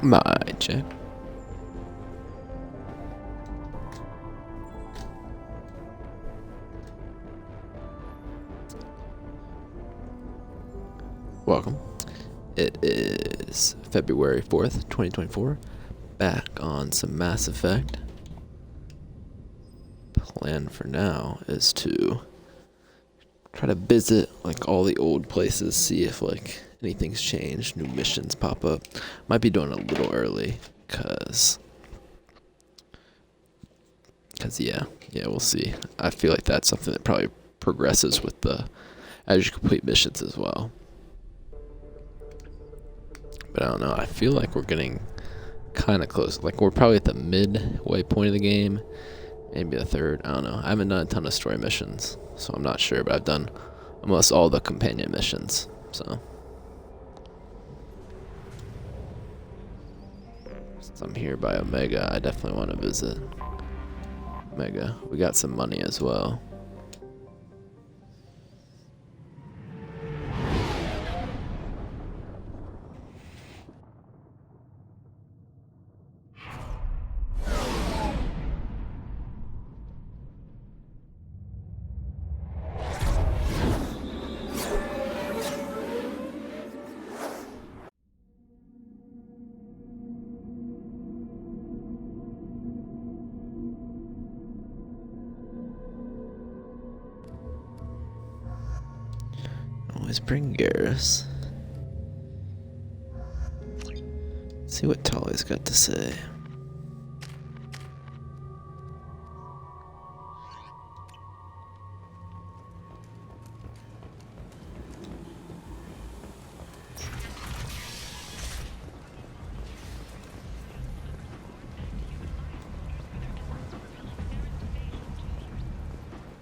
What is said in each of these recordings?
My check. Welcome. It is February 4th, 2024. Back on some Mass Effect. Plan for now is to try to visit like all the old places, see if like anything's changed, new missions pop up. Might be doing a little early, cause yeah, we'll see. I feel like that's something that probably progresses with as you complete missions as well. But I don't know, I feel like we're getting kind of close. Like we're probably at the midway point of the game, maybe the third, I don't know. I haven't done a ton of story missions, so I'm not sure, but I've done almost all the companion missions, so. Since I'm here by Omega, I definitely want to visit Omega. We got some money as well. Always bring Garrus. See what Tali's got to say.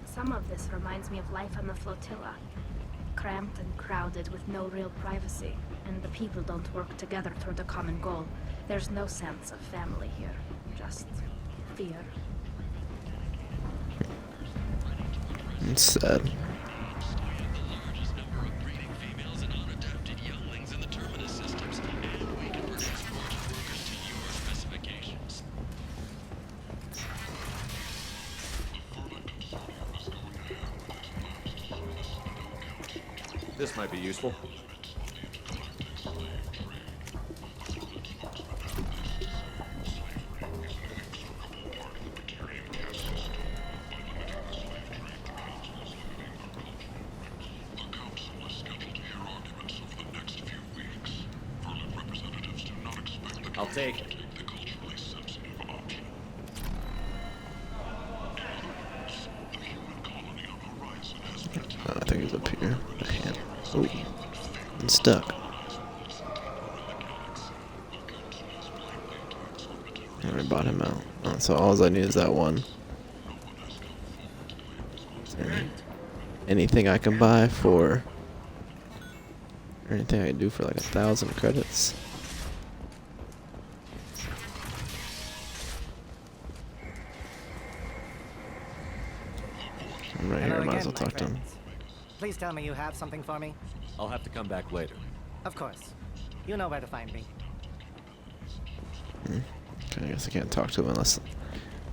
Some of this reminds me of life on the flotilla. Cramped and crowded with no real privacy, and the people don't work together toward a common goal. There's no sense of family here, just fear. It's sad. This might be useful. I'll take it. I think he's up here. Oh, I'm stuck. I already bought him out. Oh, so all I need is that one. Is there anything I can buy for, or anything I can do for like 1,000 credits? I'm right here. Might as well talk to him. Please tell me you have something for me. I'll have to come back later. Of course. You know where to find me. Okay, I guess I can't talk to him unless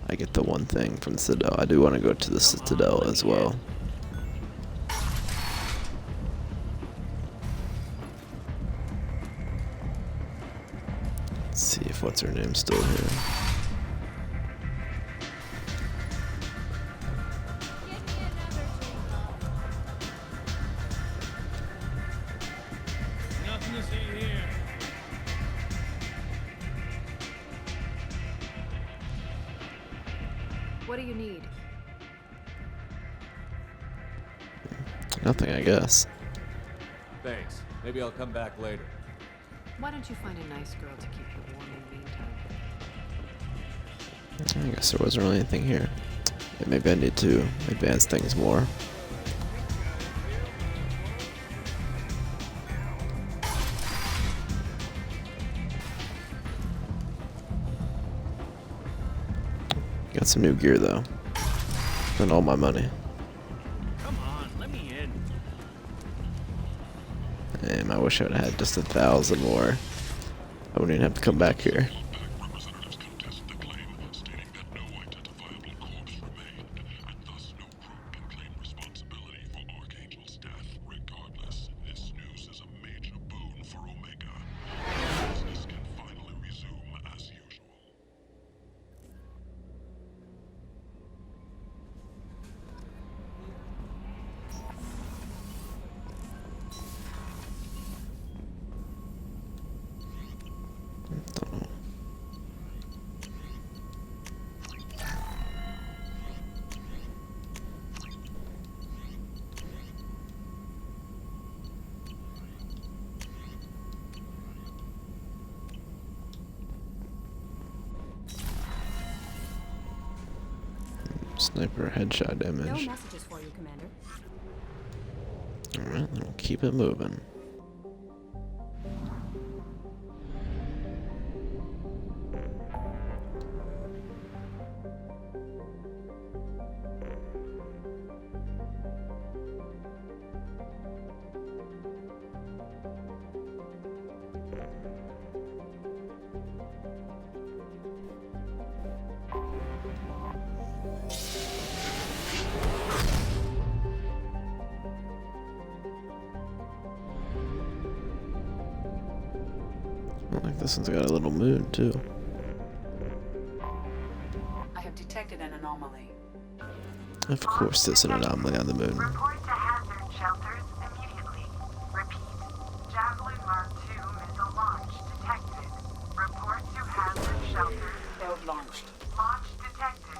I get the one thing from the Citadel. I do want to go to the Citadel as well. Let's see if what's her name's still here. What do you need? Nothing, I guess. Thanks. Maybe I'll come back later. Why don't you find a nice girl to keep you warm in the meantime? I guess there wasn't really anything here. Yeah, maybe I need to advance things more. Got some new gear though. Spent all my money. Come on, let me in. Damn, I wish I would have had just 1,000 more. I wouldn't even have to come back here. Representatives contested the claim, stating that no identifiable corpse remained, and thus no group can claim responsibility for Archangel's death. Regardless, this news is a major boon for Omega. Business can finally resume as usual. Don't know. Sniper headshot No damage. messages for you, Commander. Alright, then we'll keep it moving. I like this one's got a little moon too. I have detected an anomaly. Of course, there's an anomaly on the moon. Report to hazard shelters immediately. Repeat. Javelin Mark II missile launch detected. Report to hazard shelters. Probe launched. Launch detected.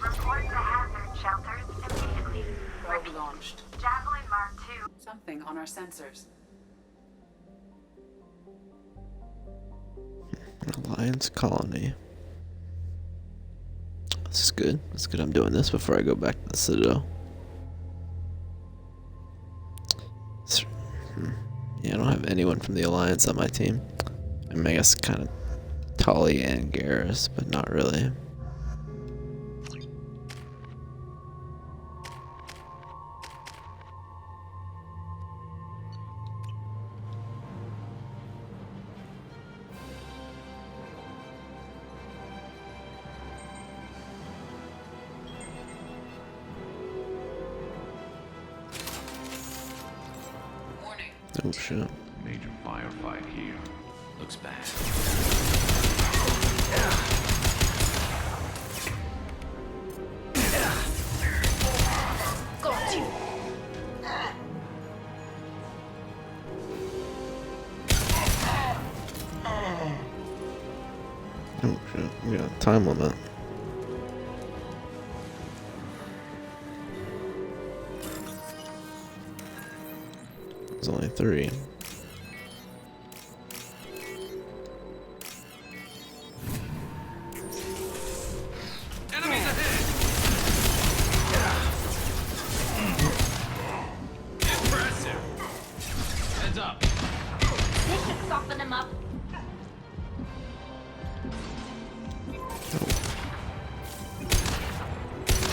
Report to hazard shelters immediately. Probe launched. Javelin Mark II. Something on our sensors. Alliance colony. This is good. It's good I'm doing this before I go back to the Citadel. Yeah, I don't have anyone from the Alliance on my team. I mean, I guess kind of Tali and Garrus, but not really. Warning. Oh shit. Major firefight here. Looks bad. Got you. Oh shit. We got a time limit. There's only 3. Enemies ahead! Impressive! Heads up! This should soften him up.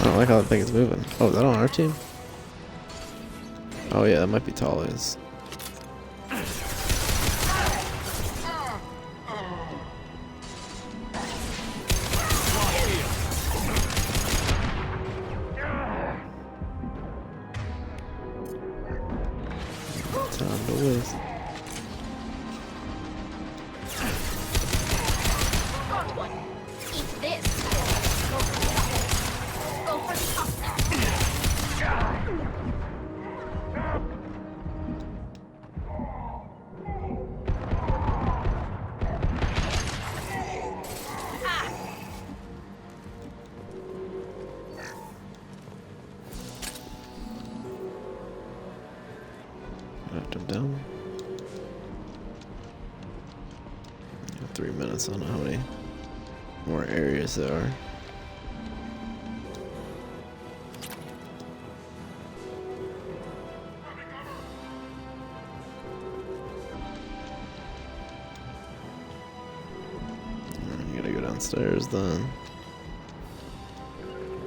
I don't like how that thing is moving. Oh, is that on our team? Oh yeah, that might be Tali's. Time to waste. Got one. Eat this. Go for the top. Go for the top now. Knocked him down. 3 minutes. I don't know how many more areas there are. You gotta go downstairs then.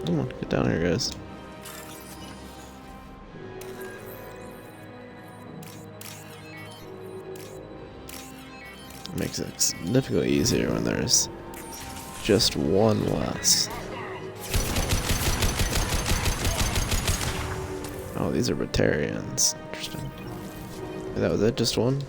Come on, get down here, guys. Makes it significantly easier when there's just one less. Oh, these are Batarians. Interesting. That was it? Just one?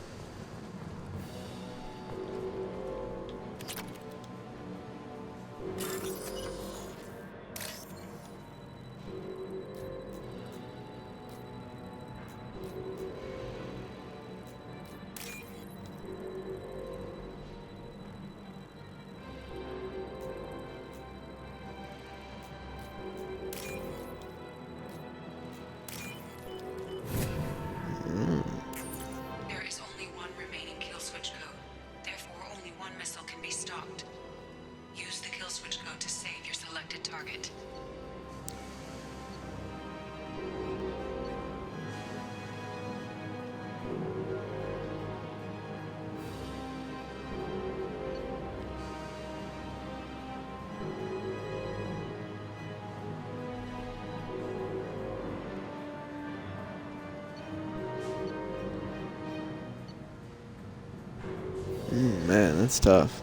There is only one remaining kill switch code. Therefore, only one missile can be stopped. Use the kill switch code to save your selected target. Man, that's tough.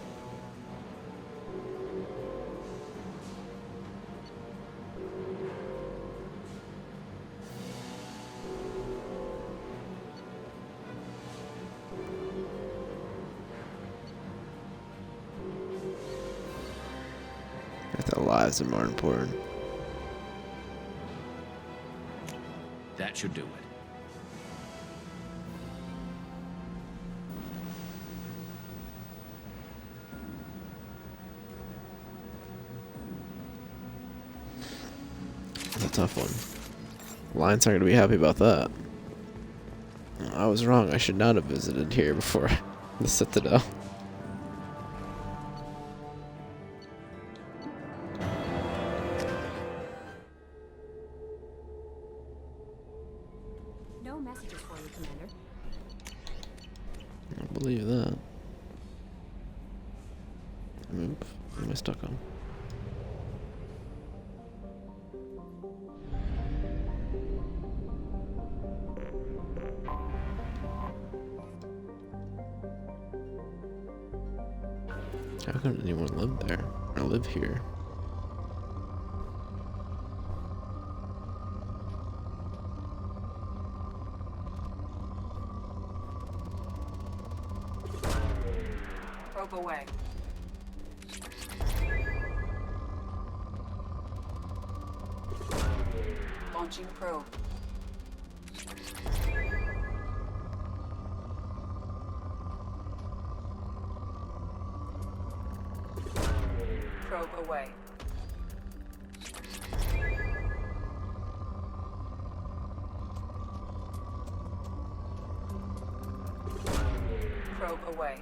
I thought lives are more important. That should do it. That's a tough one. Lions aren't gonna be happy about that. I was wrong. I should not have visited here before the Citadel. No messages for you, Commander. I believe that. Move. What am I stuck on? How can anyone live there? Or live here? Probe away. Launching probe. Probe away. Probe away.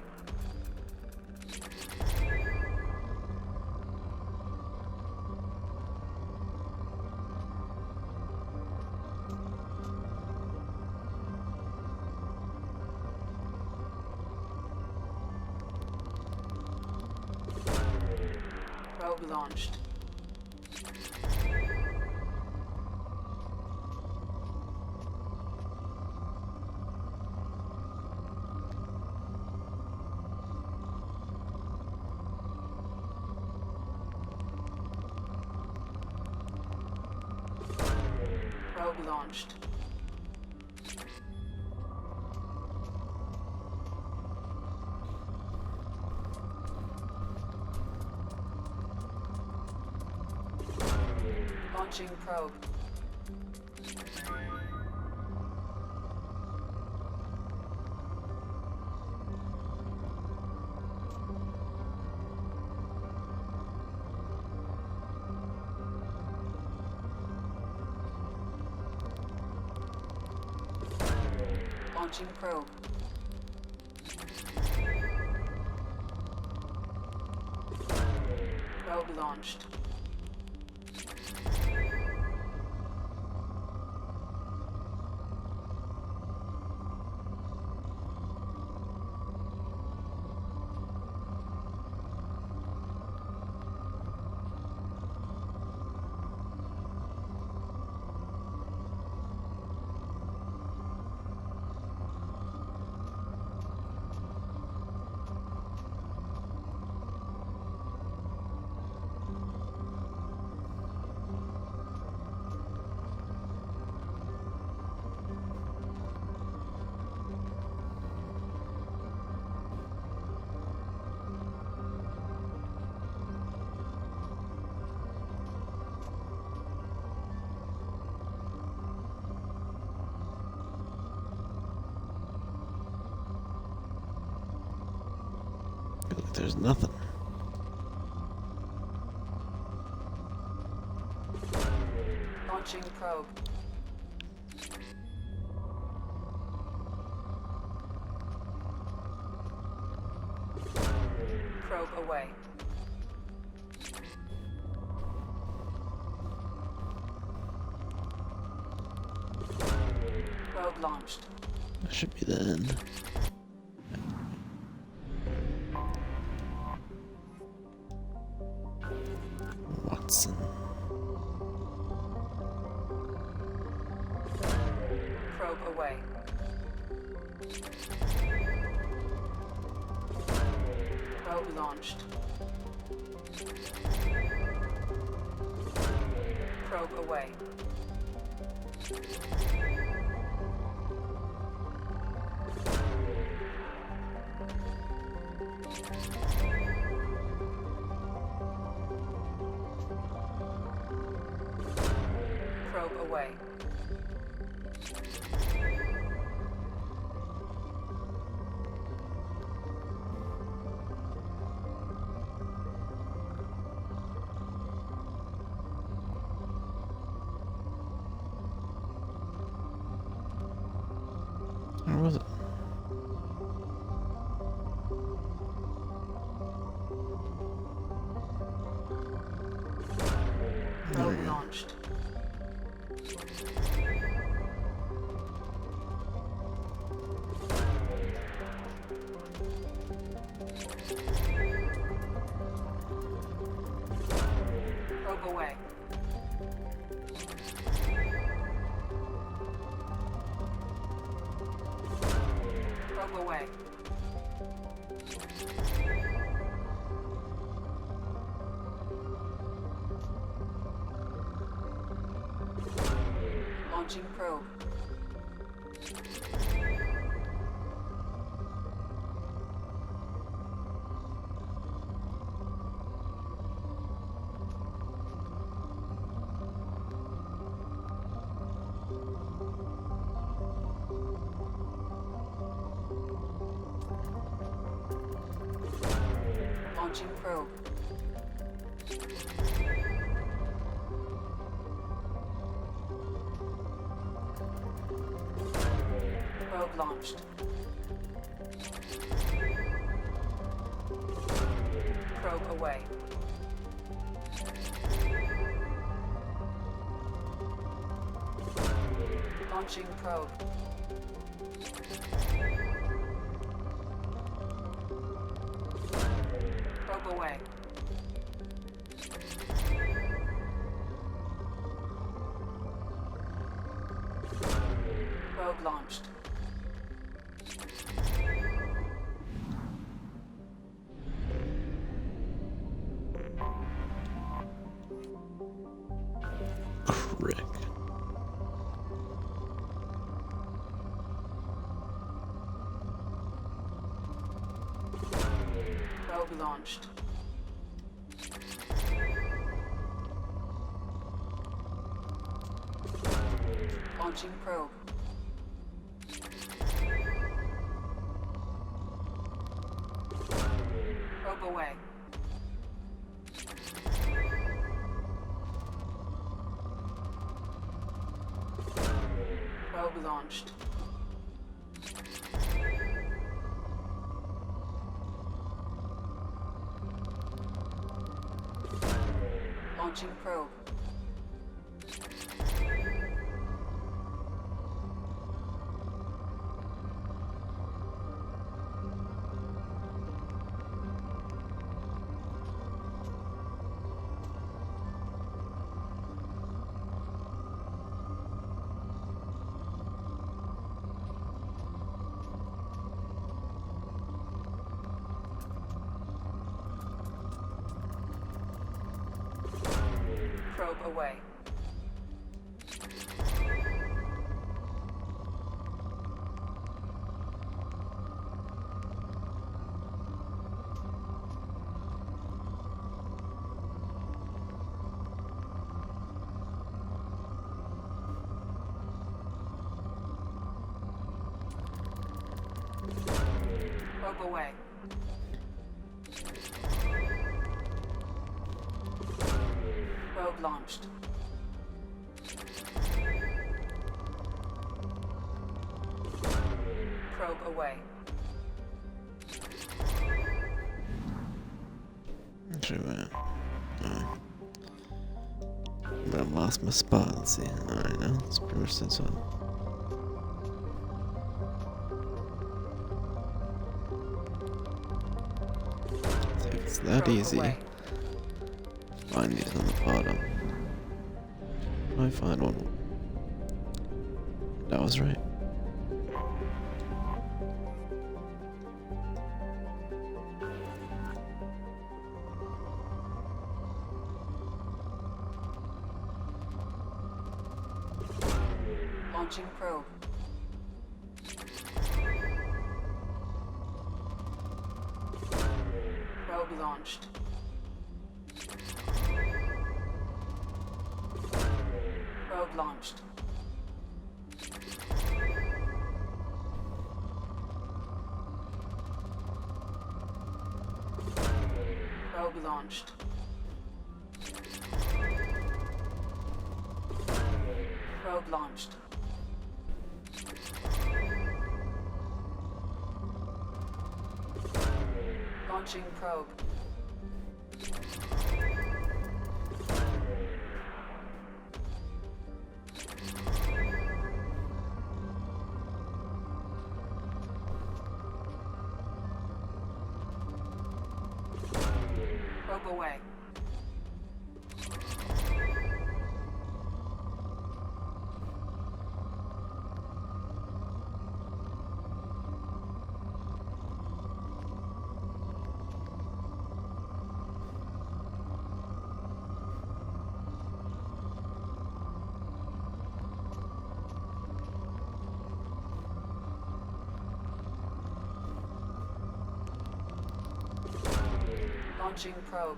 Probe launched. Probe launched. Launching probe. Launching probe. Probe launched. there's nothing. Launching probe. Probe away. Probe launched. That should be the end. Watson. Probe away. Probe launched. Probe away. Probe away. Where was it? Probe launched. Probe away. Probe away. Launching probe. Launching probe. Probe launched. Probe away. Launching probe. Probe away. Probe launched. Crick. Probe launched. Launching probe. Probe away. Probe launched. Launching probe. Probe away. Probe away. Probe launched. Probe away. Actually, wait. But I've lost my spot. Let's see. Alright, now it's pretty much this one. See if it's that Probe easy. away. Find these on the bottom. I find one. That was right. Launching probe. Probe launched. Probe launched. Probe launched. Probe launched. Launching probe. Probe away. Launching probe.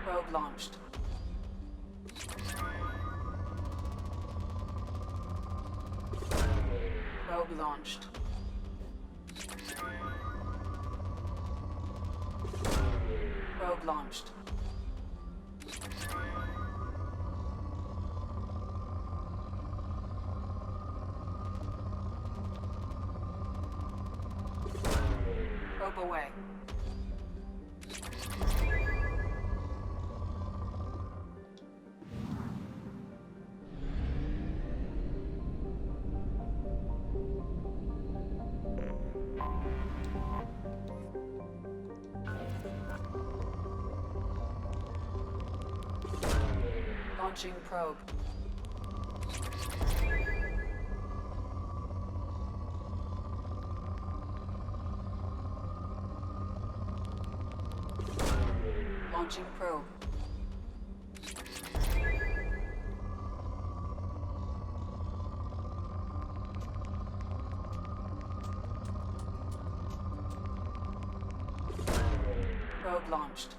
Probe launched. Probe launched. Probe launched. Probe away. Launching probe. Launching probe. Probe launched.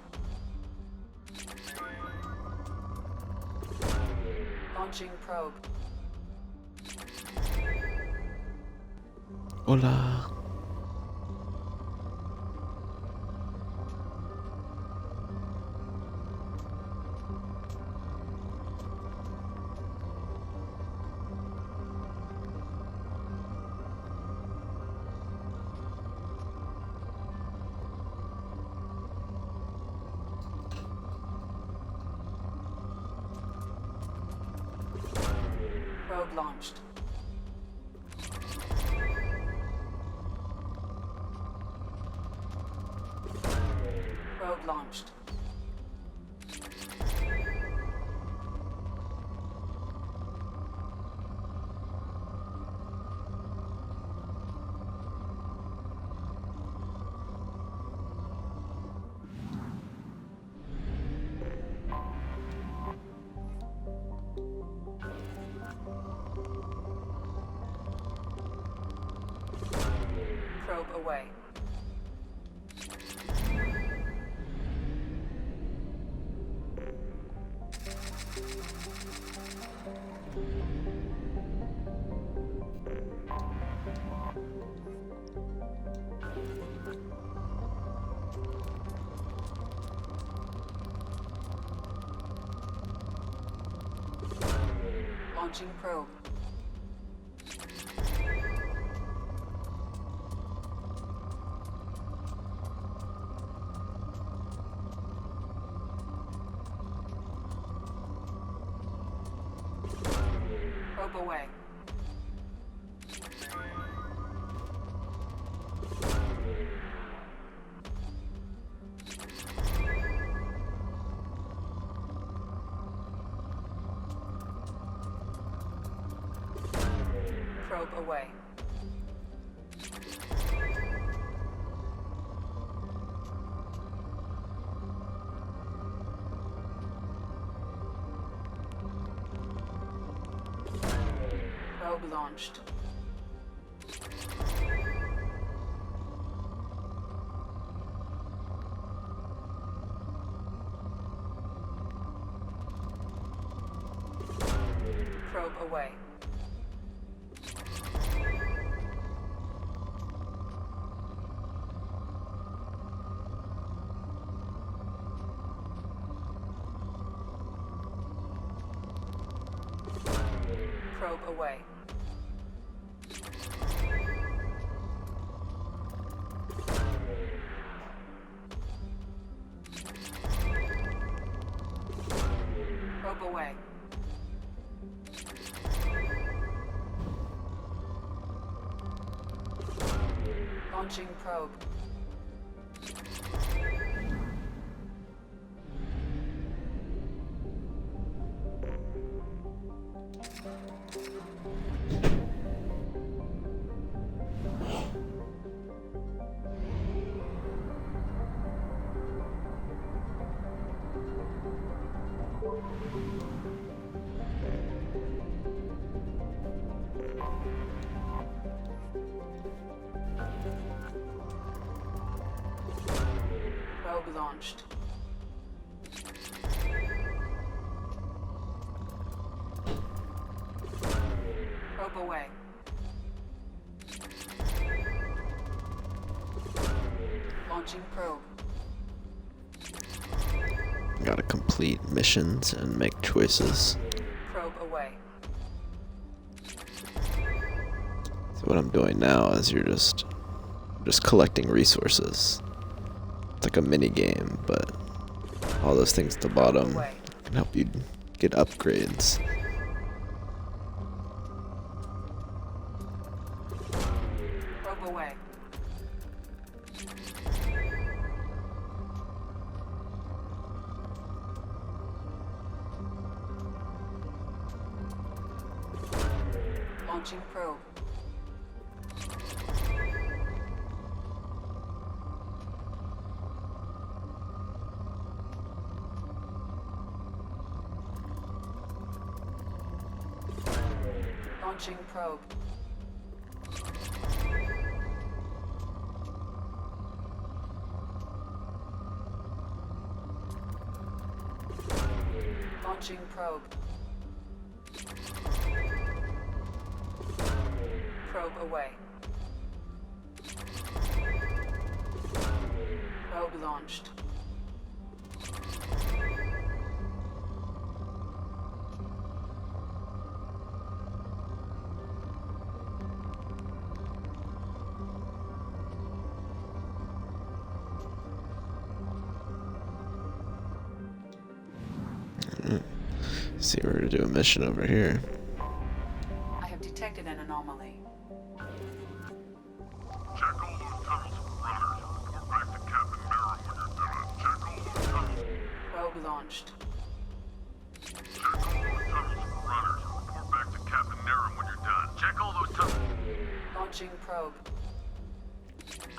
Launching probe. Hola. Probe launched. Probe launched. away. Launching probe. Probe away. Probe away. Probe launched. Probe away. Probe away. Probe away. Launching probe. Probe launched. Probe away. Launching probe. Gotta complete missions and make choices. Probe away. So what I'm doing now is you're just collecting resources. It's like a mini game, but all those things at the bottom can help you get upgrades. Probe away. Launching probe. Launching probe. Launching probe. Probe away. Probe launched. See, we're gonna do a mission over here. I have detected an anomaly. Check all those tunnels for runners. Report back to Captain Merrill when you're done. Check all those tunnels. Probe launched. Check all those tunnels for runners. Report back to Captain Merrill when you're done. Check all those tunnels. Launching probe.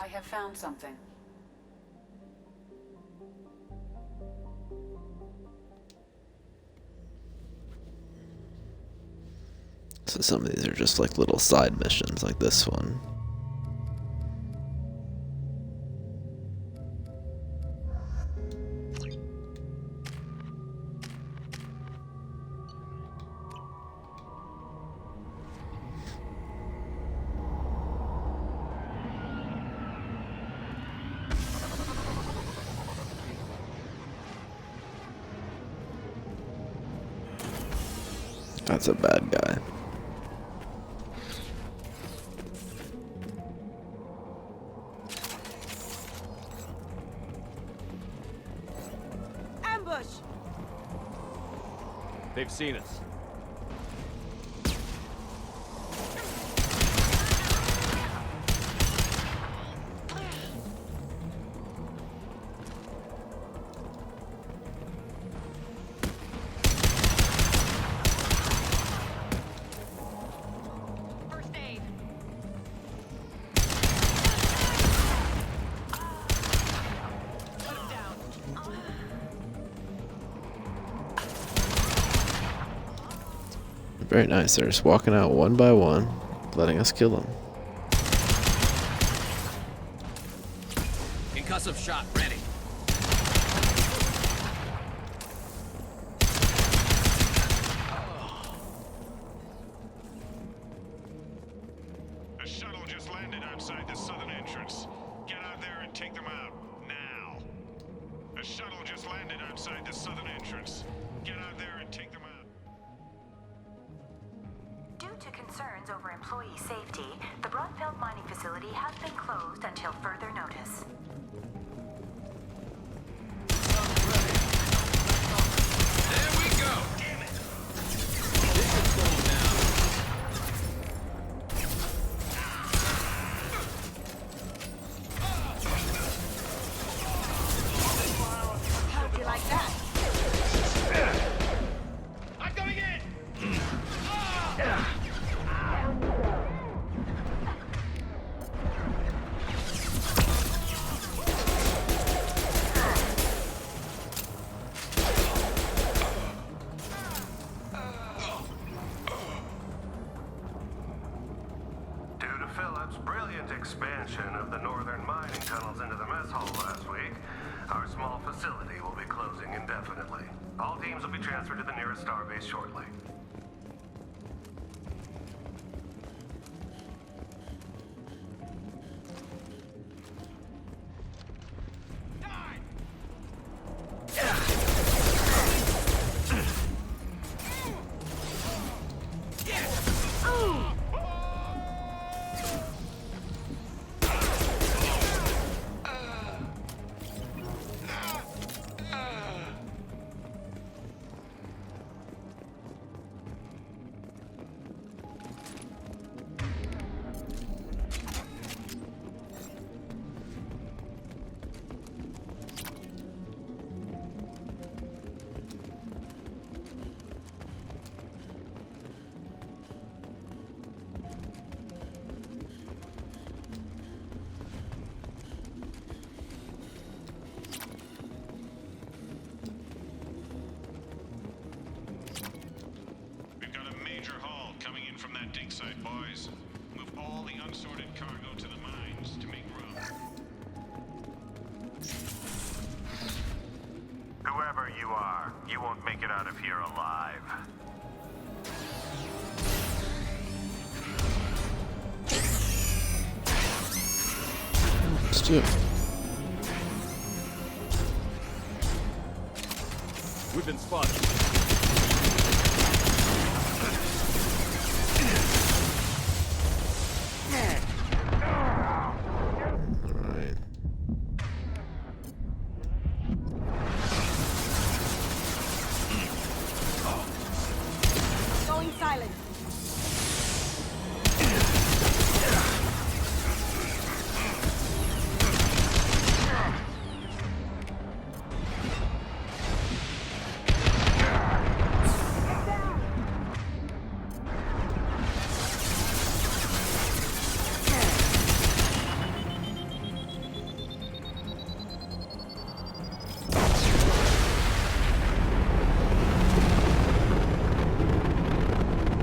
I have found something. So some of these are just like little side missions, like this one. That's a bad guy. Ambush! They've seen us. First aid. Put him down. Very nice. They're just walking out one by one, letting us kill them. Concussive shot ready. A shuttle just landed outside the southern entrance. Get out there and take them out. Now. A shuttle just landed outside the southern entrance. Get out there and take them out. Due to concerns over employee safety, the Broadfield mining facility has been closed until further notice. There we go. Damn it. This is going down. How'd you like that? I'm coming in! Due to Phillips' brilliant expansion of the northern mining tunnels into the mess hall last week, our small facility will be closing indefinitely. All teams will be transferred to the nearest starbase shortly. We've got a major haul coming in from that dig site, boys. Move all the unsorted cargo to the mines to make room. Whoever you are, you won't make it out of here alive. Let's do it. We've been spotted. Alright. Going silent.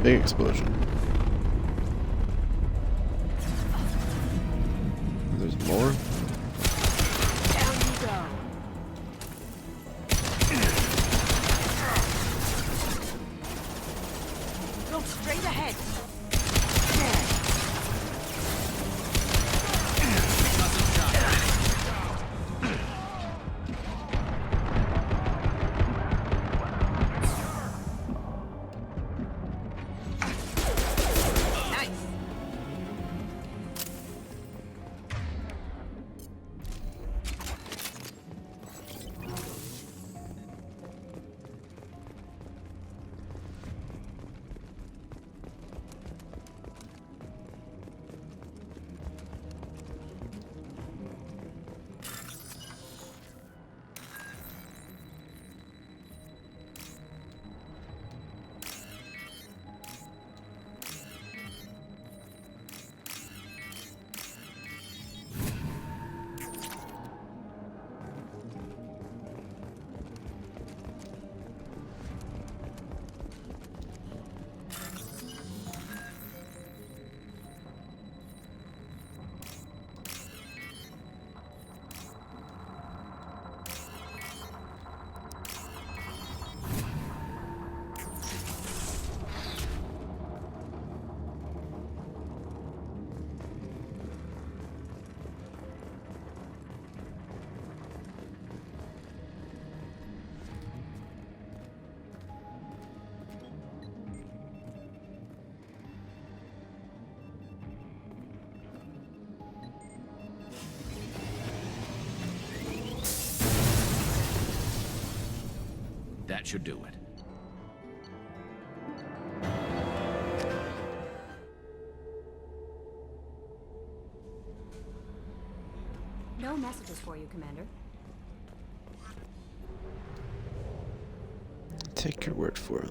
Big explosion. There's more. Down you go. Look straight ahead. Concussive shot ready. That should do it. No messages for you, Commander. Take your word for it.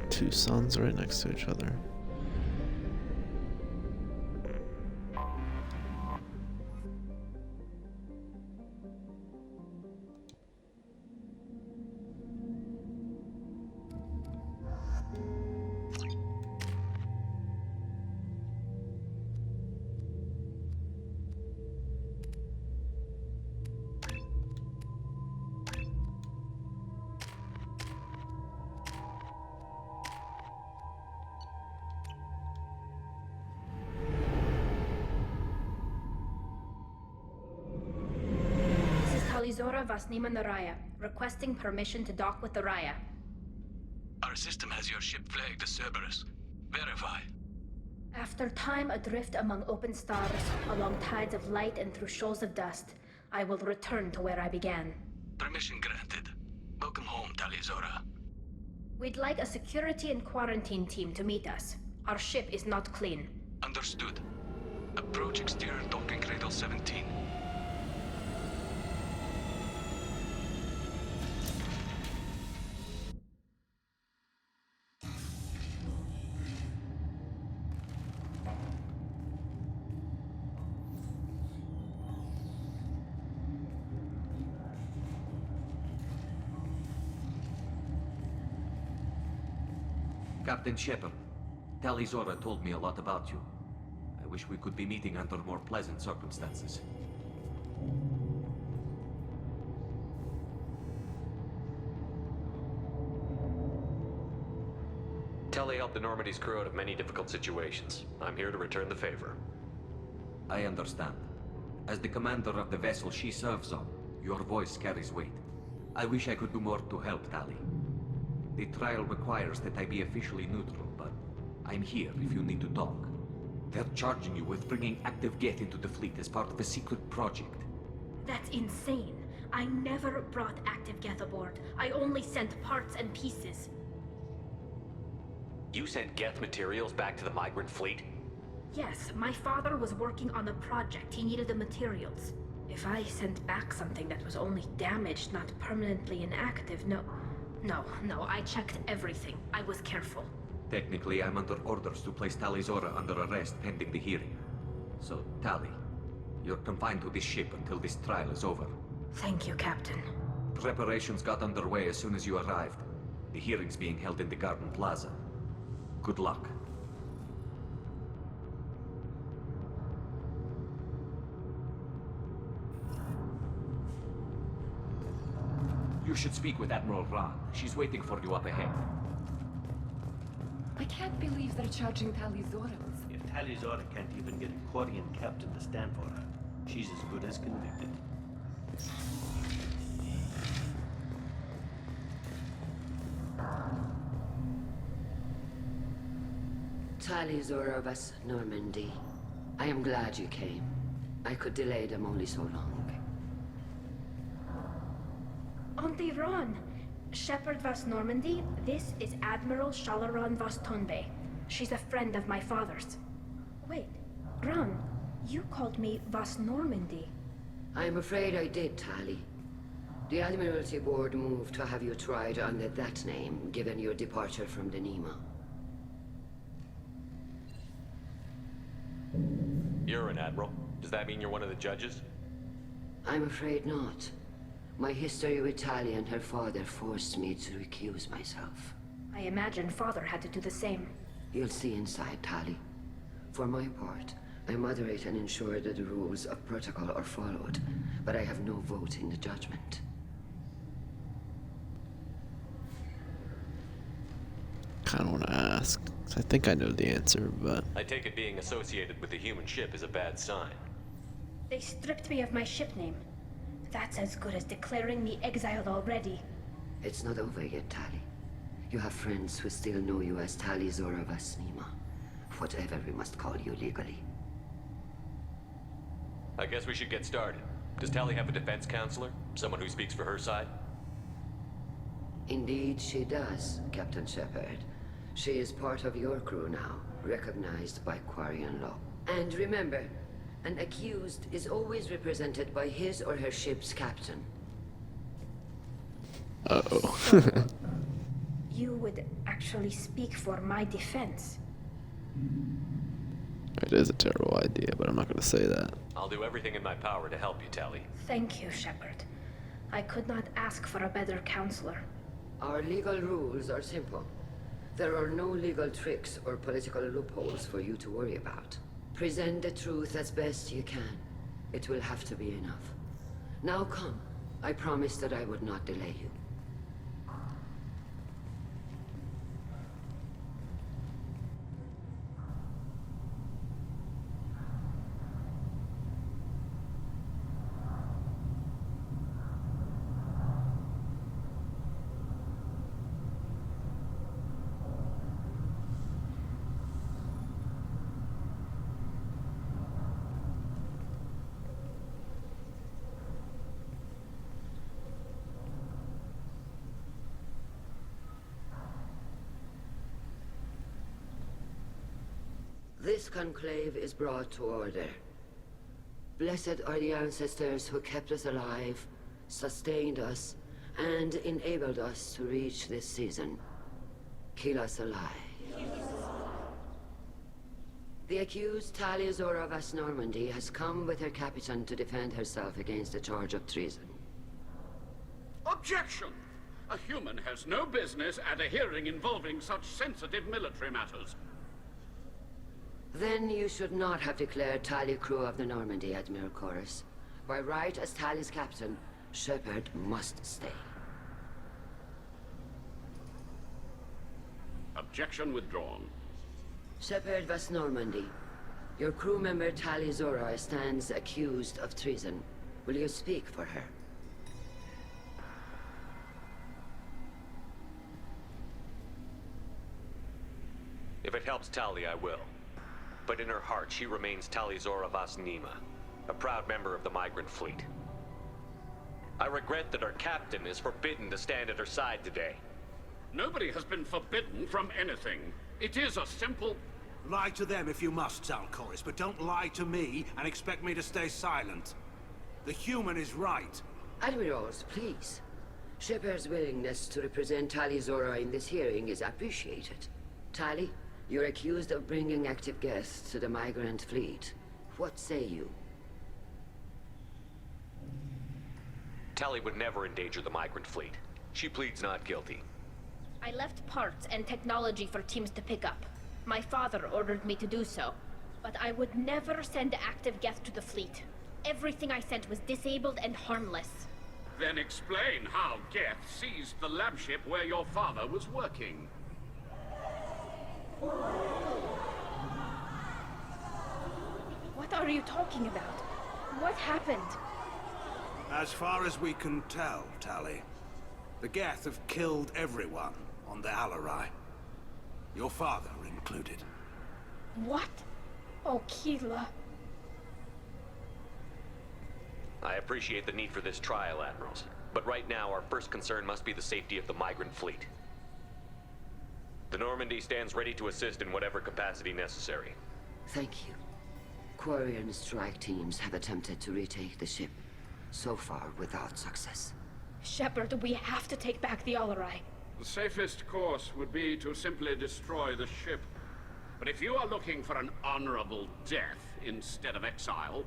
Two suns right next to each other. Talizora Vasnima Naraya, requesting permission to dock with the Raya. Our system has your ship flagged as Cerberus. Verify. After time adrift among open stars, along tides of light and through shoals of dust, I will return to where I began. Permission granted. Welcome home, Talizora. We'd like a security and quarantine team to meet us. Our ship is not clean. Understood. Approach exterior docking cradle 17. Captain Shepard, Talizora told me a lot about you. I wish we could be meeting under more pleasant circumstances. Tali helped the Normandy's crew out of many difficult situations. I'm here to return the favor. I understand. As the commander of the vessel she serves on, your voice carries weight. I wish I could do more to help, Tali. The trial requires that I be officially neutral, but I'm here if you need to talk. They're charging you with bringing active Geth into the fleet as part of a secret project. That's insane. I never brought active Geth aboard. I only sent parts and pieces. You sent Geth materials back to the migrant fleet? Yes, my father was working on a project. He needed the materials. If I sent back something that was only damaged, not permanently inactive, No, I checked everything. I was careful. Technically, I'm under orders to place Talizora under arrest pending the hearing. So, Tali, you're confined to this ship until this trial is over. Thank you, Captain. Preparations got underway as soon as you arrived. The hearing's being held in the Garden Plaza. Good luck. You should speak with Admiral Ran. She's waiting for you up ahead. I can't believe they're charging Talizora with... If Talizora can't even get a Quarian captain to stand for her, she's as good as convicted. Talizora Vas Normandy. I am glad you came. I could delay them only so long. Auntie Ron! Shepard Vas Normandy, this is Admiral Shalaran Vas Tonbe. She's a friend of my father's. Wait, Ron, you called me Vas Normandy. I'm afraid I did, Tali. The Admiralty Board moved to have you tried under that name, given your departure from the Nima. You're an admiral. Does that mean you're one of the judges? I'm afraid not. My history with Tali and her father forced me to recuse myself. I imagine Father had to do the same. You'll see inside, Tali. For my part, I moderate and ensure that the rules of protocol are followed, but I have no vote in the judgment. Kind of want to ask. 'Cause I think I know the answer, but I take it being associated with the human ship is a bad sign. They stripped me of my ship name. That's as good as declaring me exiled already. It's not over yet, Tali. You have friends who still know you as Tali Zora Vasnima. Whatever we must call you legally. I guess we should get started. Does Tali have a defense counselor? Someone who speaks for her side? Indeed, she does, Captain Shepard. She is part of your crew now, recognized by Quarian law. And remember, an accused is always represented by his or her ship's captain. uh-oh. You would actually speak for my defense. It is a terrible idea, but I'm not going to say that. I'll do everything in my power to help you, Tali. Thank you, Shepard. I could not ask for a better counselor. Our legal rules are simple. There are no legal tricks or political loopholes for you to worry about. Present the truth as best you can. It will have to be enough. Now come. I promised that I would not delay you. This conclave is brought to order. Blessed are the ancestors who kept us alive, sustained us, and enabled us to reach this season. Keep us alive. The accused Tali Zora Vas Normandy has come with her captain to defend herself against a charge of treason. Objection! A human has no business at a hearing involving such sensitive military matters. Then you should not have declared Tali crew of the Normandy, Admiral Chorus. By right as Tali's captain, Shepard must stay. Objection withdrawn. Shepard Vas Normandy, your crew member Tali Zora stands accused of treason. Will you speak for her? If it helps Tali, I will. But in her heart, she remains Tali Zora Vas Nima, a proud member of the migrant fleet. I regret that our captain is forbidden to stand at her side today. Nobody has been forbidden from anything. It is a simple... Lie to them if you must, Zalcoris, but don't lie to me and expect me to stay silent. The human is right. Admirals, please. Shepard's willingness to represent Tali Zora in this hearing is appreciated. Tali, you're accused of bringing active guests to the migrant fleet. What say you? Tali would never endanger the migrant fleet. She pleads not guilty. I left parts and technology for teams to pick up. My father ordered me to do so. But I would never send active guests to the fleet. Everything I sent was disabled and harmless. Then explain how Geth seized the lab ship where your father was working. What are you talking about? What happened? As far as we can tell, Tali, the Geth have killed everyone on the Alarai. Your father included. What? Oh, Keela. I appreciate the need for this trial, Admirals. But right now, our first concern must be the safety of the migrant fleet. The Normandy stands ready to assist in whatever capacity necessary. Thank you. Quarian strike teams have attempted to retake the ship, so far without success. Shepard, we have to take back the Alarai. The safest course would be to simply destroy the ship. But if you are looking for an honorable death instead of exile...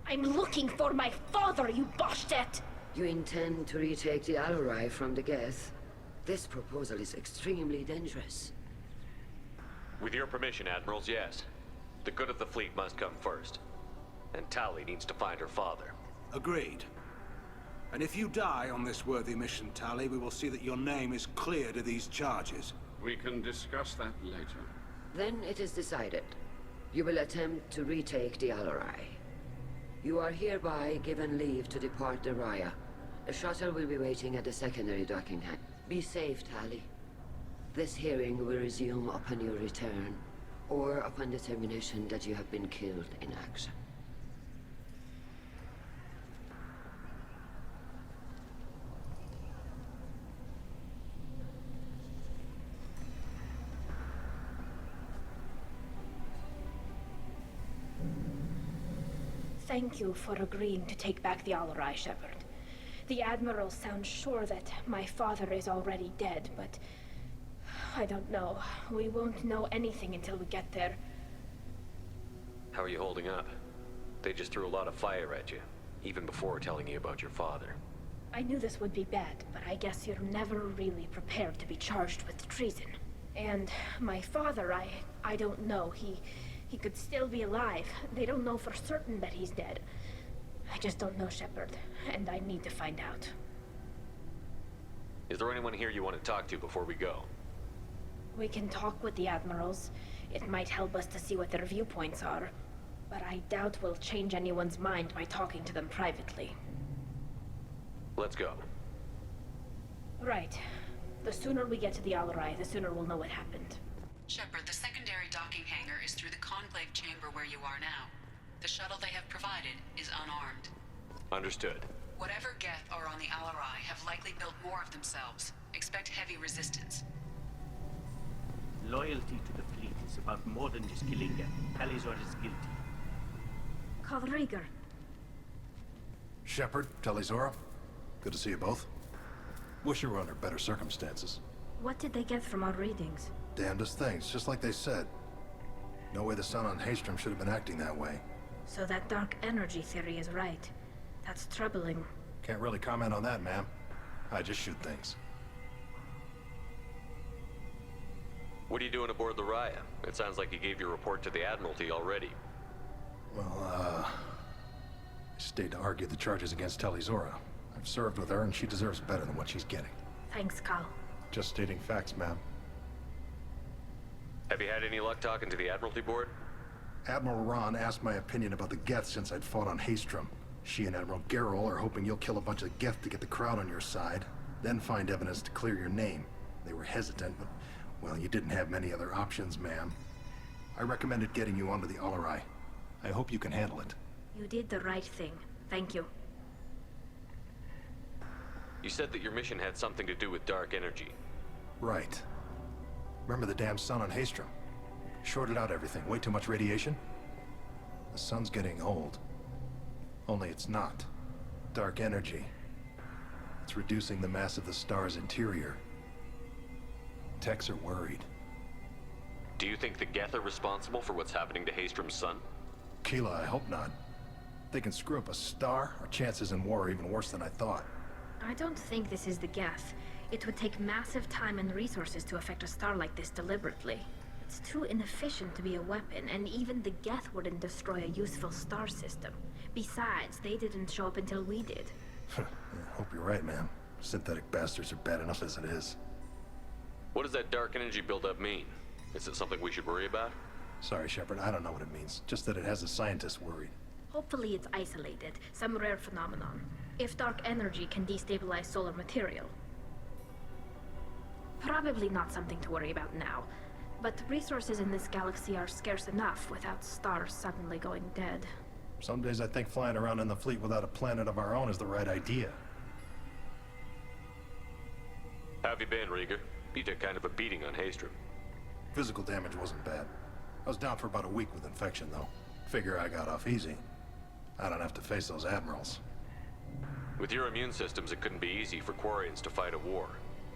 I'm looking for my father, you Bastet! You intend to retake the Alarai from the Geth? This proposal is extremely dangerous. With your permission, Admirals, yes. The good of the fleet must come first. And Tali needs to find her father. Agreed. And if you die on this worthy mission, Tali, we will see that your name is cleared of these charges. We can discuss that later. Then it is decided. You will attempt to retake the Alarai. You are hereby given leave to depart the Raya. A shuttle will be waiting at the secondary docking hangar. Be safe, Tali. This hearing will resume upon your return, or upon determination that you have been killed in action. Thank you for agreeing to take back the Alarai, Shepard. The Admiral sounds sure that my father is already dead, but I don't know. We won't know anything until we get there. How are you holding up? They just threw a lot of fire at you, even before telling you about your father. I knew this would be bad, but I guess you're never really prepared to be charged with treason. And my father, I don't know. He could still be alive. They don't know for certain that he's dead. I just don't know, Shepard, and I need to find out. Is there anyone here you want to talk to before we go? We can talk with the Admirals. It might help us to see what their viewpoints are. But I doubt we'll change anyone's mind by talking to them privately. Let's go. Right. The sooner we get to the Alarai, the sooner we'll know what happened. Shepard, the secondary docking hangar is through the conclave chamber where you are now. The shuttle they have provided is unarmed. Understood. Whatever Geth are on the Alarai have likely built more of themselves. Expect heavy resistance. Loyalty to the fleet is about more than just killing Geth. Talizor is guilty. Call Rieger. Shepard, Talizora, good to see you both. Wish you were under better circumstances. What did they get from our readings? Damnedest things, just like they said. No way the sun on Haestrom should have been acting that way. So that dark energy theory is right. That's troubling. Can't really comment on that, ma'am. I just shoot things. What are you doing aboard the Raya? It sounds like you gave your report to the Admiralty already. Well, I stayed to argue the charges against Talizora. I've served with her, and she deserves better than what she's getting. Thanks, Cal. Just stating facts, ma'am. Have you had any luck talking to the Admiralty board? Admiral Ron asked my opinion about the Geth since I'd fought on Haestrom. She and Admiral Gerrel are hoping you'll kill a bunch of Geth to get the crowd on your side, then find evidence to clear your name. They were hesitant, but, well, you didn't have many other options, ma'am. I recommended getting you onto the Alarai. I hope you can handle it. You did the right thing. Thank you. You said that your mission had something to do with dark energy. Right. Remember the damn sun on Haestrom? Shorted out everything. Way too much radiation? The sun's getting old. Only it's not. Dark energy. It's reducing the mass of the star's interior. Techs are worried. Do you think the Geth are responsible for what's happening to Haestrom's sun? Keela, I hope not. If they can screw up a star, our chances in war are even worse than I thought. I don't think this is the Geth. It would take massive time and resources to affect a star like this deliberately. It's too inefficient to be a weapon, and even the Geth wouldn't destroy a useful star system. Besides, they didn't show up until we did. I hope you're right, ma'am. Synthetic bastards are bad enough as it is. What does that dark energy buildup mean? Is it something we should worry about? Sorry, Shepard, I don't know what it means. Just that it has the scientists worried. Hopefully it's isolated, some rare phenomenon. If dark energy can destabilize solar material. Probably not something to worry about now. But resources in this galaxy are scarce enough without stars suddenly going dead. Some days I think flying around in the fleet without a planet of our own is the right idea. How have you been, Rieger? You took kind of a beating on Haestrom. Physical damage wasn't bad. I was down for about a week with infection, though. Figure I got off easy. I don't have to face those admirals. With your immune systems, it couldn't be easy for Quarians to fight a war.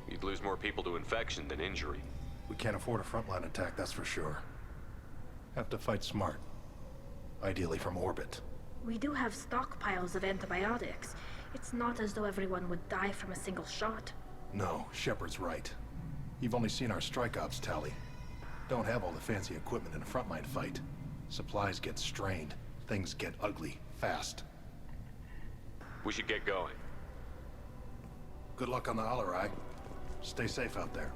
You'd lose more people to infection than injury. We can't afford a frontline attack, that's for sure. Have to fight smart. Ideally from orbit. We do have stockpiles of antibiotics. It's not as though everyone would die from a single shot. No, Shepard's right. You've only seen our strike ops, Tali. Don't have all the fancy equipment in a frontline fight. Supplies get strained. Things get ugly, fast. We should get going. Good luck on the Alarai. Stay safe out there.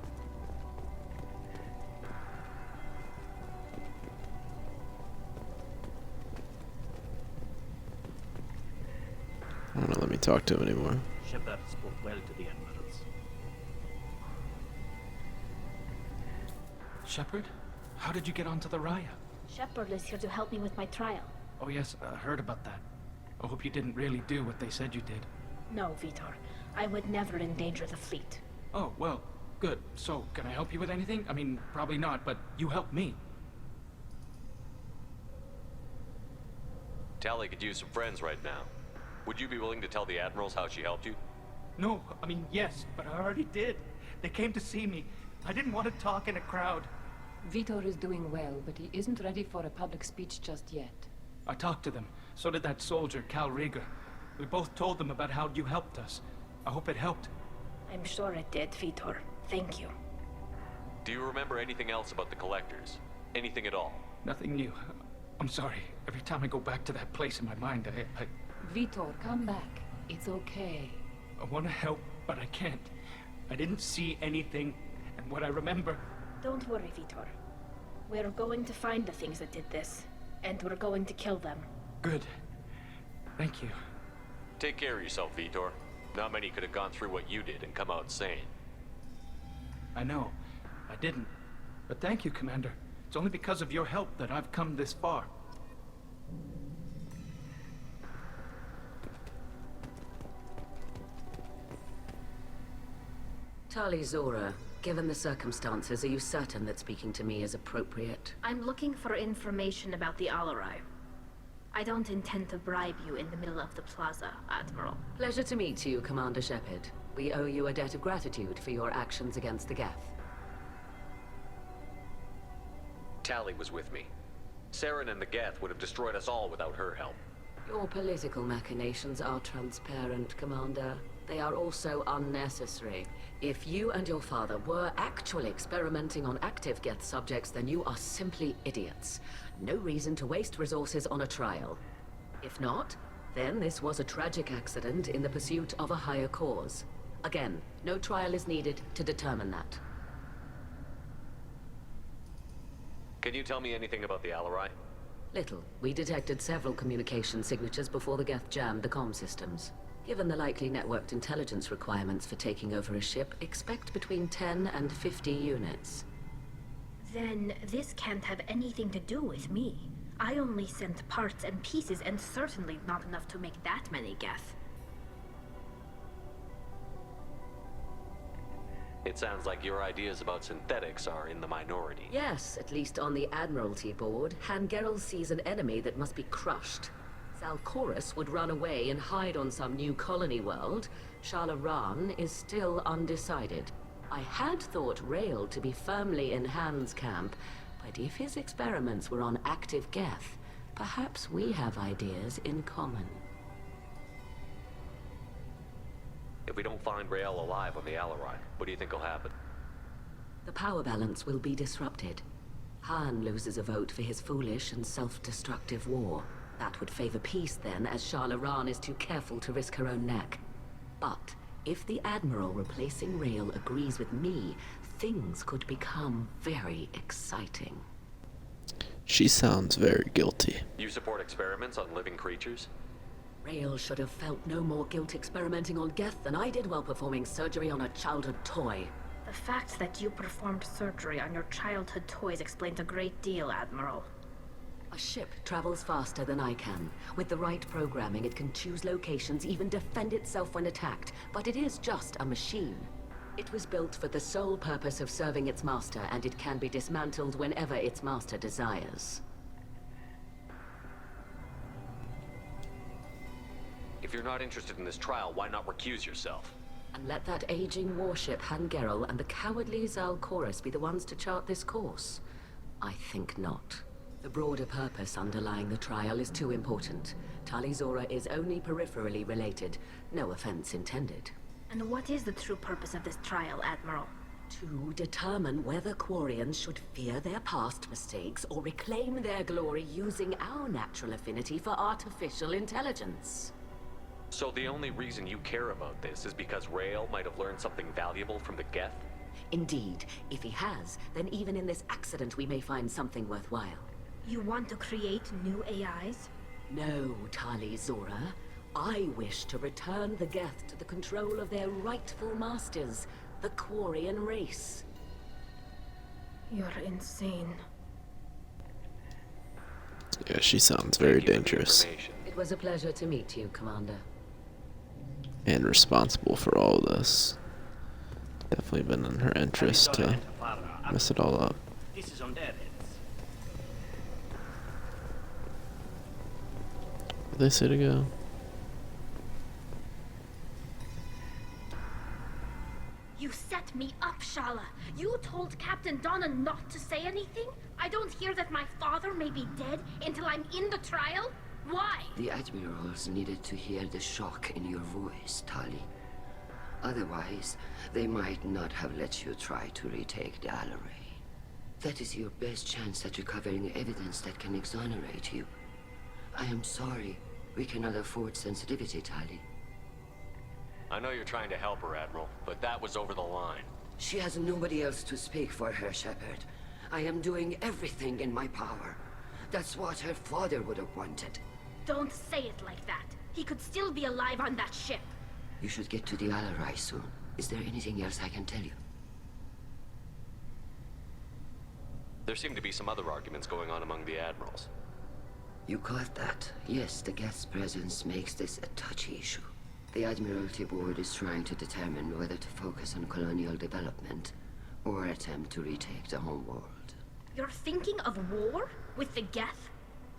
I don't know, let me talk to him anymore. Shepard spoke well to the Admirals. Shepard? How did you get onto the Raya? Shepard is here to help me with my trial. Oh yes, I heard about that. I hope you didn't really do what they said you did. No, Vitor. I would never endanger the fleet. Oh, well, good. So, can I help you with anything? I mean, probably not, but you helped me. Tali could use some friends right now. Would you be willing to tell the Admirals how she helped you? No, I mean, yes, but I already did. They came to see me. I didn't want to talk in a crowd. Vitor is doing well, but he isn't ready for a public speech just yet. I talked to them. So did that soldier, Cal Rieger. We both told them about how you helped us. I hope it helped. I'm sure it did, Vitor. Thank you. Do you remember anything else about the Collectors? Anything at all? Nothing new. I'm sorry. Every time I go back to that place in my mind, I Vitor, come back. It's okay. I want to help, but I can't. I didn't see anything, and what I remember... Don't worry, Vitor. We're going to find the things that did this, and we're going to kill them. Good. Thank you. Take care of yourself, Vitor. Not many could have gone through what you did and come out sane. I know. I didn't. But thank you, Commander. It's only because of your help that I've come this far. Tali Zora, given the circumstances, are you certain that speaking to me is appropriate? I'm looking for information about the Alarai. I don't intend to bribe you in the middle of the plaza, Admiral. Pleasure to meet you, Commander Shepard. We owe you a debt of gratitude for your actions against the Geth. Tali was with me. Saren and the Geth would have destroyed us all without her help. Your political machinations are transparent, Commander. They are also unnecessary. If you and your father were actually experimenting on active Geth subjects, then you are simply idiots. No reason to waste resources on a trial. If not, then this was a tragic accident in the pursuit of a higher cause. Again, no trial is needed to determine that. Can you tell me anything about the Alarai? Little. We detected several communication signatures before the Geth jammed the comm systems. Given the likely networked intelligence requirements for taking over a ship, expect between 10 and 50 units. Then this can't have anything to do with me. I only sent parts and pieces, and certainly not enough to make that many Geth. It sounds like your ideas about synthetics are in the minority. Yes, at least on the Admiralty board, Han Gerrel sees an enemy that must be crushed. Zalcorus would run away and hide on some new colony world. Shala Ran is still undecided. I had thought Rael to be firmly in Han's camp, but if his experiments were on active Geth, perhaps we have ideas in common. If we don't find Rael alive on the Alarai, what do you think will happen? The power balance will be disrupted. Han loses a vote for his foolish and self-destructive war. That would favor peace then, as Shala Ran is too careful to risk her own neck. But if the Admiral replacing Rael agrees with me, things could become very exciting. She sounds very guilty. You support experiments on living creatures? Rael should have felt no more guilt experimenting on Geth than I did while performing surgery on a childhood toy. The fact that you performed surgery on your childhood toys explains a great deal, Admiral. A ship travels faster than I can. With the right programming, it can choose locations, even defend itself when attacked. But it is just a machine. It was built for the sole purpose of serving its master, and it can be dismantled whenever its master desires. If you're not interested in this trial, why not recuse yourself? And let that aging warship Han Gerrel and the cowardly Zalcorus be the ones to chart this course? I think not. The broader purpose underlying the trial is too important. Tali Zora is only peripherally related. No offense intended. And what is the true purpose of this trial, Admiral? To determine whether Quarians should fear their past mistakes or reclaim their glory using our natural affinity for artificial intelligence. So the only reason you care about this is because Rael might have learned something valuable from the Geth? Indeed. If he has, then even in this accident we may find something worthwhile. You want to create new AIs? No, Tali Zora. I wish to return the Geth to the control of their rightful masters, the Quarian race. You're insane. Yeah, she sounds very dangerous. It was a pleasure to meet you, Commander. And responsible for all of this. Definitely been in her interest to mess it all up. This is on their heads. Where they say to go? You set me up, Shala. You told Captain Donna not to say anything? I don't hear that my father may be dead until I'm in the trial? Why? The Admirals needed to hear the shock in your voice, Tali. Otherwise, they might not have let you try to retake the Alaray. That is your best chance at recovering evidence that can exonerate you. I am sorry. We cannot afford sensitivity, Tali. I know you're trying to help her, Admiral, but that was over the line. She has nobody else to speak for her, Shepard. I am doing everything in my power. That's what her father would have wanted. Don't say it like that. He could still be alive on that ship. You should get to the Alarai soon. Is there anything else I can tell you? There seem to be some other arguments going on among the Admirals. You caught that. Yes, the Geth's presence makes this a touchy issue. The Admiralty Board is trying to determine whether to focus on colonial development or attempt to retake the home world. You're thinking of war? With the Geth?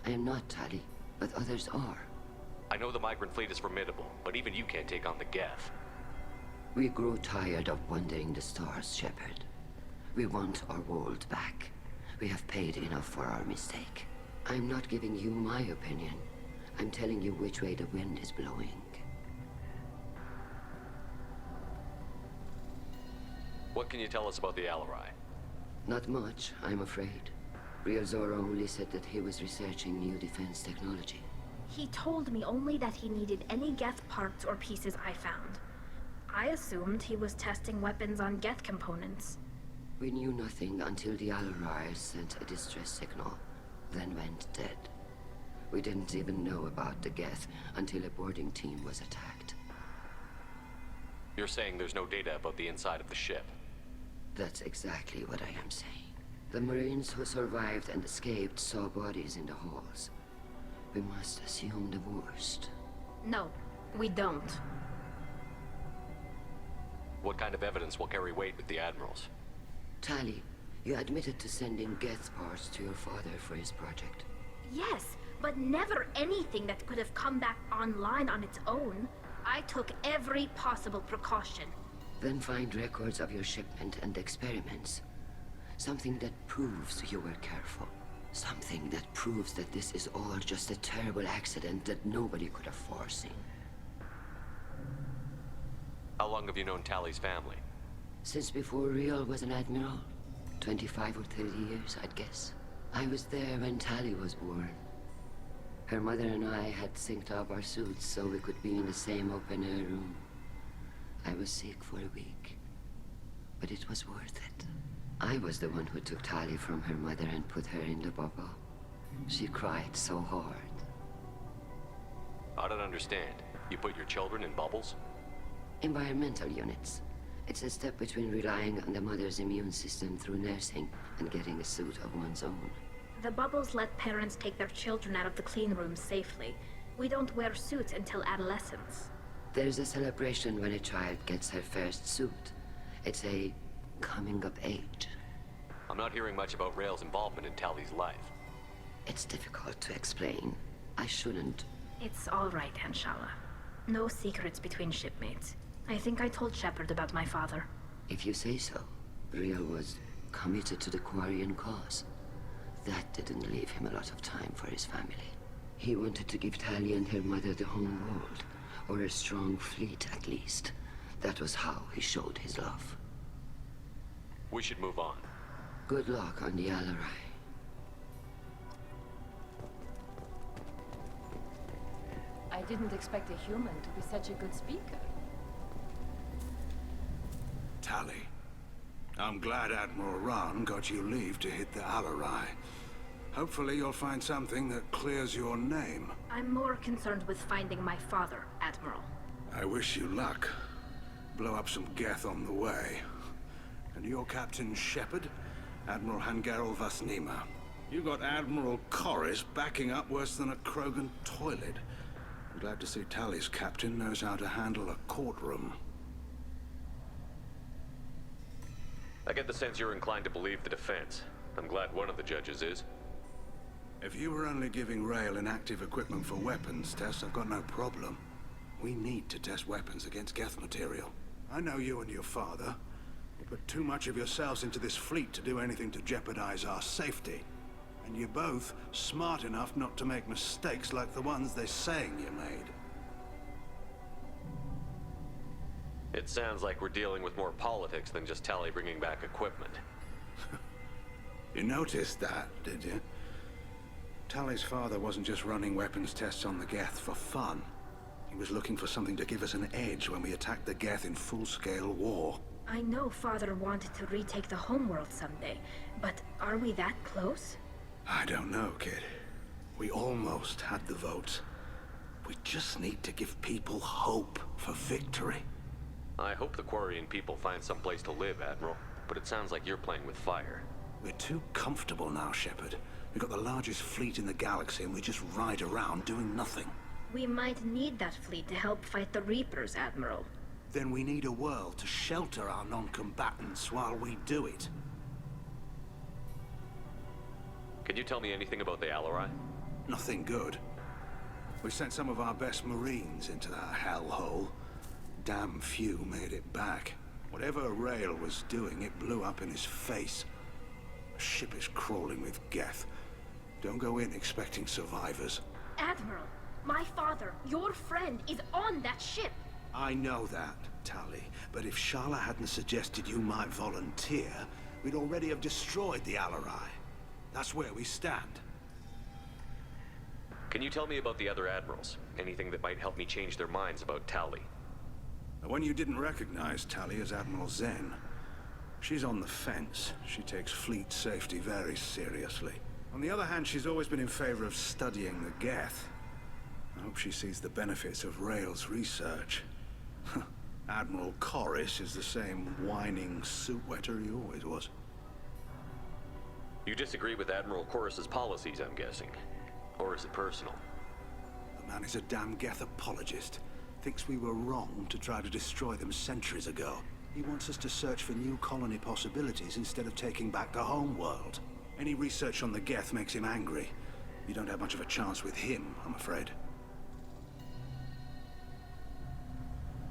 I am not, Tali, but others are. I know the Migrant Fleet is formidable, but even you can't take on the Geth. We grow tired of wandering the stars, Shepard. We want our world back. We have paid enough for our mistake. I'm not giving you my opinion. I'm telling you which way the wind is blowing. What can you tell us about the Alarai? Not much, I'm afraid. Real Zora only said that he was researching new defense technology. He told me only that he needed any Geth parts or pieces I found. I assumed he was testing weapons on Geth components. We knew nothing until the Alarai sent a distress signal, then went dead. We didn't even know about the Geth until a boarding team was attacked. You're saying there's no data about the inside of the ship? That's exactly what I am saying. The Marines who survived and escaped saw bodies in the halls. We must assume the worst. No, we don't. What kind of evidence will carry weight with the Admirals? Tali, you admitted to sending Geth parts to your father for his project. Yes, but never anything that could have come back online on its own. I took every possible precaution. Then find records of your shipment and experiments. Something that proves you were careful. Something that proves that this is all just a terrible accident that nobody could have foreseen. How long have you known Tali's family? Since before Real was an admiral. 25 or 30 years, I'd guess. I was there when Tali was born. Her mother and I had synced up our suits so we could be in the same open-air room. I was sick for a week, but it was worth it. I was the one who took Tali from her mother and put her in the bubble. She cried so hard. I don't understand. You put your children in bubbles? Environmental units. It's a step between relying on the mother's immune system through nursing and getting a suit of one's own. The bubbles let parents take their children out of the clean rooms safely. We don't wear suits until adolescence. There's a celebration when a child gets her first suit. It's a coming of age. I'm not hearing much about Rael's involvement in Tali's life. It's difficult to explain. I shouldn't. It's all right, Anshala. No secrets between shipmates. I think I told Shepard about my father. If you say so. Rael was committed to the Quarian cause. That didn't leave him a lot of time for his family. He wanted to give Tali and her mother the home world, or a strong fleet at least. That was how he showed his love. We should move on. Good luck on the Alarai. I didn't expect a human to be such a good speaker. Tali, I'm glad Admiral Rahn got you leave to hit the Alarai. Hopefully you'll find something that clears your name. I'm more concerned with finding my father, Admiral. I wish you luck. Blow up some Geth on the way. And your Captain Shepard, Admiral Hangarel Vasnima. You got Admiral Corris backing up worse than a Krogan toilet. I'm glad to see Tali's captain knows how to handle a courtroom. I get the sense you're inclined to believe the defense. I'm glad one of the judges is. If you were only giving Rail inactive equipment for weapons tests, I've got no problem. We need to test weapons against Geth material. I know you and your father. You put too much of yourselves into this fleet to do anything to jeopardize our safety. And you're both smart enough not to make mistakes like the ones they're saying you made. It sounds like we're dealing with more politics than just Tali bringing back equipment. You noticed that, did you? Tali's father wasn't just running weapons tests on the Geth for fun. He was looking for something to give us an edge when we attacked the Geth in full-scale war. I know Father wanted to retake the homeworld someday, but are we that close? I don't know, kid. We almost had the votes. We just need to give people hope for victory. I hope the Quarian people find some place to live, Admiral, but it sounds like you're playing with fire. We're too comfortable now, Shepard. We've got the largest fleet in the galaxy and we just ride around doing nothing. We might need that fleet to help fight the Reapers, Admiral. Then we need a world to shelter our non-combatants while we do it. Can you tell me anything about the Alarai? Nothing good. We sent some of our best Marines into that hellhole. Damn few made it back. Whatever Rail was doing, it blew up in his face. The ship is crawling with Geth. Don't go in expecting survivors. Admiral, my father, your friend, is on that ship. I know that, Tali. But if Shala hadn't suggested you might volunteer, we'd already have destroyed the Alarai. That's where we stand. Can you tell me about the other admirals? Anything that might help me change their minds about Tali? The one you didn't recognize, Tali, is Admiral Zen. She's on the fence. She takes fleet safety very seriously. On the other hand, she's always been in favor of studying the Geth. I hope she sees the benefits of Rail's research. Admiral Corris is the same whining suit wetter he always was. You disagree with Admiral Corris's policies, I'm guessing. Or is it personal? The man is a damn Geth apologist. Thinks we were wrong to try to destroy them centuries ago. He wants us to search for new colony possibilities instead of taking back the home world. Any research on the Geth makes him angry. You don't have much of a chance with him, I'm afraid.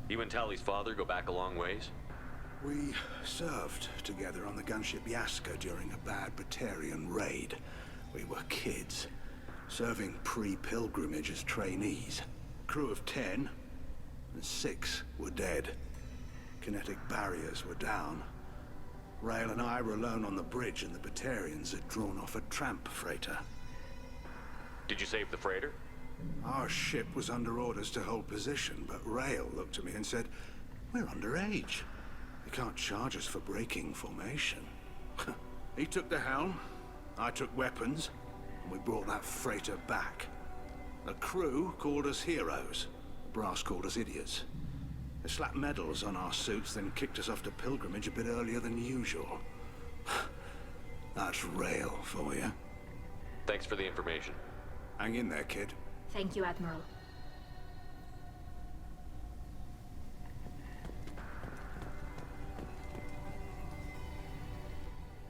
You and Tali's father go back a long ways? We served together on the gunship Yaska during a bad Batarian raid. We were kids, serving pre-pilgrimage as trainees. Crew of 10, and 6 were dead. Kinetic barriers were down. Rail and I were alone on the bridge, and the Batarians had drawn off a tramp freighter. Did you save the freighter? Our ship was under orders to hold position, but Rail looked at me and said, "We're underage. You can't charge us for breaking formation." He took the helm, I took weapons, and we brought that freighter back. The crew called us heroes. The brass called us idiots. They slapped medals on our suits, then kicked us off to pilgrimage a bit earlier than usual. That's Rail for you. Thanks for the information. Hang in there, kid. Thank you, Admiral.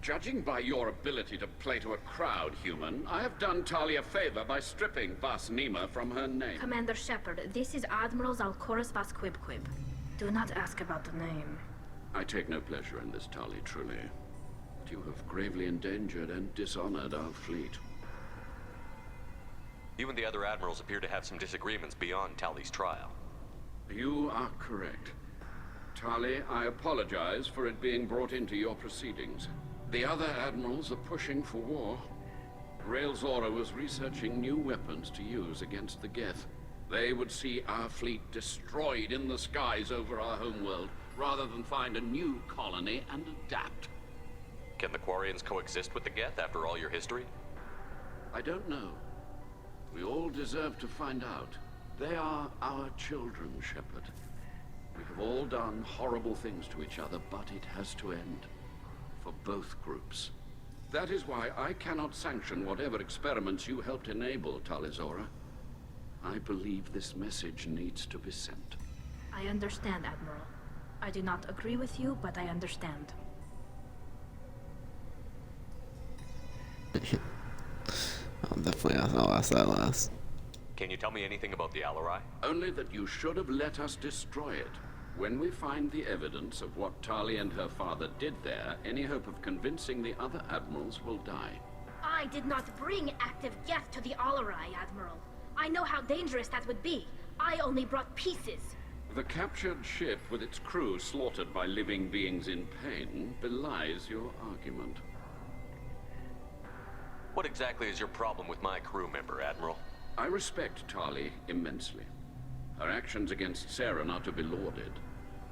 Judging by your ability to play to a crowd, human, I have done Tali a favor by stripping Vasnima from her name. Commander Shepard, this is Admiral Zalkoris Vasquibquib. Do not ask about the name. I take no pleasure in this, Tali, truly. But you have gravely endangered and dishonored our fleet. You and the other admirals appear to have some disagreements beyond Tali's trial. You are correct. Tali, I apologize for it being brought into your proceedings. The other admirals are pushing for war. Rael Zora was researching new weapons to use against the Geth. They would see our fleet destroyed in the skies over our homeworld, rather than find a new colony and adapt. Can the Quarians coexist with the Geth after all your history? I don't know. We all deserve to find out. They are our children, Shepard. We have all done horrible things to each other, but it has to end. For both groups. That is why I cannot sanction whatever experiments you helped enable, Tali Zora. I believe this message needs to be sent. I understand, Admiral. I do not agree with you, but I understand. I'll ask that last. Can you tell me anything about the Alarai? Only that you should have let us destroy it. When we find the evidence of what Tali and her father did there, any hope of convincing the other admirals will die. I did not bring active Geth to the Alarai, Admiral. I know how dangerous that would be. I only brought pieces. The captured ship with its crew slaughtered by living beings in pain belies your argument. What exactly is your problem with my crew member, Admiral? I respect Tali immensely. Her actions against Saren are to be lauded.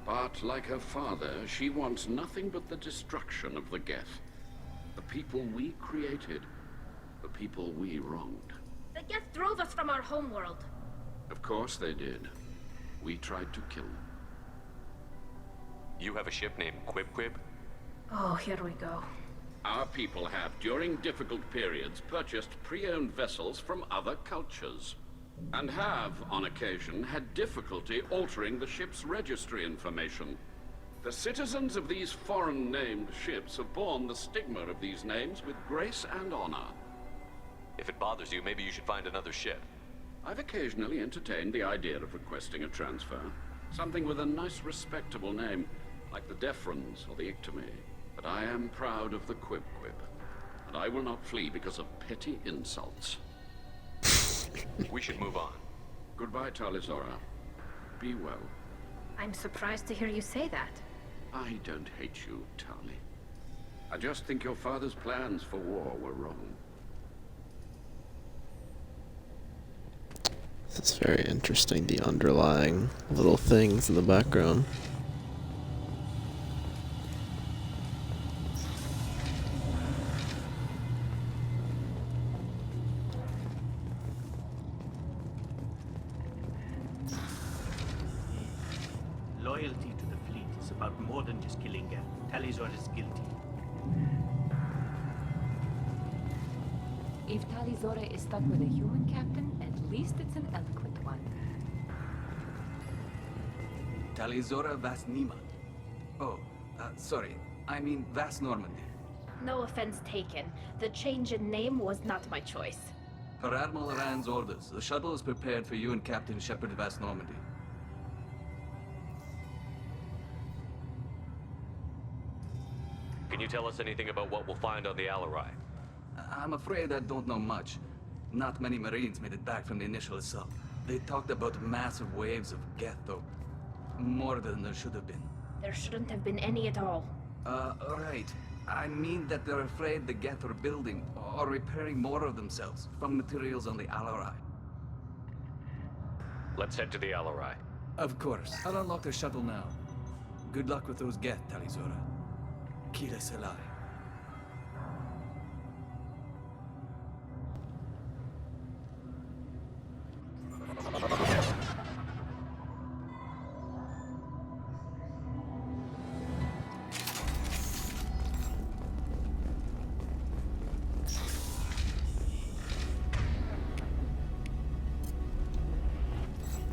But like her father, she wants nothing but the destruction of the Geth. The people we created, the people we wronged. The Geth drove us from our homeworld. Of course they did. We tried to kill them. You have a ship named Quib-Quib? Oh, here we go. Our people have, during difficult periods, purchased pre-owned vessels from other cultures. And have, on occasion, had difficulty altering the ship's registry information. The citizens of these foreign-named ships have borne the stigma of these names with grace and honor. If it bothers you, maybe you should find another ship. I've occasionally entertained the idea of requesting a transfer. Something with a nice, respectable name, like the Defrons or the Ictomy. But I am proud of the Quib-Quib. And I will not flee because of petty insults. We should move on. Goodbye, Tali Zora. Be well. I'm surprised to hear you say that. I don't hate you, Tali. I just think your father's plans for war were wrong. It's very interesting, the underlying little things in the background. Loyalty to the fleet is about more than just killing Geth. Tali Zora is guilty. If Tali Zora is stuck with a human captain, at least it's an eloquent one. Tali Zora Vas Nima. Oh, sorry. I mean Vas Normandy. No offense taken. The change in name was not my choice. Per Admiral Rand's orders, the shuttle is prepared for you and Captain Shepard Vas Normandy. Can you tell us anything about what we'll find on the Alarai? I'm afraid I don't know much. Not many Marines made it back from the initial assault. They talked about massive waves of Geth, though. More than there should have been. There shouldn't have been any at all. Right. I mean that they're afraid the Geth are building or repairing more of themselves from materials on the Alarai. Let's head to the Alarai. Of course. I'll unlock the shuttle now. Good luck with those Geth, Tali Zora. Kila Selai.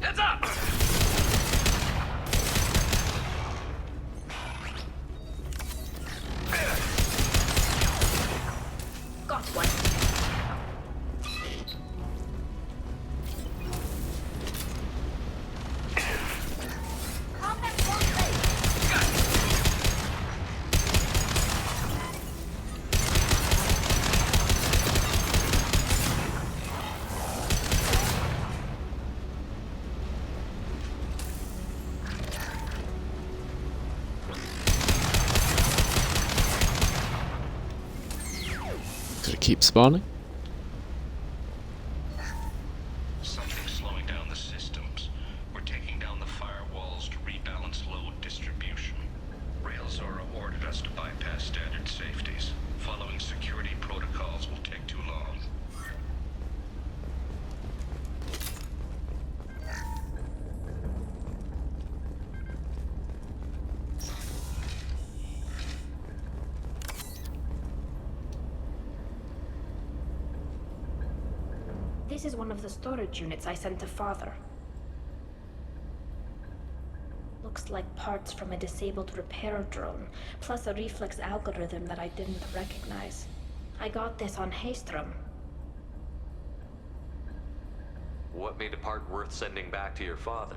Heads up! Could it keep spawning? Something's slowing down the systems. We're taking down the firewalls to rebalance load distribution. Railzora ordered us to bypass standard safeties. Following security protocols will take too long. This is one of the storage units I sent to Father. Looks like parts from a disabled repair drone, plus a reflex algorithm that I didn't recognize. I got this on Haystrom. What made a part worth sending back to your father?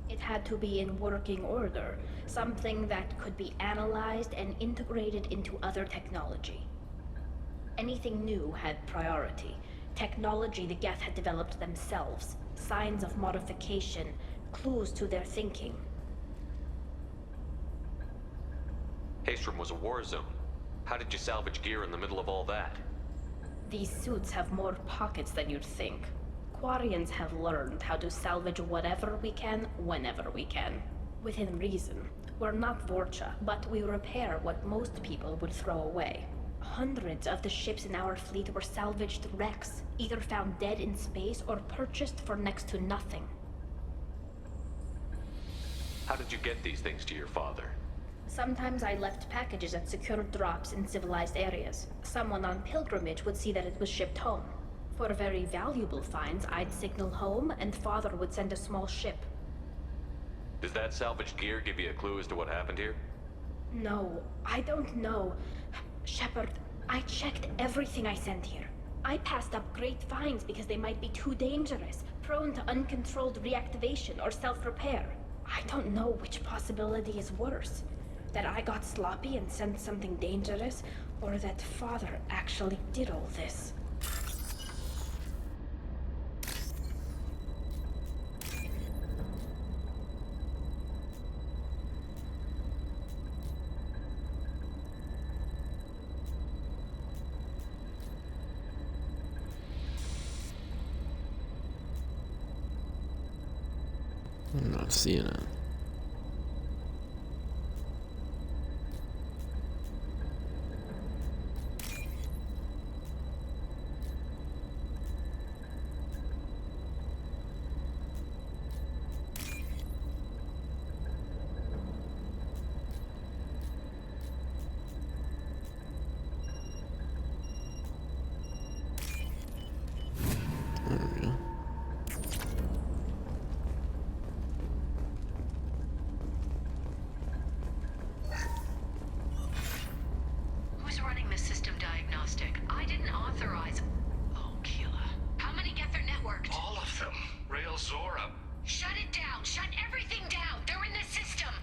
It had to be in working order, something that could be analyzed and integrated into other technology. Anything new had priority. Technology the Geth had developed themselves, signs of modification, clues to their thinking. Haystrom was a war zone. How did you salvage gear in the middle of all that? These suits have more pockets than you'd think. Quarians have learned how to salvage whatever we can, whenever we can. Within reason. We're not Vorcha, but we repair what most people would throw away. Hundreds of the ships in our fleet were salvaged wrecks, either found dead in space or purchased for next to nothing. How did you get these things to your father? Sometimes I left packages at secure drops in civilized areas. Someone on pilgrimage would see that it was shipped home. For very valuable finds, I'd signal home, and Father would send a small ship. Does that salvaged gear give you a clue as to what happened here? No, I don't know. Shepard, I checked everything I sent here. I passed up great finds because they might be too dangerous, prone to uncontrolled reactivation or self-repair. I don't know which possibility is worse. That I got sloppy and sent something dangerous, or that Father actually did all this. I'm not seeing it. There we go. Who's running the system diagnostic? I didn't authorize. Oh, Keela. How many get their networked? All of them. Railzora. Shut it down! Shut everything down! They're in the system!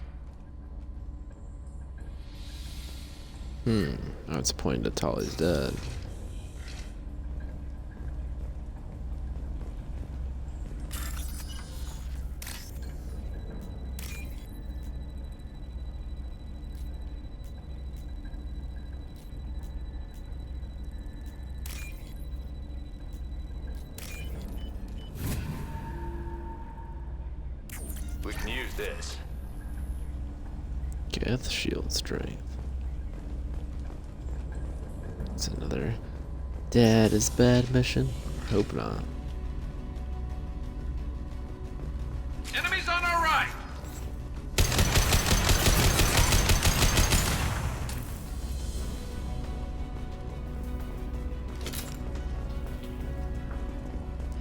Now it's pointing to Tali's dead. We can use this. Geth shield strength. It's another Dad is bad mission. Hope not. Enemies on our right!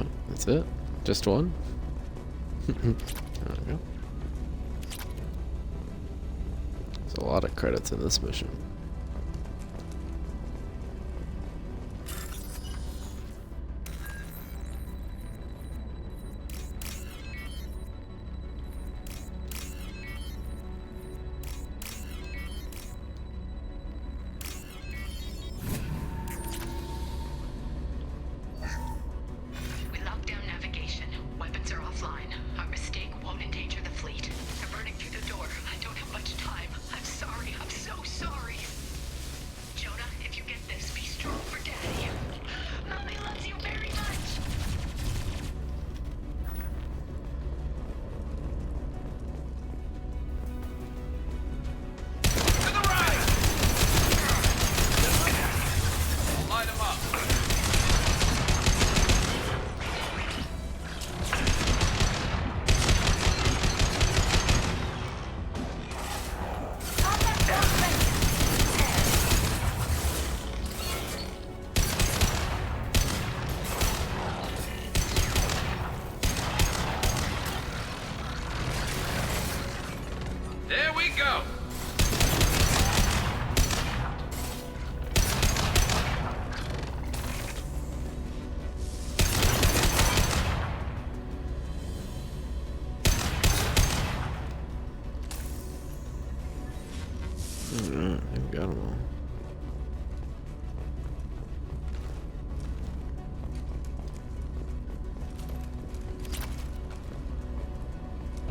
Oh, that's it? Just one? There we go. There's a lot of credits in this mission. We locked down navigation. Weapons are offline. Our mistake won't endanger the fleet. They're burning through the door. I don't have much time. I'm sorry. I'm so sorry.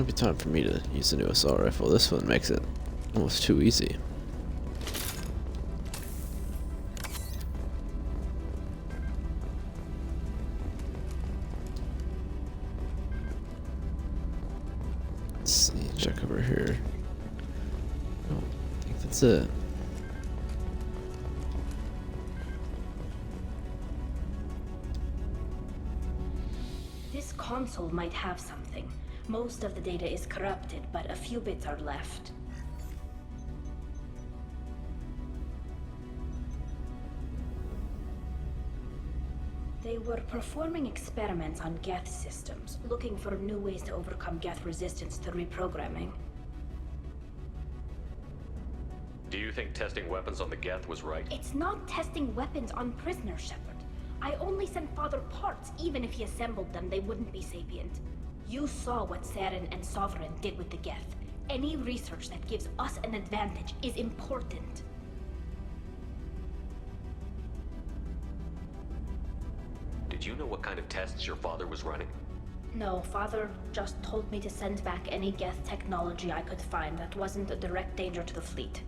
Might be time for me to use the new assault rifle. This one makes it almost too easy. Let's see, check over here. Oh, I think that's it. This console might have something. Most of the data is corrupted, but a few bits are left. They were performing experiments on Geth systems, looking for new ways to overcome Geth resistance to reprogramming. Do you think testing weapons on the Geth was right? It's not testing weapons on prisoners, Shepard. I only sent Father parts. Even if he assembled them, they wouldn't be sapient. You saw what Saren and Sovereign did with the Geth. Any research that gives us an advantage is important. Did you know what kind of tests your father was running? No, Father just told me to send back any Geth technology I could find that wasn't a direct danger to the fleet.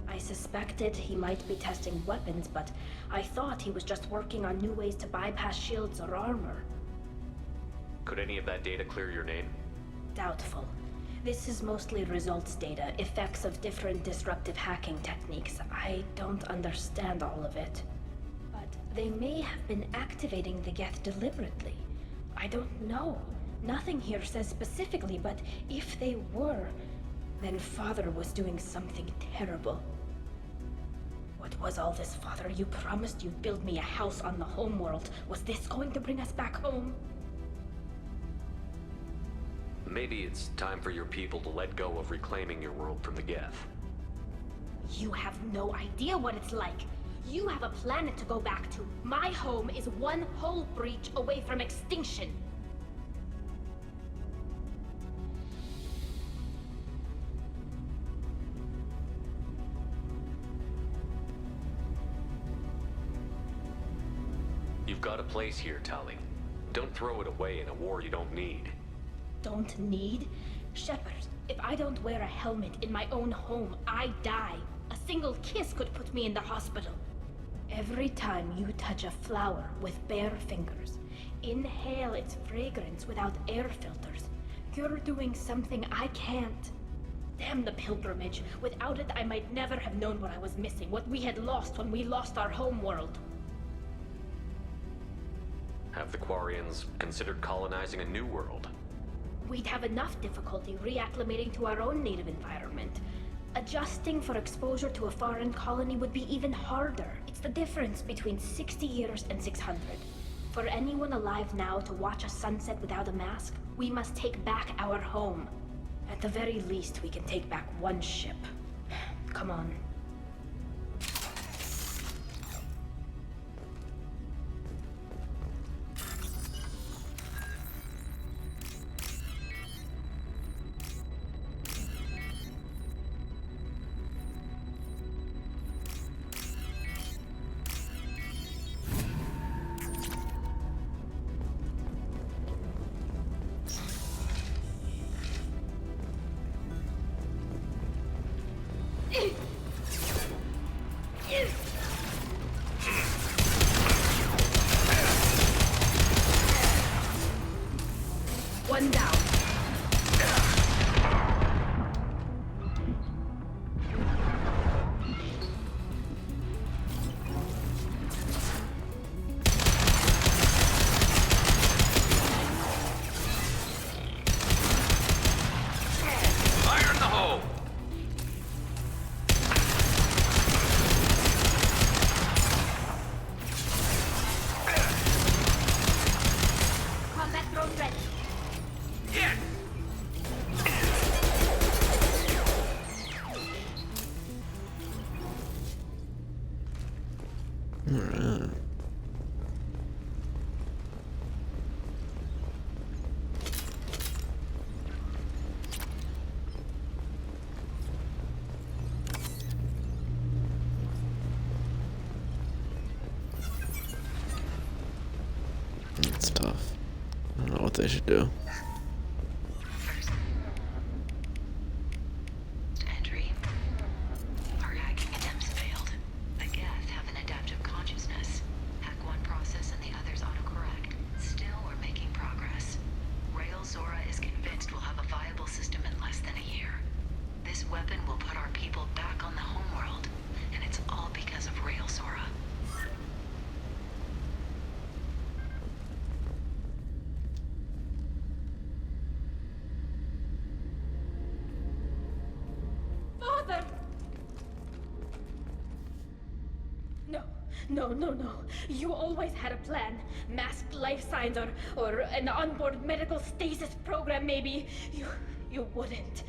I suspected he might be testing weapons, but I thought he was just working on new ways to bypass shields or armor. Could any of that data clear your name? Doubtful. This is mostly results data, effects of different disruptive hacking techniques. I don't understand all of it. But they may have been activating the Geth deliberately. I don't know. Nothing here says specifically, but if they were, then Father was doing something terrible. What was all this, Father? You promised you'd build me a house on the homeworld. Was this going to bring us back home? Maybe it's time for your people to let go of reclaiming your world from the Geth. You have no idea what it's like. You have a planet to go back to. My home is one hull breach away from extinction. You've got a place here, Tali. Don't throw it away in a war you don't need. Don't need? Shepard, if I don't wear a helmet in my own home, I die. A single kiss could put me in the hospital. Every time you touch a flower with bare fingers, inhale its fragrance without air filters, you're doing something I can't. Damn the pilgrimage. Without it, I might never have known what I was missing, what we had lost when we lost our home world. Have the Quarians considered colonizing a new world? We'd have enough difficulty reacclimating to our own native environment. Adjusting for exposure to a foreign colony would be even harder. It's the difference between 60 years and 600. For anyone alive now to watch a sunset without a mask, we must take back our home. At the very least, we can take back one ship. Come on. One down. Fire in the hole! Combat drone ready. Yes! Alright. It's tough. I don't know what they should do. No. You always had a plan. Masked life signs or an onboard medical stasis program, maybe. You wouldn't.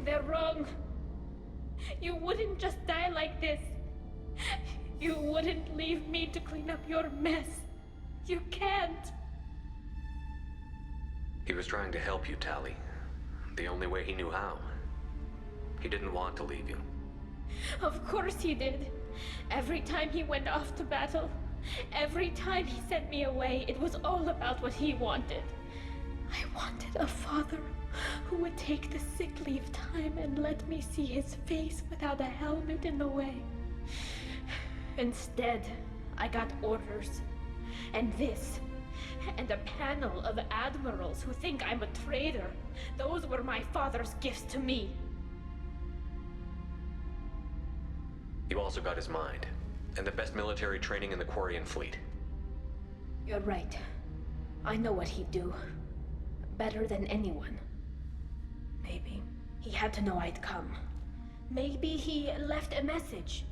They're wrong. You wouldn't just die like this. You wouldn't leave me to clean up your mess. You can't. He was trying to help you, Tali. The only way he knew how. He didn't want to leave you. Of course he did. Every time he went off to battle, every time he sent me away, it was all about what he wanted. I wanted a father who would take the sick leave time and let me see his face without a helmet in the way. Instead, I got orders. And this. And a panel of admirals who think I'm a traitor. Those were my father's gifts to me. You also got his mind, and the best military training in the Quarian fleet. You're right. I know what he'd do. Better than anyone. Maybe he had to know I'd come. Maybe he left a message.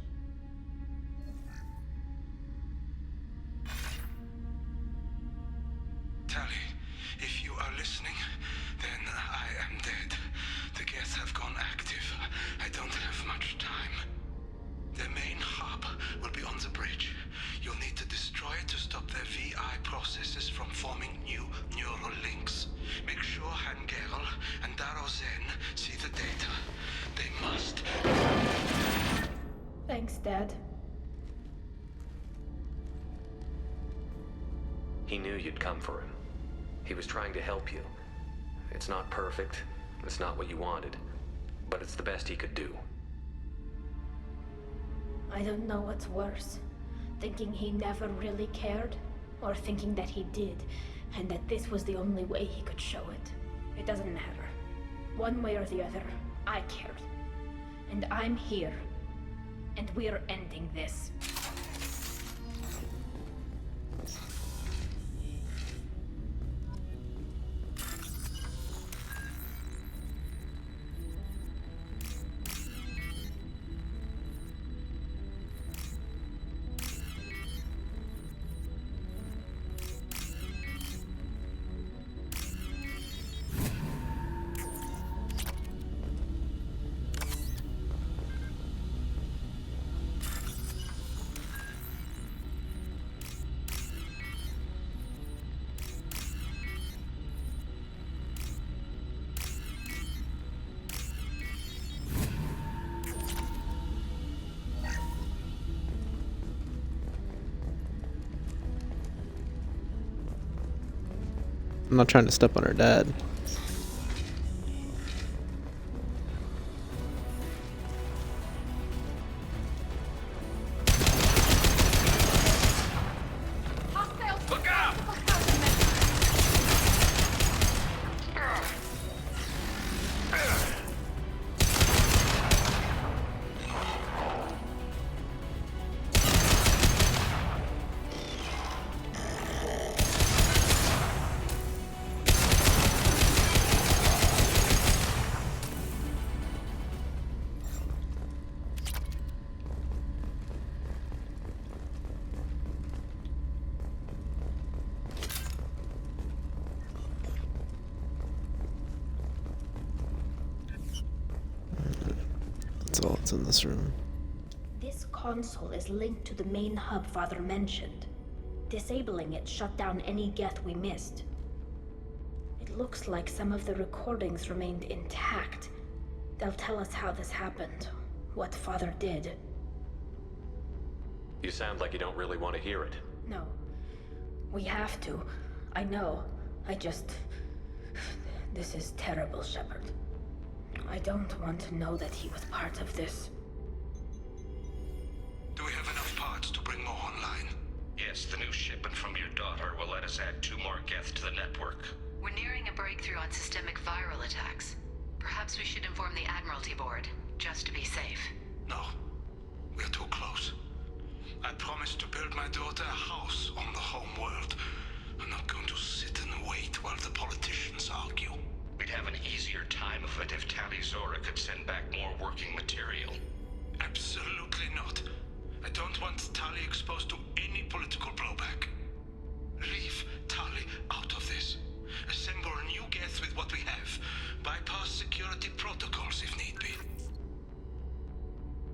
Tali, if you are listening, then I am dead. The Geth have gone active. I don't have much time. The main hub will be on the bridge. You'll need to destroy it to stop their VI processes from forming new neural links. Make sure Hangerl and Daro Zen see the data. They must. Thanks, Dad. He knew you'd come for him. He was trying to help you. It's not perfect. It's not what you wanted. But it's the best he could do. I don't know what's worse. Thinking he never really cared, or thinking that he did, and that this was the only way he could show it. It doesn't matter. One way or the other, I cared. And I'm here. And we're ending this. I'm not trying to step on her dad. Look out! That's all that's in this room. This console is linked to the main hub Father mentioned. Disabling it shut down any Geth we missed. It looks like some of the recordings remained intact. They'll tell us how this happened, what Father did. You sound like you don't really want to hear it. No. We have to. I know. This is terrible, Shepard. I don't want to know that he was part of this. Do we have enough parts to bring more online? Yes, the new shipment from your daughter will let us add 2 more Geth to the network. We're nearing a breakthrough on systemic viral attacks. Perhaps we should inform the Admiralty Board, just to be safe. No. We're too close. I promised to build my daughter a house on the home world. I'm not going to sit and wait while the politicians argue. We'd have an easier time of it if Tali Zora could send back more working material. Absolutely not. I don't want Tali exposed to any political blowback. Leave Tali out of this. Assemble a new Geth with what we have. Bypass security protocols if need be.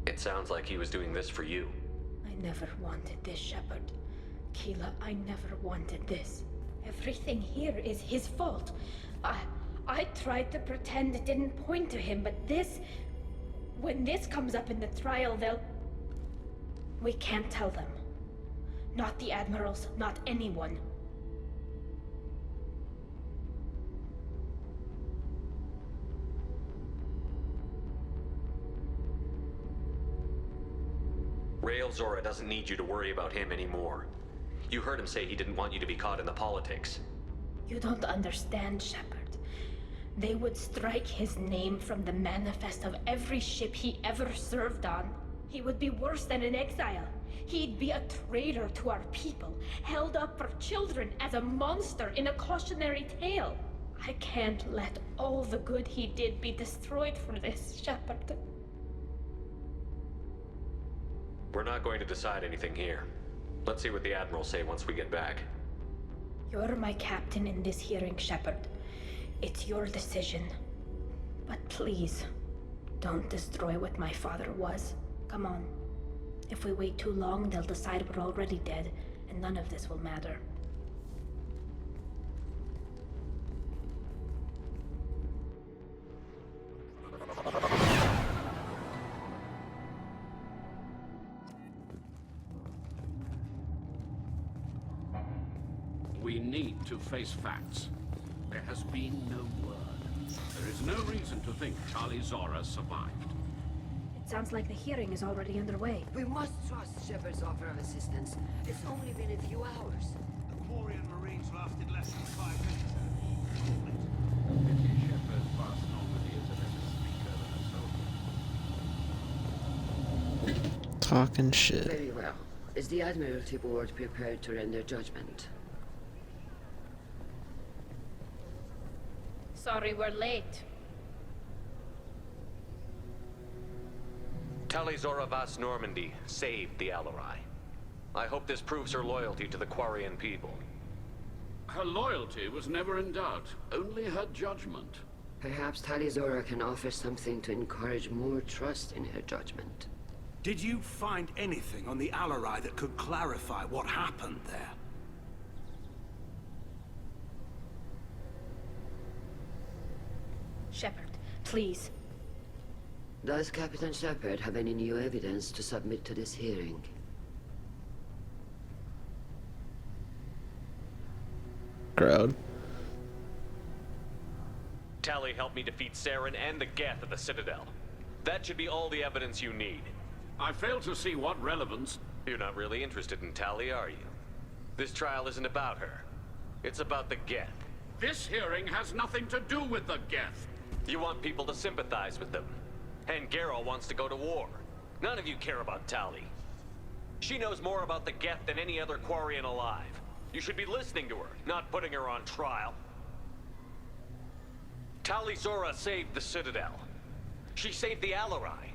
It sounds like he was doing this for you. I never wanted this, Shepard. Keela, I never wanted this. Everything here is his fault. I tried to pretend it didn't point to him, but this... When this comes up in the trial, they'll... We can't tell them. Not the admirals, not anyone. Rael Zora doesn't need you to worry about him anymore. You heard him say he didn't want you to be caught in the politics. You don't understand, Shepard. They would strike his name from the manifest of every ship he ever served on. He would be worse than an exile. He'd be a traitor to our people, held up for children as a monster in a cautionary tale. I can't let all the good he did be destroyed for this, Shepard. We're not going to decide anything here. Let's see what the Admirals say once we get back. You're my captain in this hearing, Shepard. It's your decision. But please, don't destroy what my father was. Come on. If we wait too long, they'll decide we're already dead, and none of this will matter. We need to face facts. There has been no word. There is no reason to think Tali Zora survived. It sounds like the hearing is already underway. We must trust Shepard's offer of assistance. It's only been a few hours. The Quarian Marines lasted less than 5 minutes. Shepard passed Normandy as a better speaker than a soldier. Talking shit. Very well. Is the Admiralty Board prepared to render judgment? Sorry we're late. Tali Zora Vas Normandy saved the Alarai. I hope this proves her loyalty to the Quarian people. Her loyalty was never in doubt, only her judgment. Perhaps Tali Zora can offer something to encourage more trust in her judgment. Did you find anything on the Alarai that could clarify what happened there? Shepard, please. Does Captain Shepard have any new evidence to submit to this hearing? Crowd. Tali helped me defeat Saren and the Geth at the Citadel. That should be all the evidence you need. I fail to see what relevance... You're not really interested in Tali, are you? This trial isn't about her. It's about the Geth. This hearing has nothing to do with the Geth. You want people to sympathize with them. And Geralt wants to go to war. None of you care about Tali. She knows more about the Geth than any other Quarian alive. You should be listening to her, not putting her on trial. Tali Zora saved the Citadel. She saved the Alarai.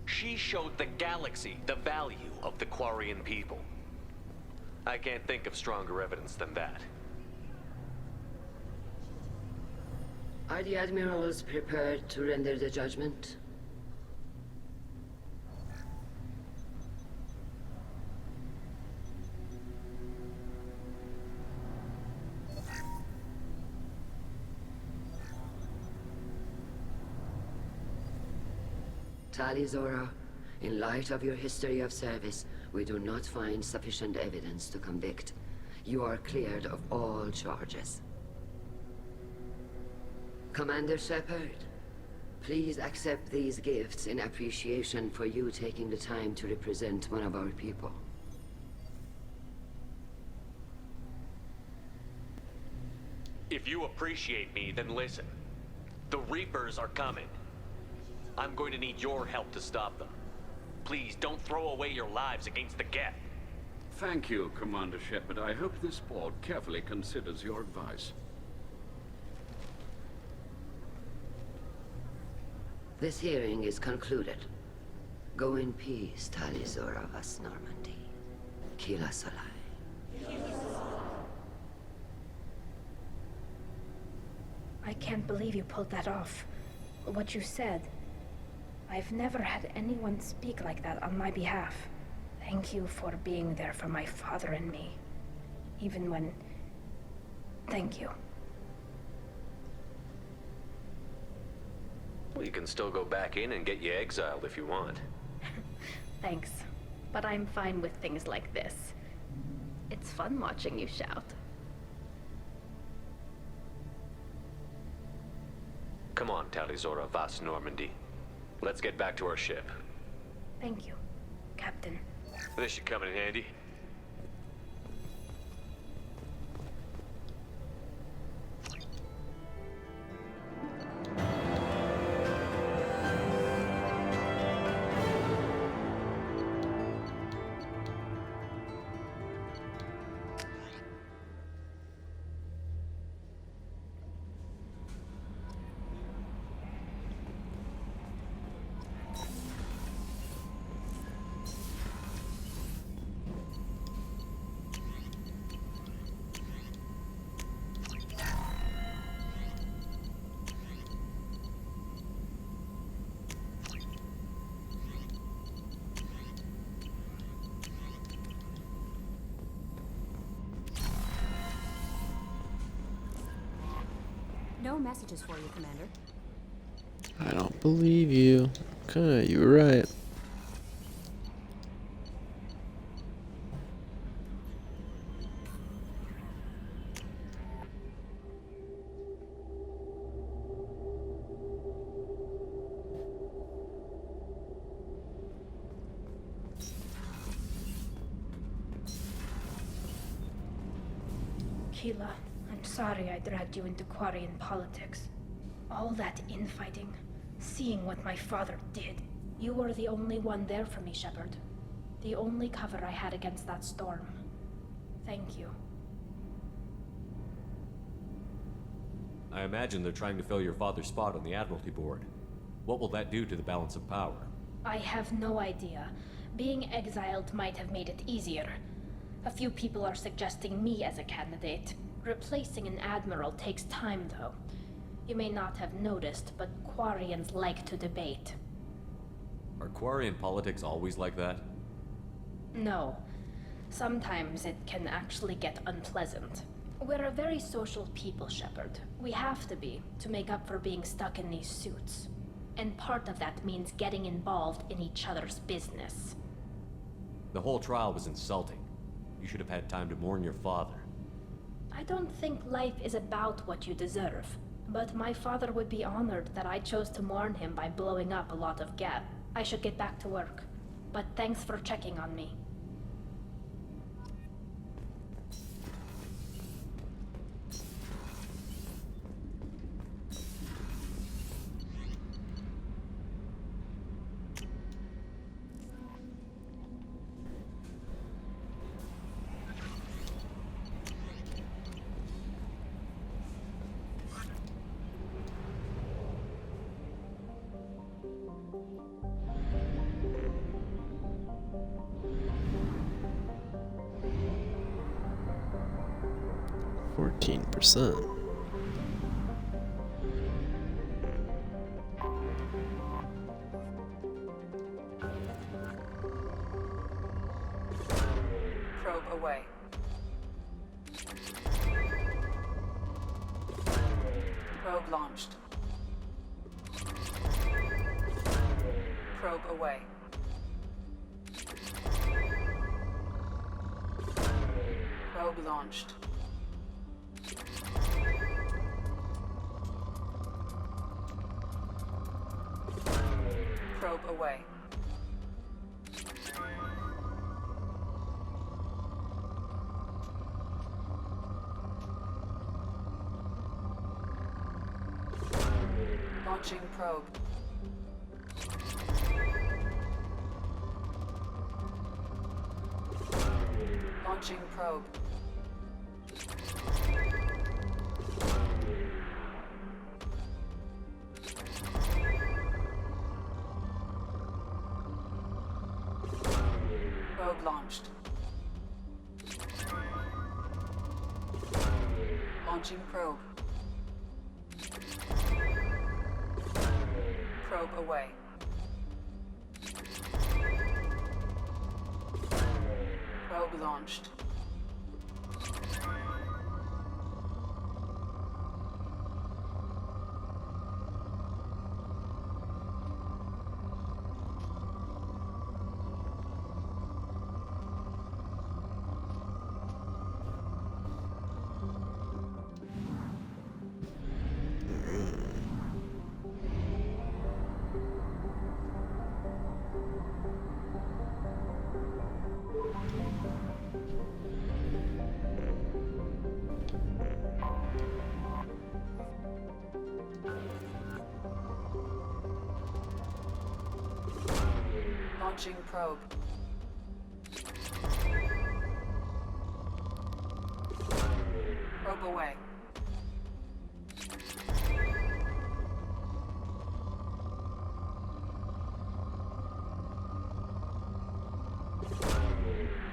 She showed the galaxy the value of the Quarian people. I can't think of stronger evidence than that. Are the Admirals prepared to render the judgment? Tali Zora, in light of your history of service, we do not find sufficient evidence to convict. You are cleared of all charges. Commander Shepard, please accept these gifts in appreciation for you taking the time to represent one of our people. If you appreciate me, then listen. The Reapers are coming. I'm going to need your help to stop them. Please, don't throw away your lives against the Geth. Thank you, Commander Shepard. I hope this board carefully considers your advice. This hearing is concluded. Go in peace, Talizor of Us Normandy. Kila Salai. I can't believe you pulled that off. What you said. I've never had anyone speak like that on my behalf. Thank you for being there for my father and me. Even when... Thank you. We can still go back in and get you exiled if you want. Thanks. But I'm fine with things like this. It's fun watching you shout. Come on, Talizor of Vas Normandy. Let's get back to our ship. Thank you, Captain. This should come in handy. No messages for you, Commander. I don't believe you. Okay, you were right. Keela, I'm sorry I dragged you into Quarian politics. All that infighting, seeing what my father did. You were the only one there for me, Shepard. The only cover I had against that storm. Thank you. I imagine they're trying to fill your father's spot on the Admiralty Board. What will that do to the balance of power? I have no idea. Being exiled might have made it easier. A few people are suggesting me as a candidate. Replacing an admiral takes time, though. You may not have noticed, but Quarians like to debate. Are Quarian politics always like that? No. Sometimes it can actually get unpleasant. We're a very social people, Shepard. We have to be, to make up for being stuck in these suits. And part of that means getting involved in each other's business. The whole trial was insulting. You should have had time to mourn your father. I don't think life is about what you deserve. But my father would be honored that I chose to mourn him by blowing up a lot of Geth. I should get back to work. But thanks for checking on me. %. Probe away. Probe launched. Probe away. Probe launched. Probe away. Launching probe. Launching probe. launched. Launching probe. Probe away. Probe launched. Launching probe. Probe away.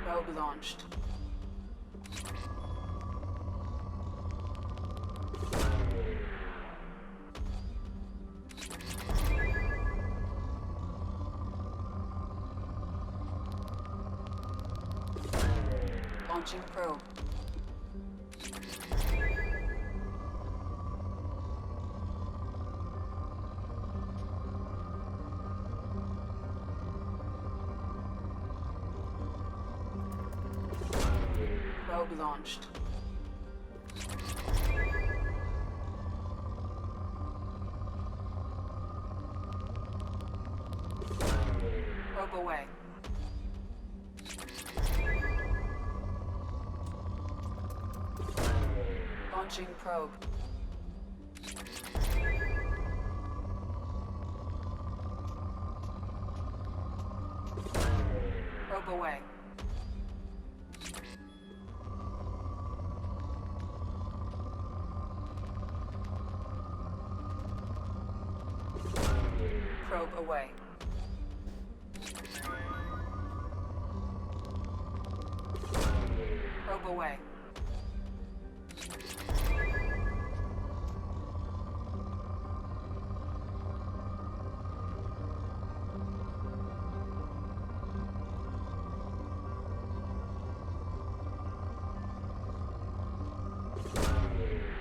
Probe launched. Launching probe. Probe launched. Probe away. Launching probe. Probe away. Probe away. Probe away.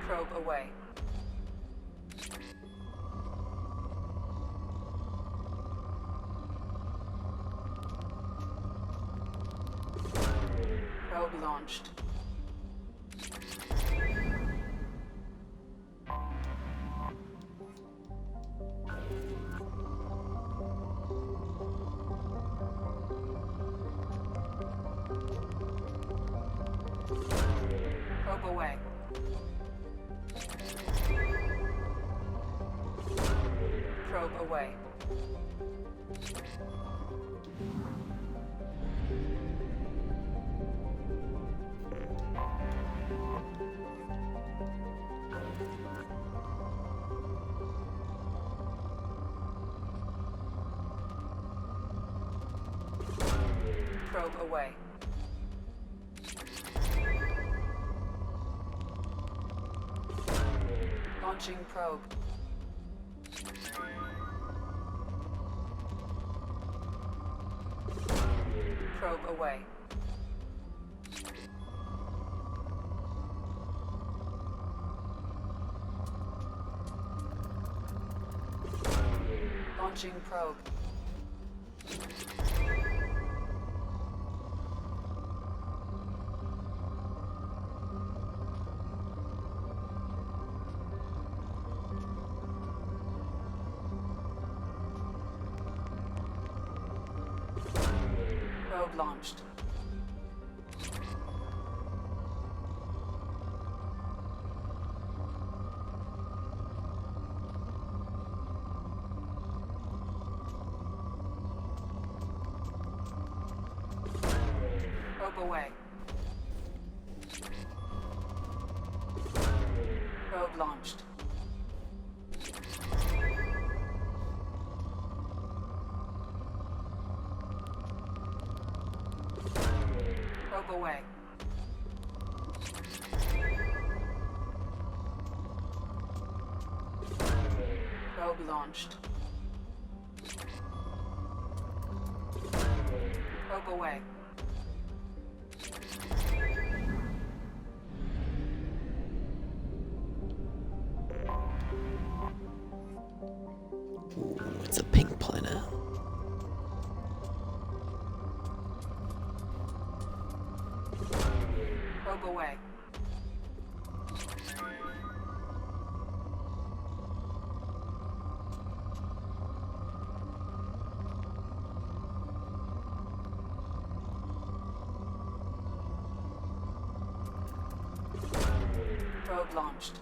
Probe away. Probe launched. Probe away. Probe away. Probe away. Launching probe. Probe away. Launching probe. Probe launched. Probe away. Probe launched. Probe away. Probe launched. Probe away. Ooh, it's a pink planet. Probe away. Probe launched.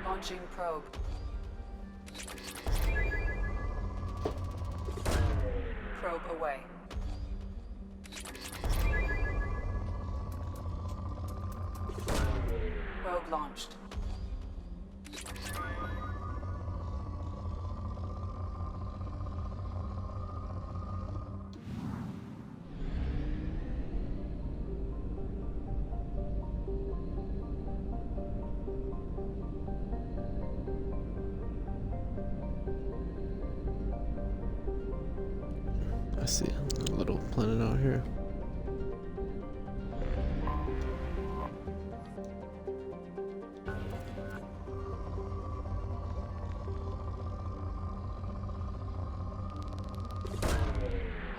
Launching probe. Probe away. Probe launched. I see a little planet out here.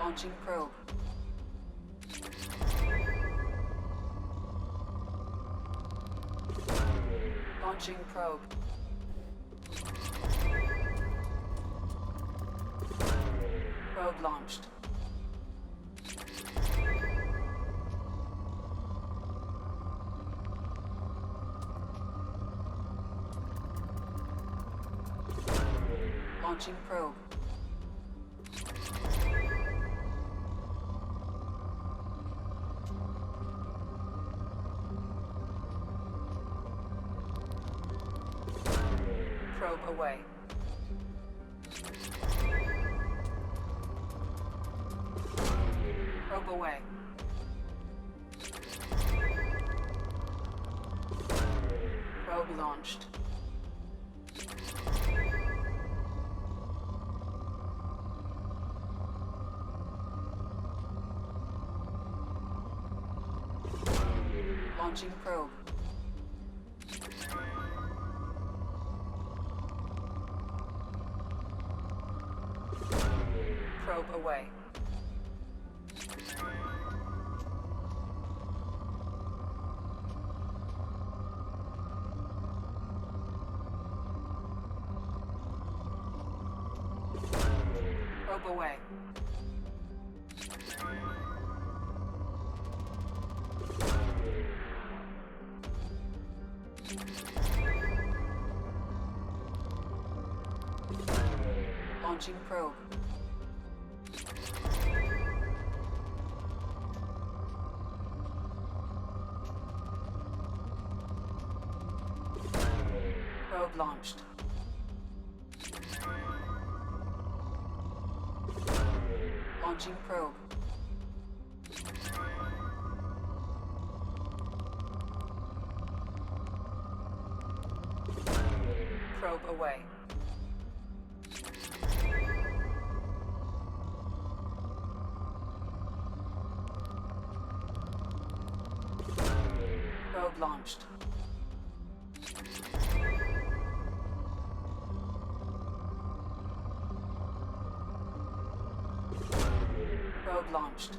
Launching probe. Launching probe. Probe launched. Launching probe. Probe away. Probe away. Probe launched. Launching probe. Probe away. Probe away. Launching probe. Probe launched. Launching probe. Probe away. Probe launched. Probe launched.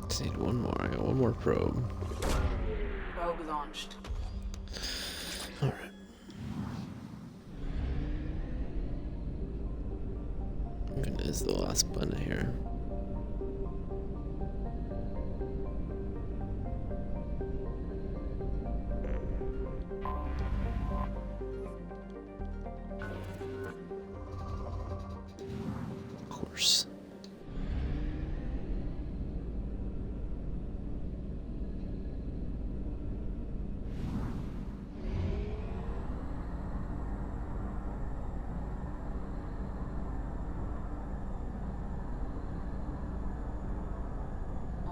Just need one more. I got one more probe. Probe Probe launched. Alright. It is the last planet here. Of course.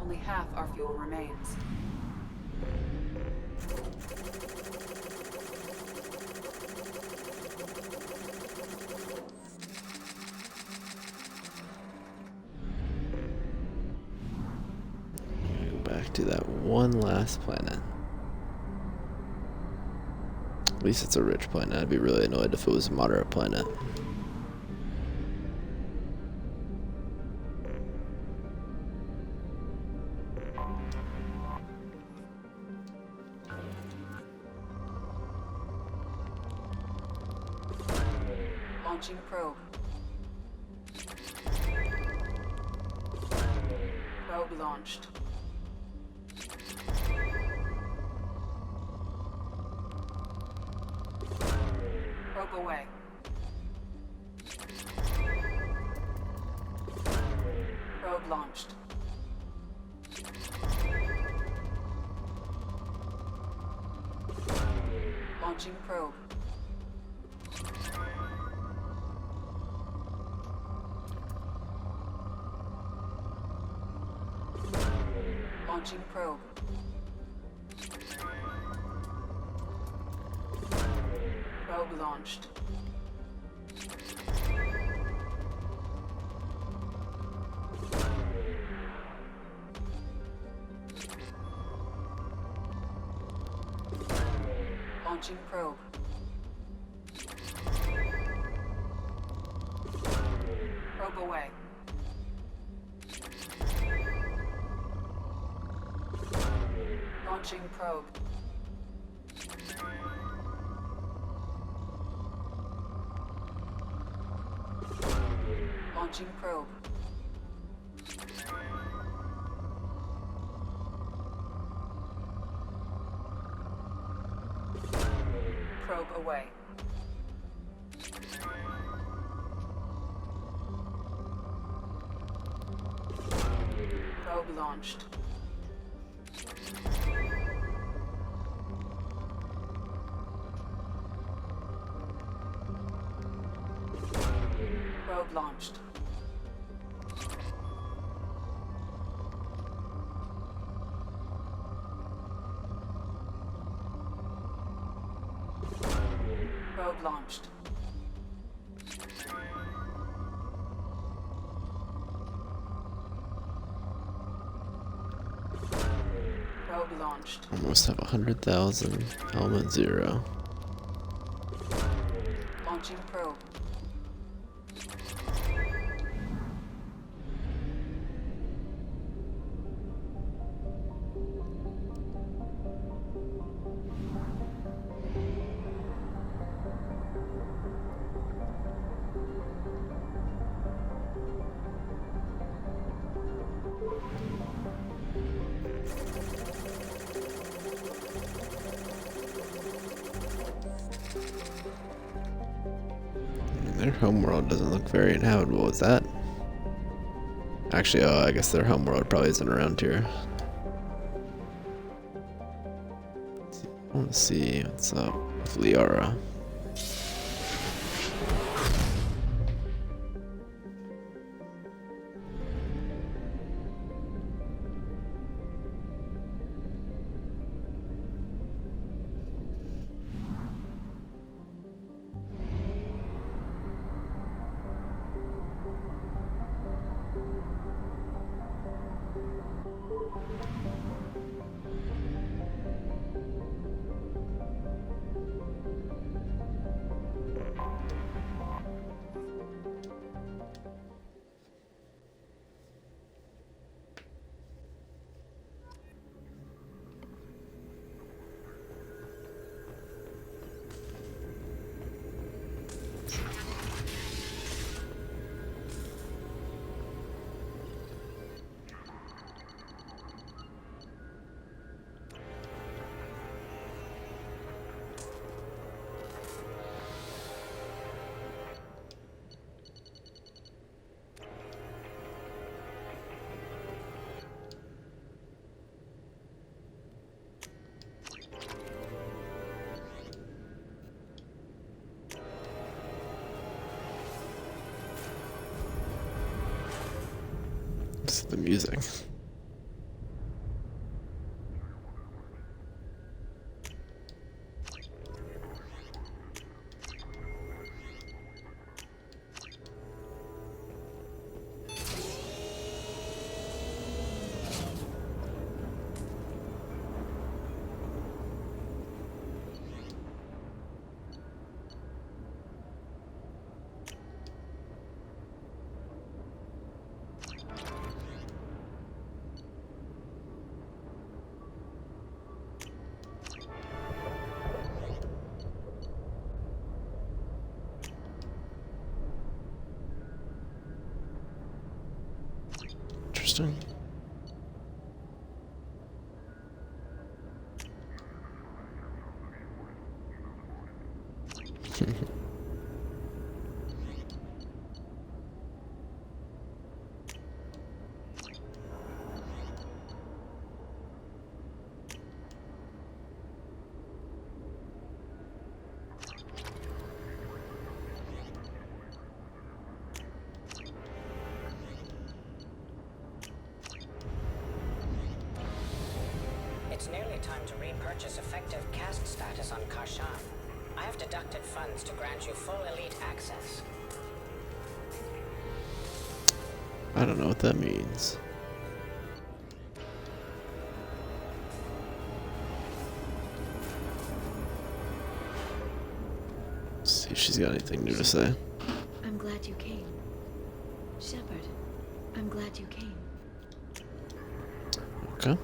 Only half our fuel remains. Go back to that one last planet. At least it's a rich planet. I'd be really annoyed if it was a moderate planet. Launching probe. Probe launched. Probe away. Probe launched. Launching probe. Launching probe. Probe launched. Launching probe. Probe away. Launching probe. Launching probe. Probe away. Probe launched. Probe launched. Probe launched. Probe launched. Almost have 100,000. Element 0. Launching probe. Their homeworld doesn't look very inhabitable, is that? Actually, oh, I guess their homeworld probably isn't around here. I want to see what's up with Liara. The music. Interesting. It's nearly time to repurchase effective caste status on Karshan. I have deducted funds to grant you full elite access. I don't know what that means. Let's see if she's got anything new to say. I'm glad you came. Shepard, I'm glad you came. Okay.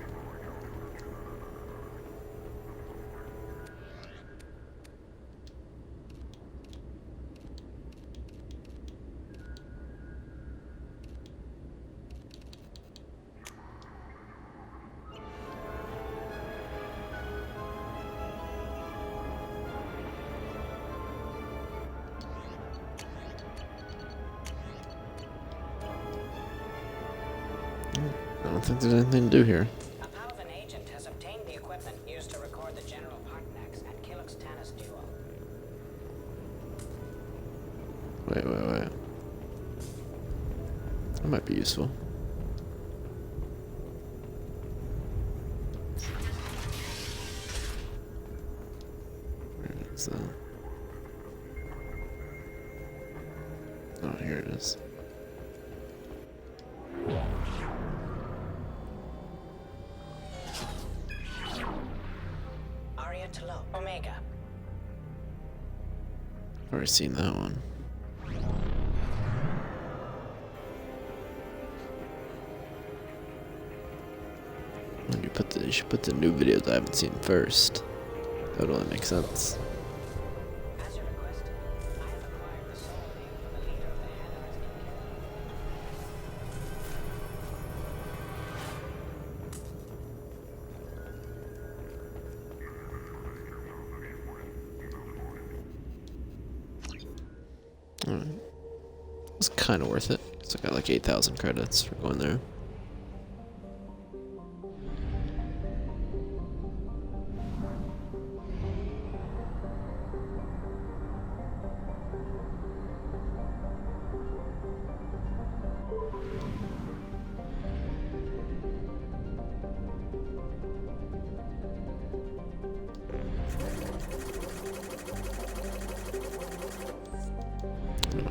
I don't think there's anything to do here. A Palvan agent has obtained the equipment used to record the General Partnex and Kilix Tanis duel. Wait. That might be useful. Where is that? Oh, here it is. Aria Talo, Omega. I've already seen that one. You should put the new videos I haven't seen first. That would only make sense. As you requested, I have acquired the soul name from the leader of the Hanamas Alright. It's kind of worth it. So I got like 8,000 credits for going there.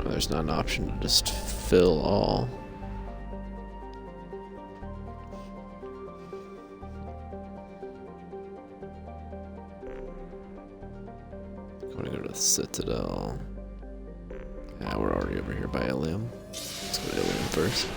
There's not an option to just fill all. I want to go to the Citadel. Yeah, we're already over here by Ilium. Let's go to Ilium first.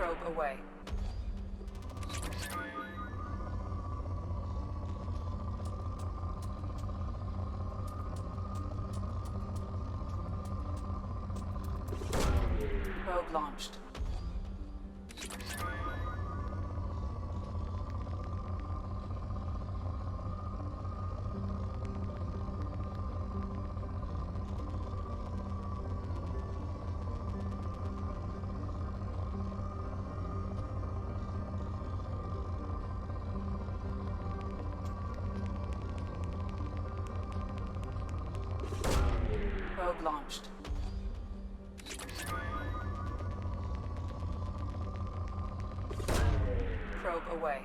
Probe away. Probe launched. Probe launched. Probe away.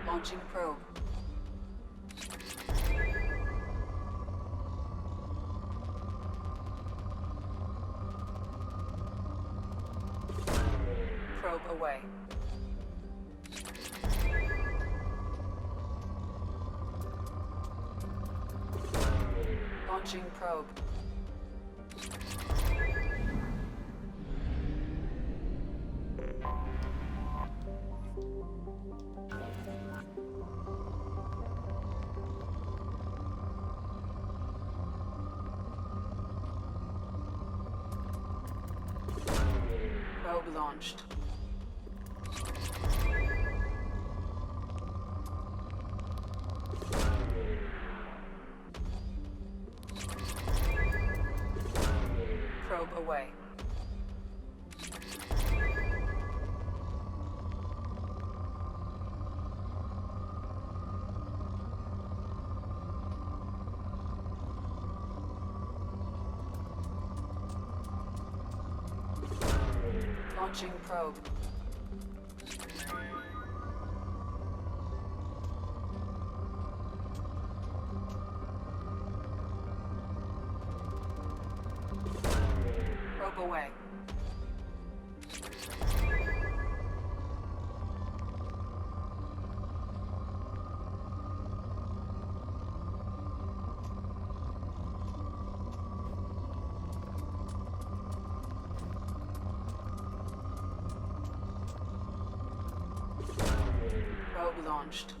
Launching probe. Probe away. Launching probe. Probe launched. Probe away. Launching probe. Probe away. Probe launched.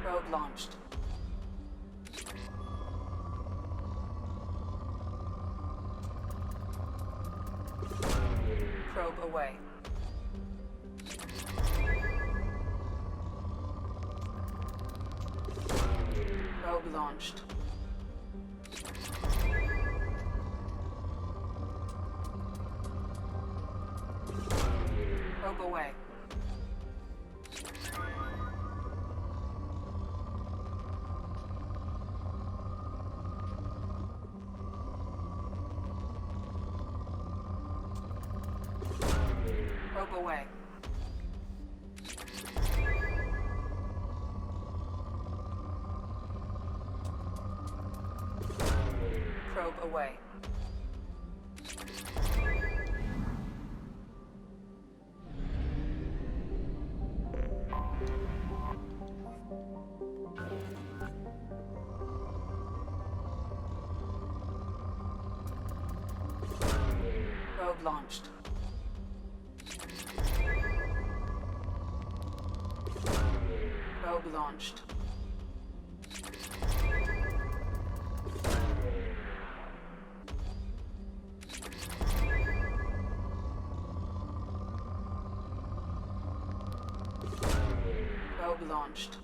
Probe launched. Probe away. Probe launched. Probe away. Probe away. Probe away. Probe launched. Probe launched. Probe launched.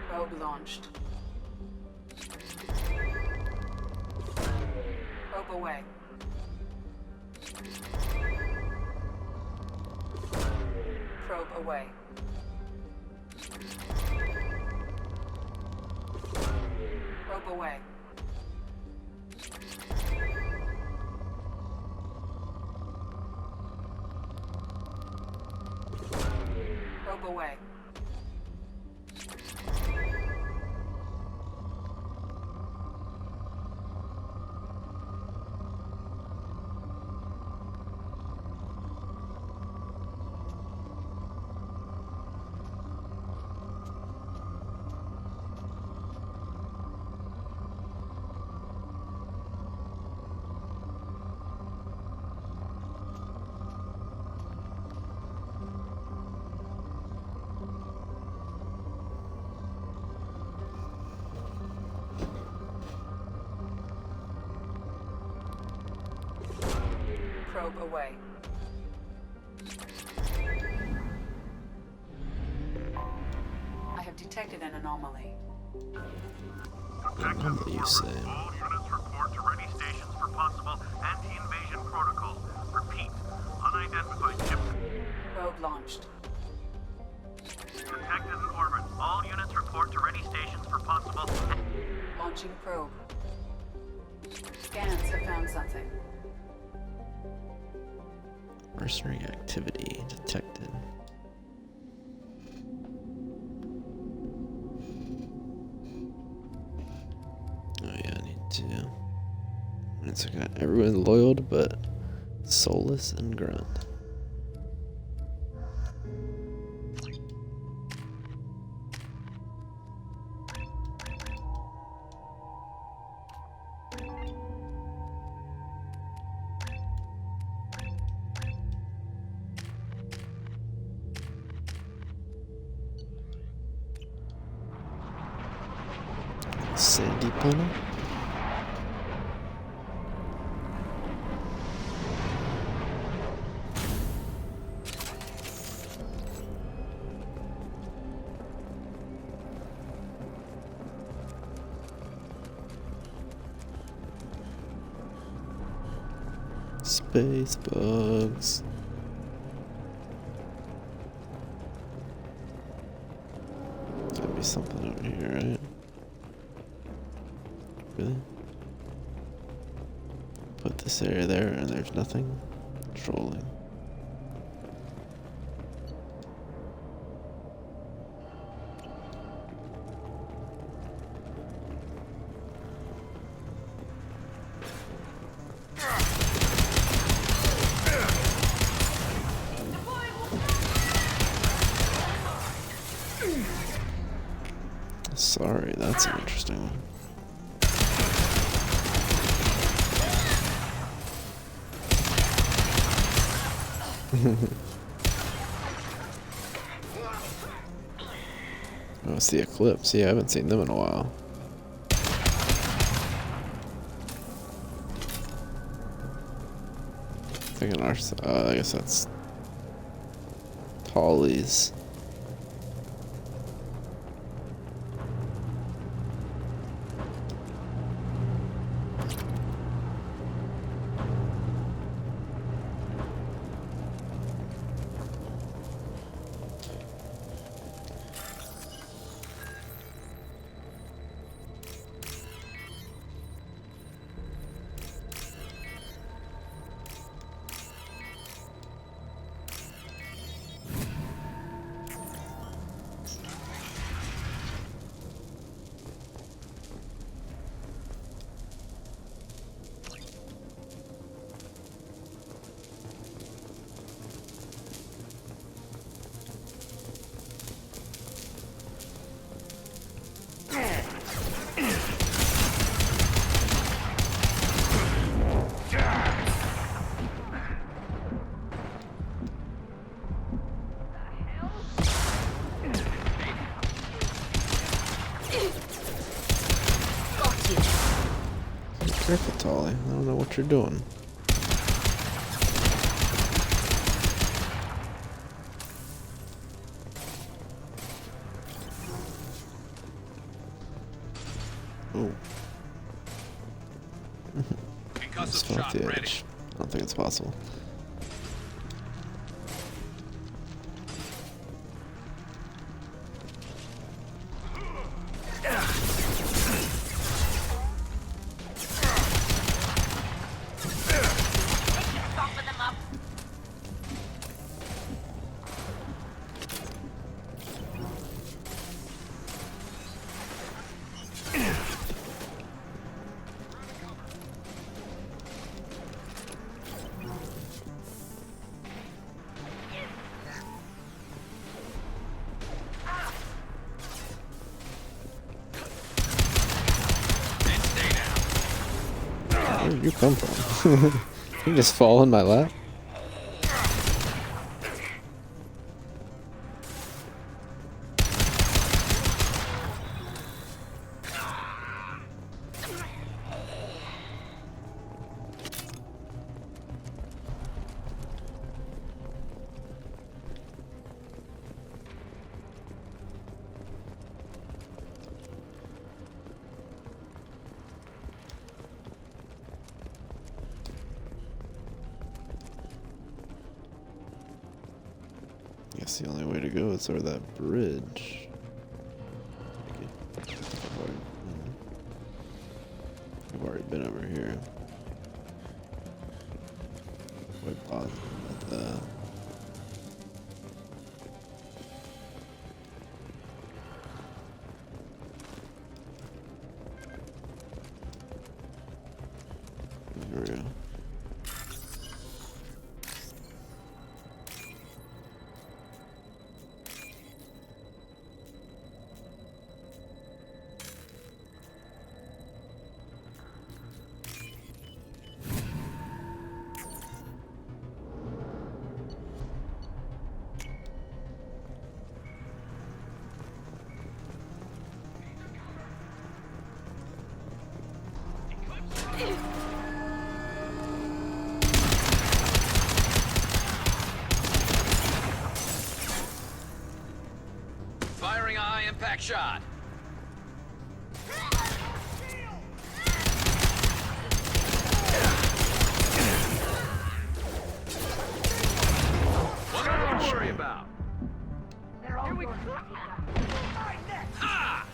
Probe launched. Probe away. Probe away. Probe away. Probe away. Probe away. I have detected an anomaly. What do you say? All units report to ready stations for possible anti-invasion protocol. Repeat, unidentified ship Probe launched. detected in orbit. All units report to ready stations for possible... Launching probe. Scans have found something. Mercenary activity detected. Oh yeah, I need to. It's okay. Everyone's loyal, but soulless and grunt. Sandy Puna? Space bugs. Gotta be something over here, right? Really? Put this area there and there's nothing. Trolling. Sorry, that's an interesting one. Oh, it's the Eclipse. Yeah, I haven't seen them in a while. Thinking I guess that's Holly's. Careful, Tolly. I don't know what you're doing. Oh. Just fell off the edge. I don't think it's possible. Where did you come from? You just fall in my lap? Guess the only way to go is over that bridge. I've already been over here. Wait, pause. Here we go. Firing a high-impact shot. What do you worry about? Here we go. Ha!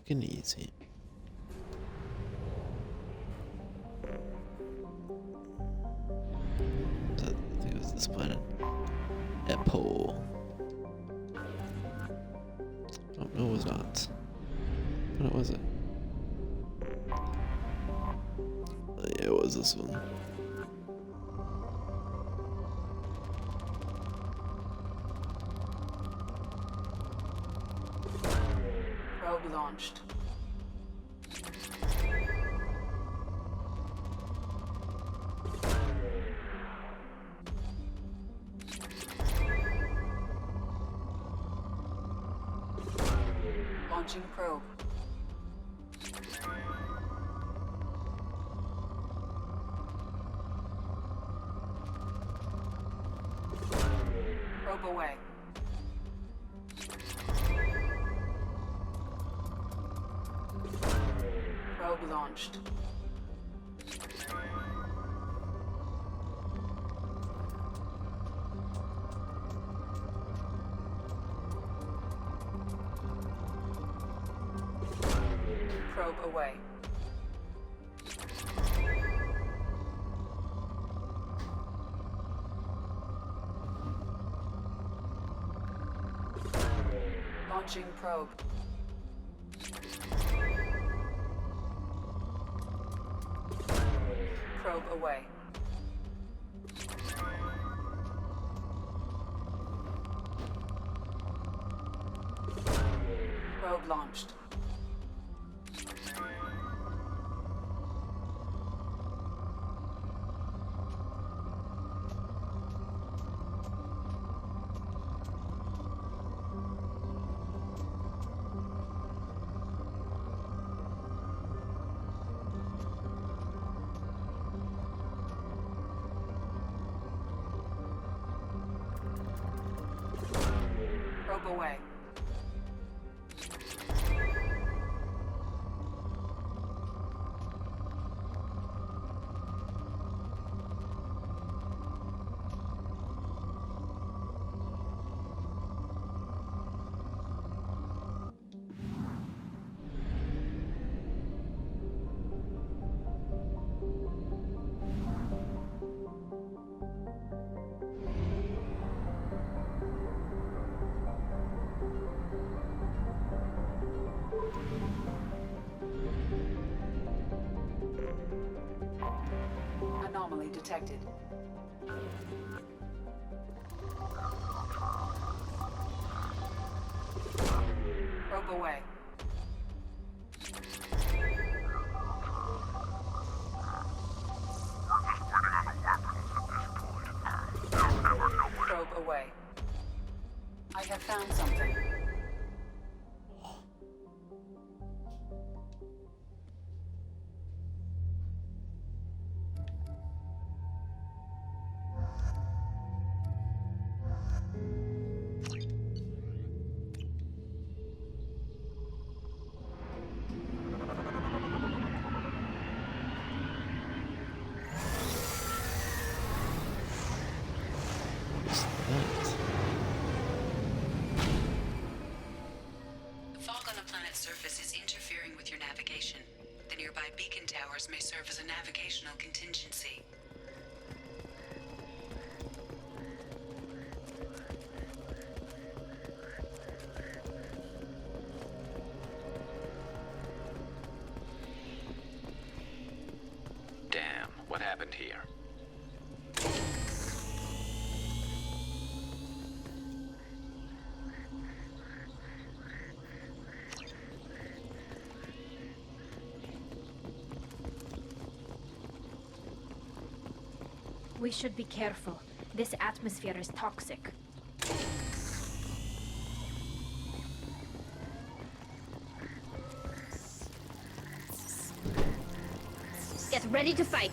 Quick and easy. I think it was this planet. Epo. Oh, no, it was not. What was it? Yeah, it was this one. Probe launched. Launching probe. Probe away. Probe launched. Probe away. Launching probe. Probe away. Probe launched. Probe away. Anomaly detected. Probe away. Probe away. I have found something. Surface is interfering with your navigation. The nearby beacon towers may serve as a navigational contingency. Damn, what happened here? We should be careful. This atmosphere is toxic. Get ready to fight.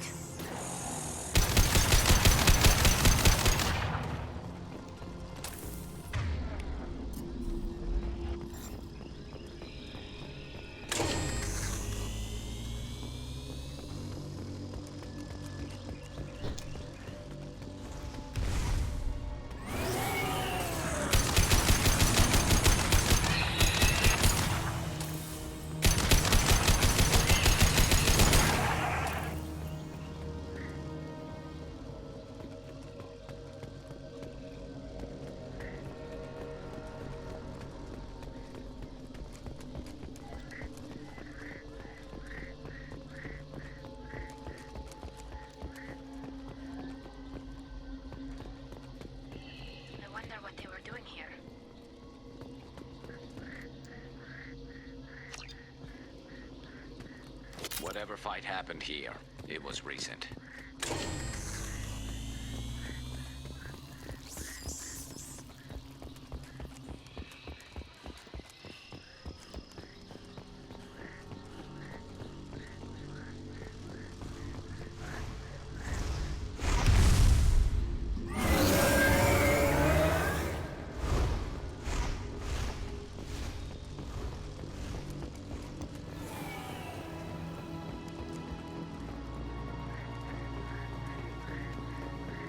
Whatever fight happened here, it was recent.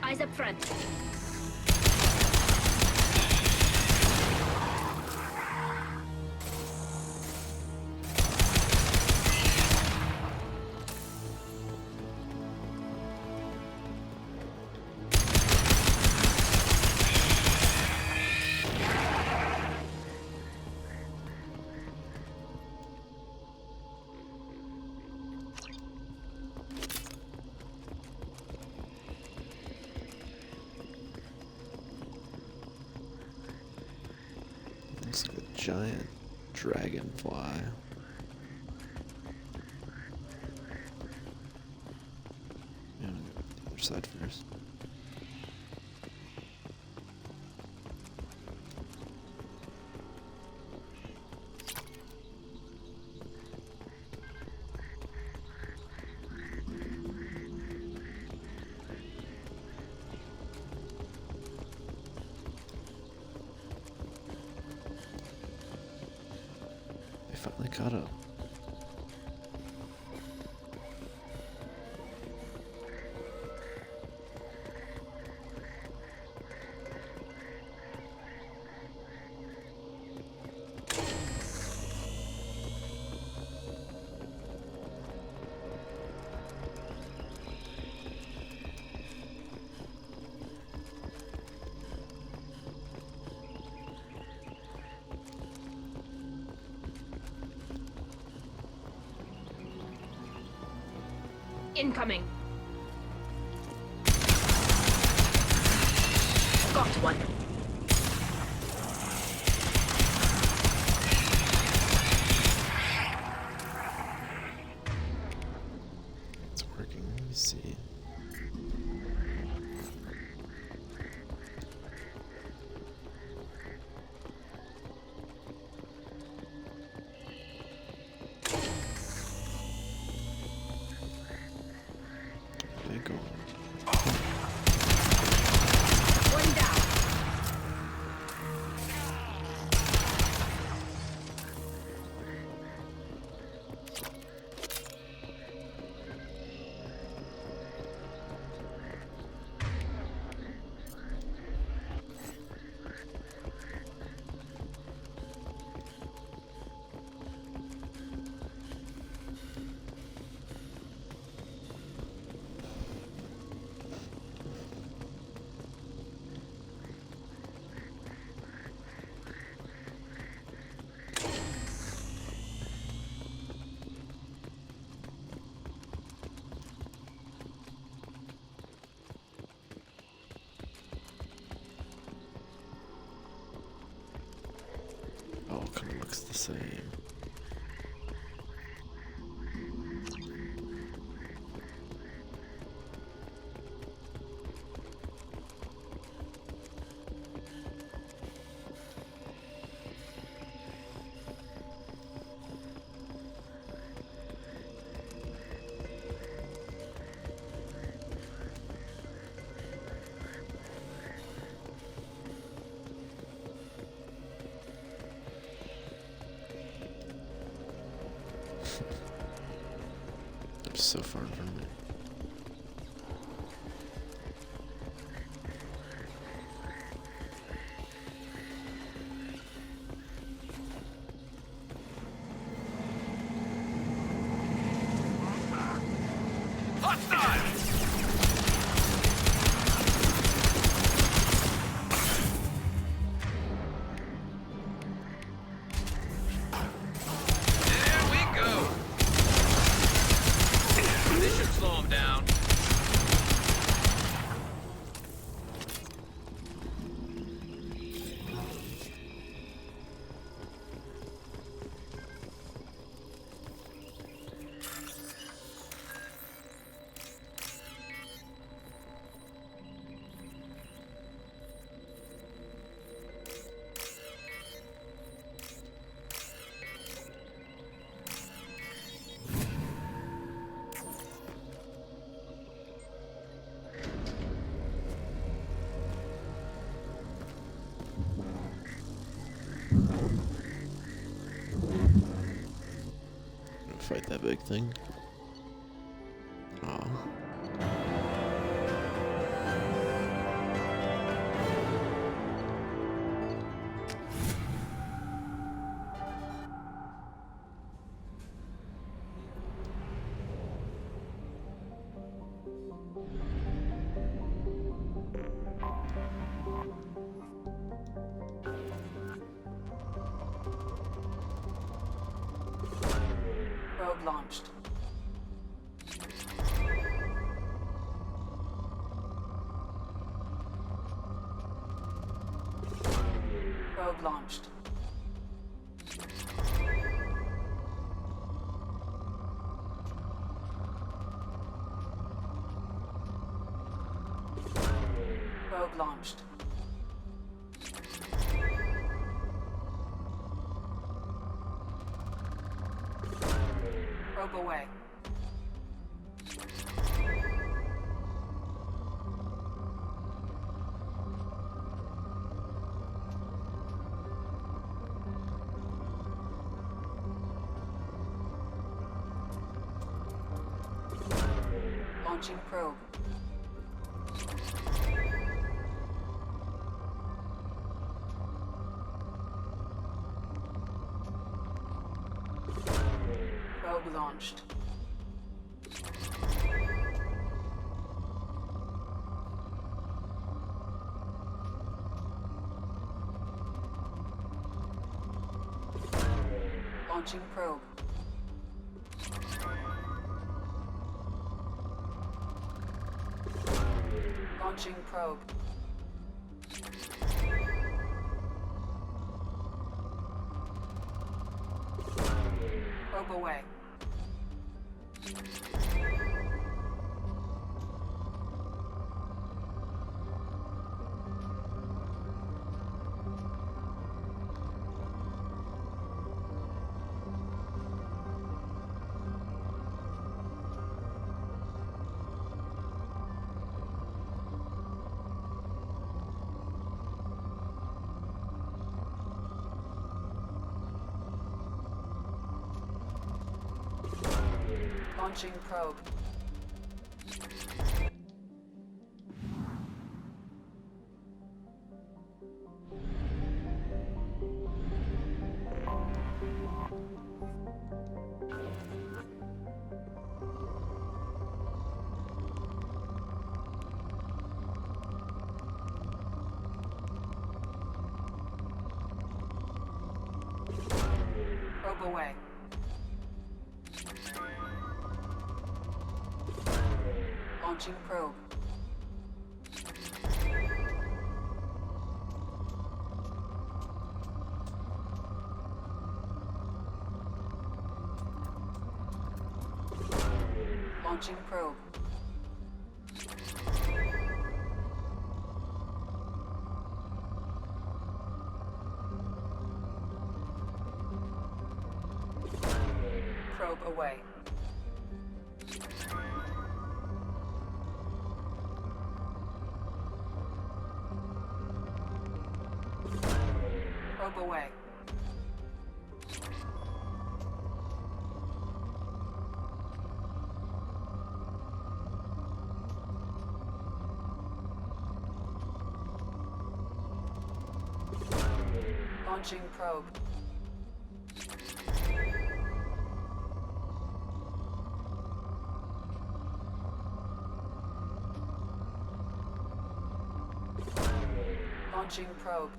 Eyes up front. Looks like a giant dragonfly. Yeah, I'm gonna go to the other side first. finally caught up. Incoming. Got one. It's working. Let me see. Go. One down. Oh, kind of looks the same. They're so far in front of me. There we go. This should slow him down. Fight that big thing. Aw. Probe launched. Probe launched. Probe launched. Probe away. Launching probe. Probe launched. Launching probe. Launching probe. Probe away. Launching probe. Probe away. Launching probe. Launching probe. Probe away. Probe away. Launching probe. Launching probe.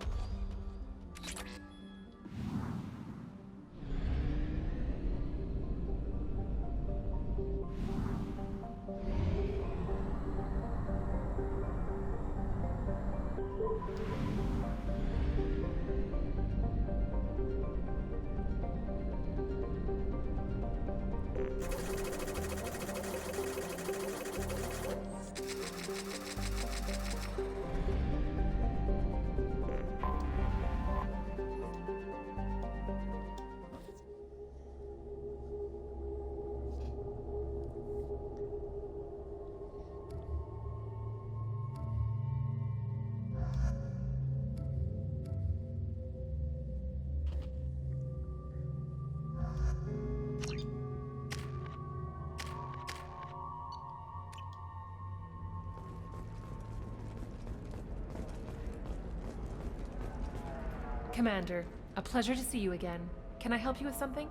Commander, a pleasure to see you again. Can I help you with something?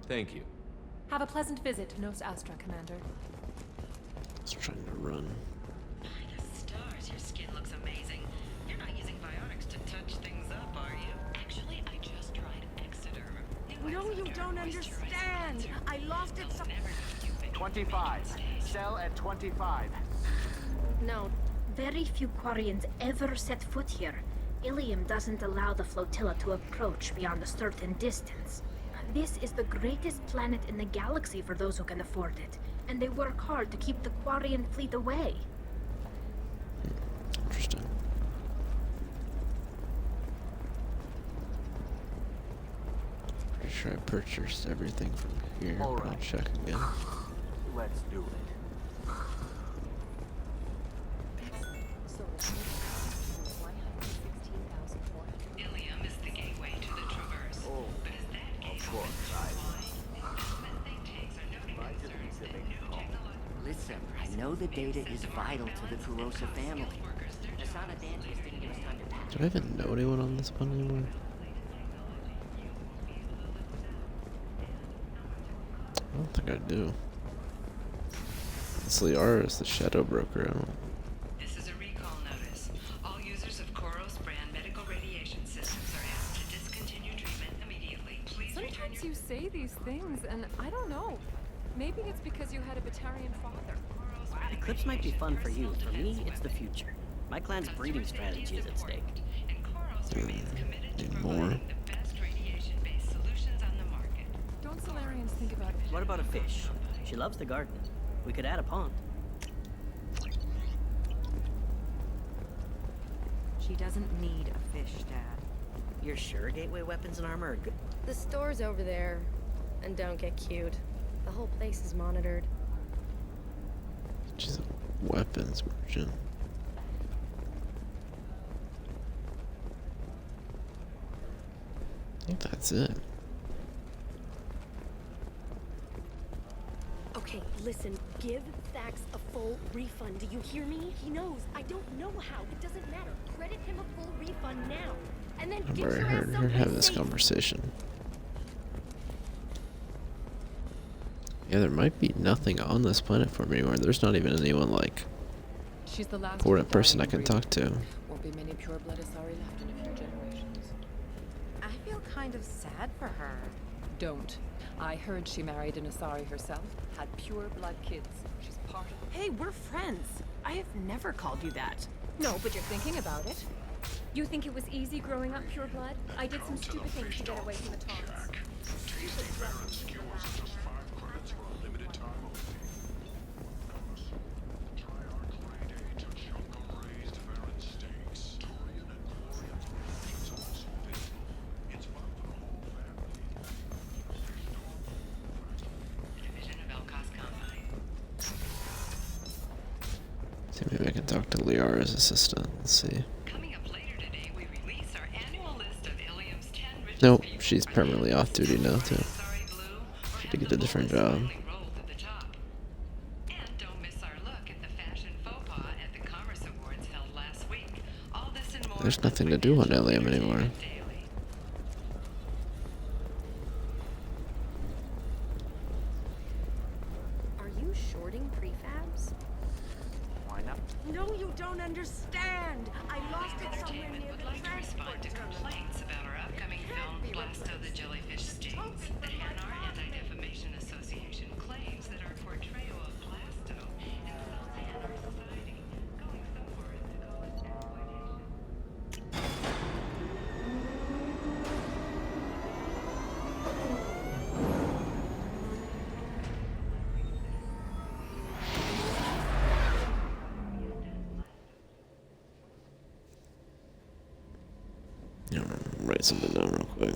Thank you. Have a pleasant visit to Nos Astra, Commander. I was trying to run. Stars, your skin looks amazing. You're not using biotics to touch things up, are you? Actually, I just tried Exoderm. No, you don't understand. I lost it so... 25. Cell at 25. No, very few Quarians ever set foot here. Ilium doesn't allow the flotilla to approach beyond a certain distance. This is the greatest planet in the galaxy for those who can afford it, and they work hard to keep the Quarian fleet away. Interesting. Pretty sure I purchased everything from here, All but I'll right. check again. Let's do it. Ilium is the gateway to the Traverse. Oh, But as that gateway of course, wide, investment think tanks are noting concerns that new technology... Listen, I know the data is vital to the Kurosa family. Asana Dantes didn't give us time to patch. Do I even know anyone on this one anymore? I don't think I do. It's Liara is the shadow broker. I don't. This is a recall notice. All users of Koros brand medical radiation systems are asked to discontinue treatment immediately. Please return Sometimes you say these things, and I don't know. Maybe it's because you had a Batarian father. Eclipse might be fun for you. For me, it's the future. My clan's breeding strategy is at stake. Need more. Don't Solarians think about it? What about a fish? She loves the garden. We could add a pond. She doesn't need a fish, Dad. You're sure Gateway weapons and armor are good? The store's over there. And don't get cute. The whole place is monitored. She's a weapons merchant. I think that's it. Okay, listen. Give Thax a full refund. Do you hear me? He knows. I don't know how. It doesn't matter. Credit him a full refund now. And then I've get already your heard ass her have someplace this safe. conversation. Yeah, there might be nothing on this planet for me anymore. There's not even anyone like She's the last important person I can talk to. Won't be many pure-blood Asari left in a few generations. I feel kind of sad for her. Don't. I heard she married an Asari herself, had pure-blood kids. She's part of Hey, we're friends. I have never called you that. No, but you're thinking about it. You think it was easy growing up pure blood? I did some stupid things to get away from the taunts. See, maybe I can talk to Liara's assistant. Let's see. Nope, she's permanently off duty now too. She had to get a different job. There's nothing to do on Ilium anymore. Are you shorting prefabs? Why not? No, you don't understand. I lost it somewhere near the transport Respond to complaints about our upcoming film Blasto the Jellyfish Stings. The Hanar Anti-Defamation Association claims that our portrayal of Blasto insults Hanar society, going so far as to call it exploitation. Yeah, write something down real quick.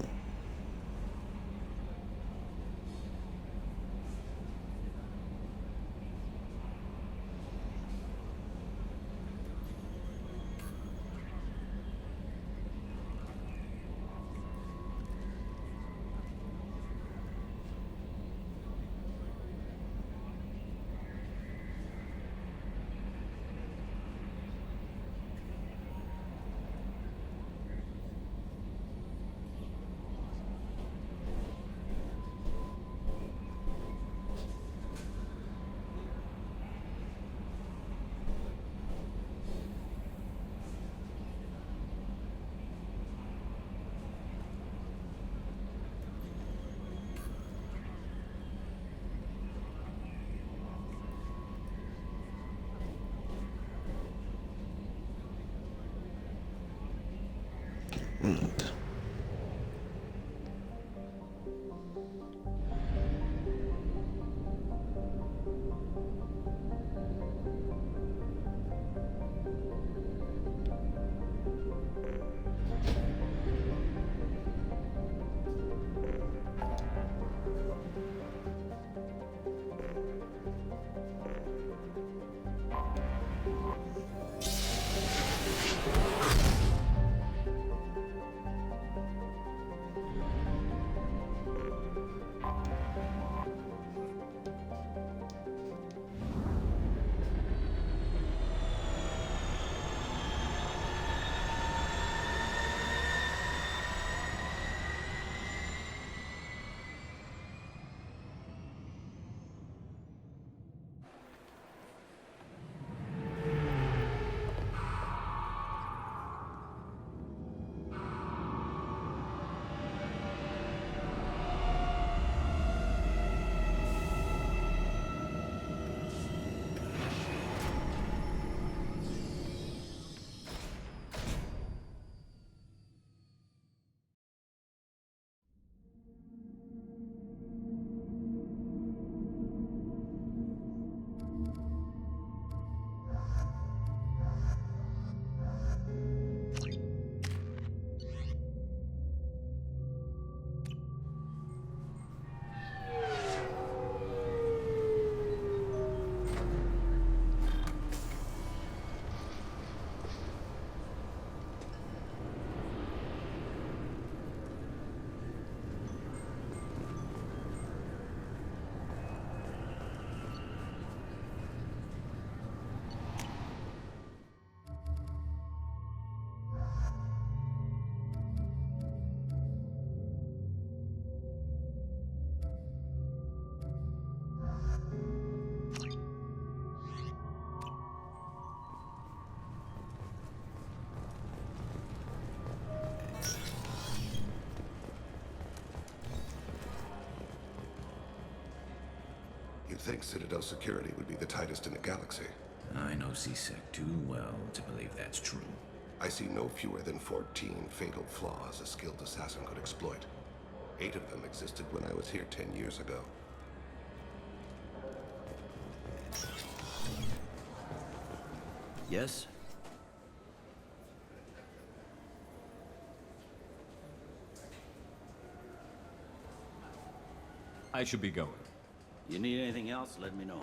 think Citadel security would be the tightest in the galaxy. I know C-Sec too well to believe that's true. I see no fewer than 14 fatal flaws a skilled assassin could exploit. 8 of them existed when I was here 10 years ago. Yes? I should be going. You need anything else, let me know.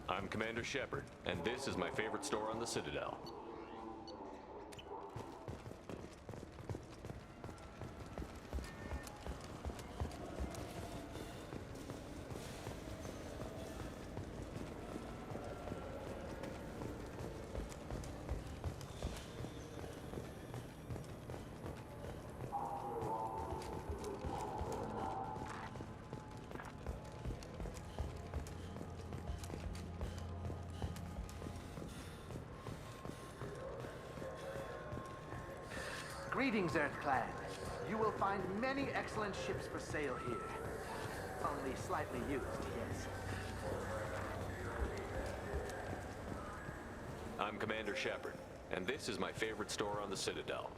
I'm Commander Shepard, and this is my favorite store on the Citadel. Greetings, Earth Clan. You will find many excellent ships for sale here. Only slightly used, yes. I'm Commander Shepard, and this is my favorite store on the Citadel.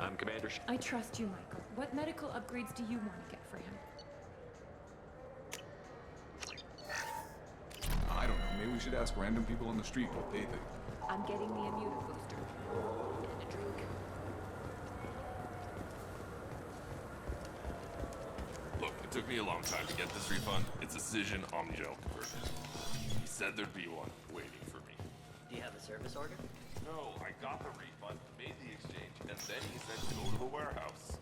I'm Commander I trust you, Michael. What medical upgrades do you want to get for him? I don't know. Maybe we should ask random people on the street what they think. I'm getting the immune booster. And a drink. Look, it took me a long time to get this refund. It's a Cision Omnigel conversion. He said there'd be one waiting for me. Do you have a service order? No, I got the refund, made the exchange, and then he said to go to the warehouse.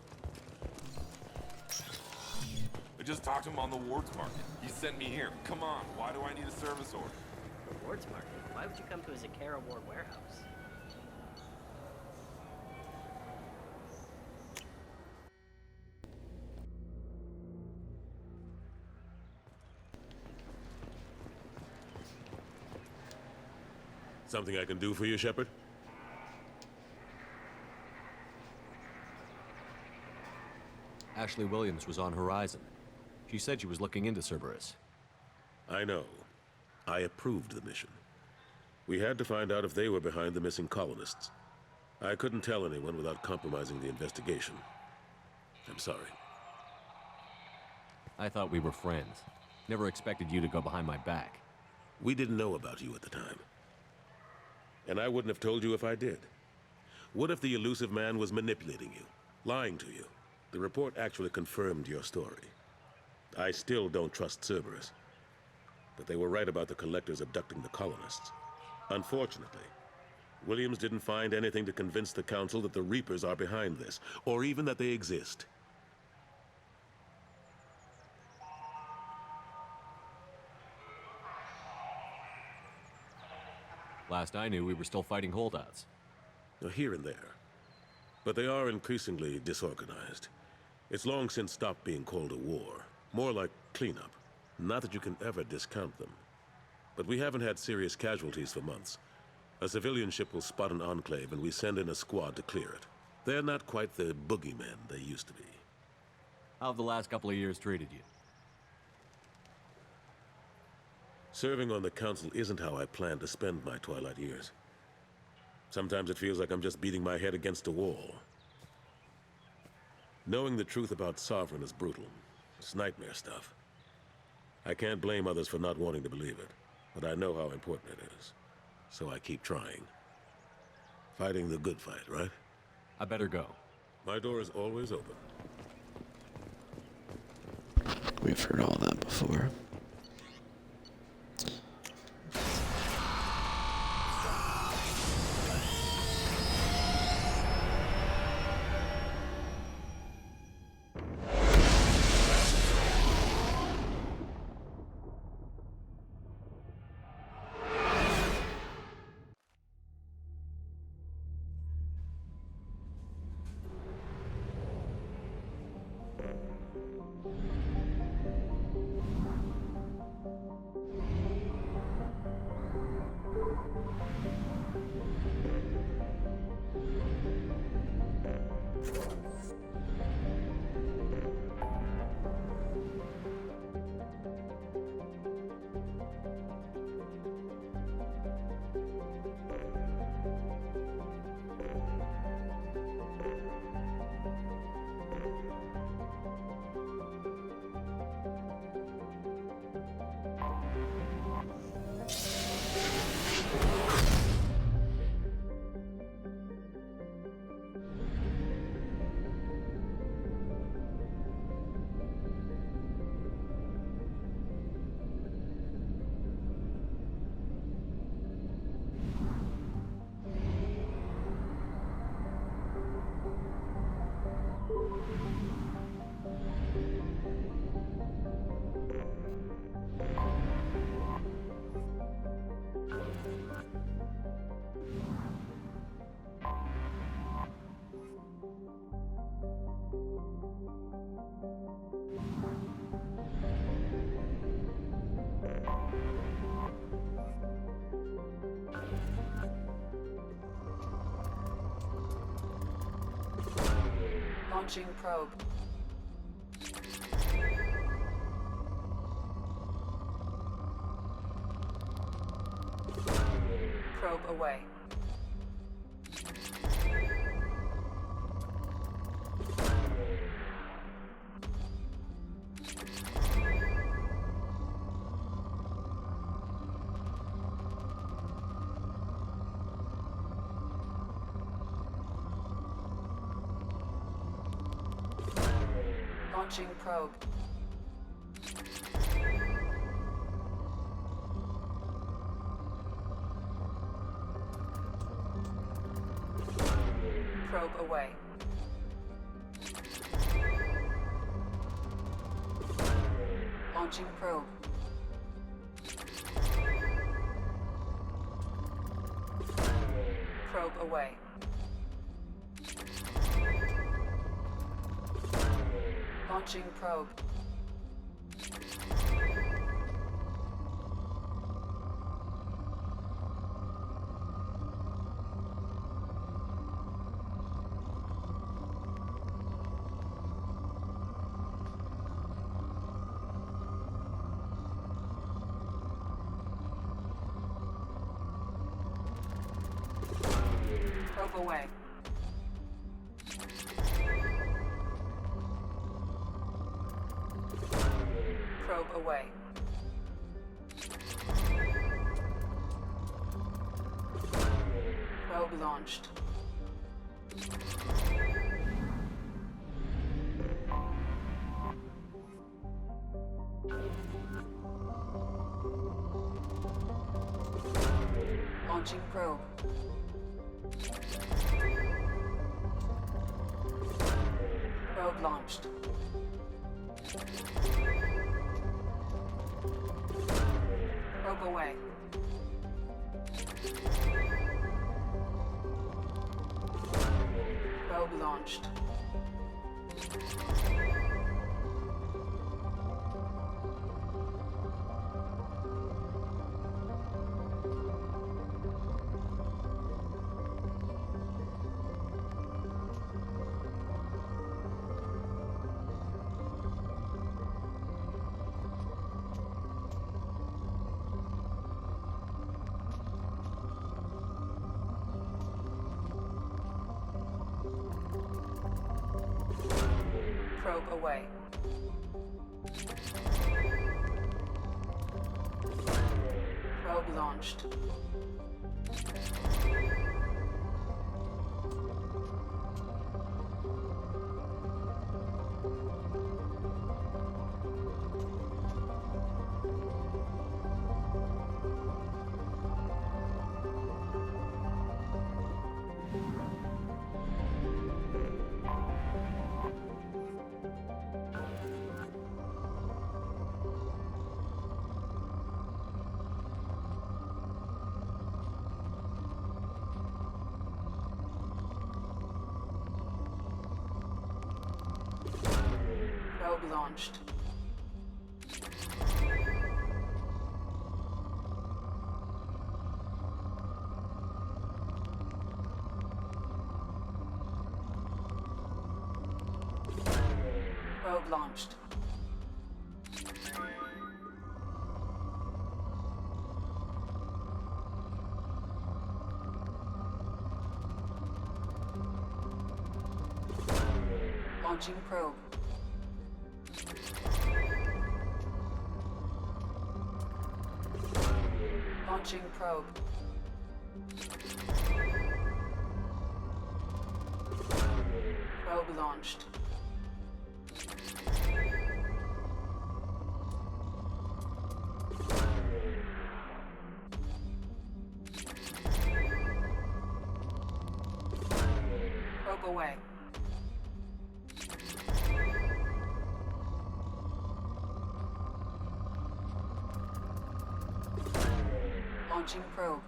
I just talked to him on the Wards Market. He sent me here. Come on, why do I need a service order? The Wards Market? Why would you come to a Zakara Ward warehouse? Something I can do for you, Shepard? Ashley Williams was on Horizon. She said she was looking into Cerberus. I know. I approved the mission. We had to find out if they were behind the missing colonists. I couldn't tell anyone without compromising the investigation. I'm sorry. I thought we were friends. Never expected you to go behind my back. We didn't know about you at the time. And I wouldn't have told you if I did. What if the elusive man was manipulating you, lying to you? The report actually confirmed your story. I still don't trust Cerberus. But they were right about the Collectors abducting the colonists. Unfortunately, Williams didn't find anything to convince the Council that the Reapers are behind this, or even that they exist. Last I knew, we were still fighting holdouts. Here and there. But they are increasingly disorganized. It's long since stopped being called a war. More like cleanup. Not that you can ever discount them. But we haven't had serious casualties for months. A civilian ship will spot an enclave and we send in a squad to clear it. They're not quite the boogeymen they used to be. How have the last couple of years treated you? Serving on the Council isn't how I plan to spend my twilight years. Sometimes it feels like I'm just beating my head against a wall. Knowing the truth about Sovereign is brutal. It's nightmare stuff. I can't blame others for not wanting to believe it, but I know how important it is. So I keep trying. Fighting the good fight, right? I better go. My door is always open. We've heard all that before. Launching probe. Probe away. Launching probe. Probe away. Launching probe. Probe away. Launching probe. Probe away. Probe away. Probe launched. Launching probe. Probe launched. Probe away. Probe launched. Probe away. Probe launched. Probe launched. Probe launched. Launching probe. Launching probe. Probe launched. Probe away. Launching probe.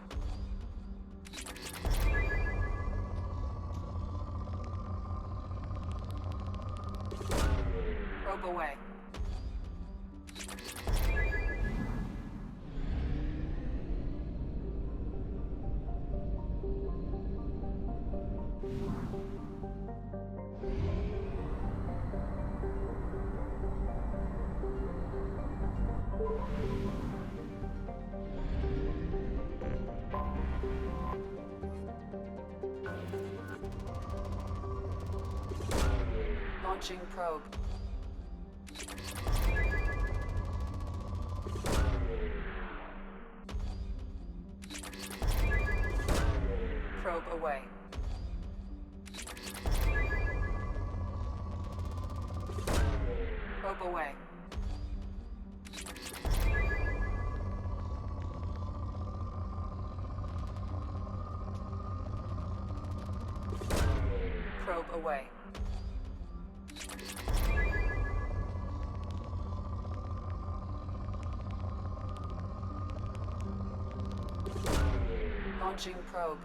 Probe away. Launching probe. Probe away. Probe away. Probe away. Launching probe.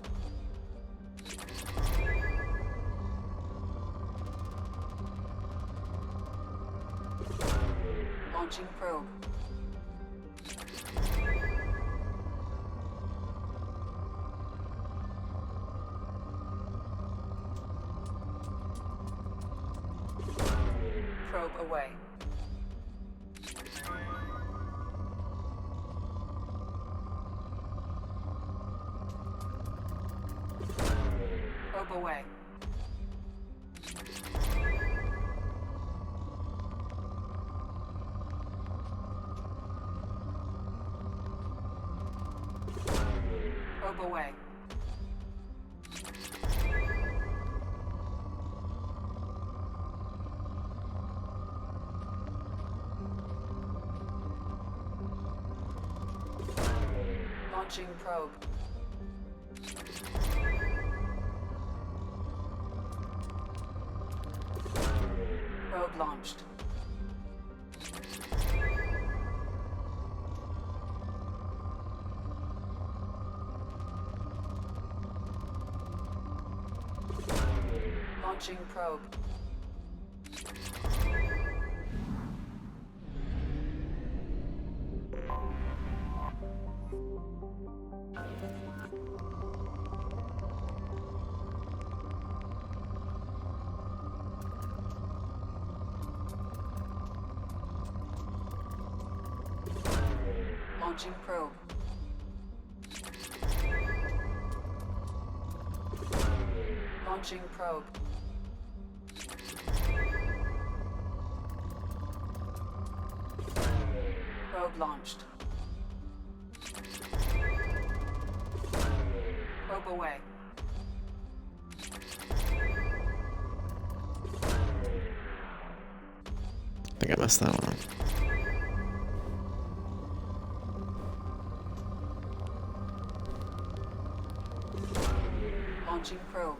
Launching probe. Probe away. Probe away. Probe away. Launching probe. Probe launched. Launching probe. Launching probe. Launching probe. Probe launched. Probe away. I think I messed that one up. Launching probe.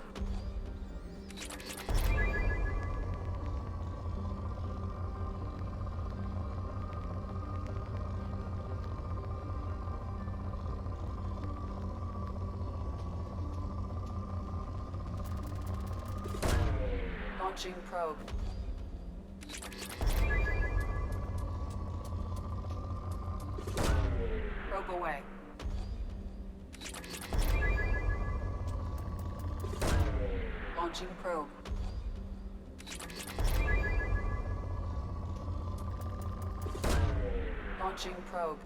Launching probe. Probe away. Launching probe. Launching probe.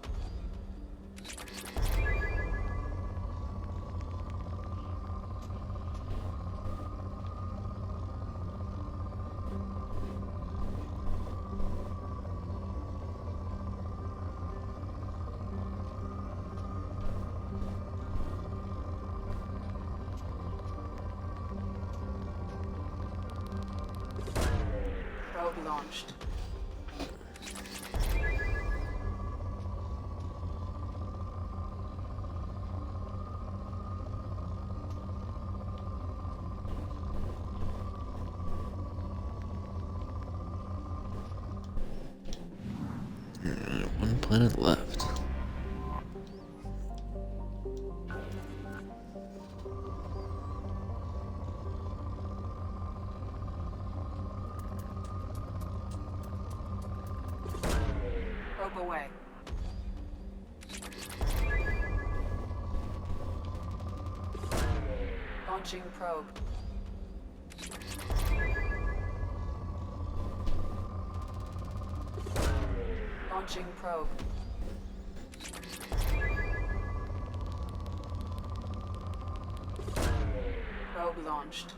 Probe launched. One planet left. Probe away. Launching probe. Launching probe. Probe launched.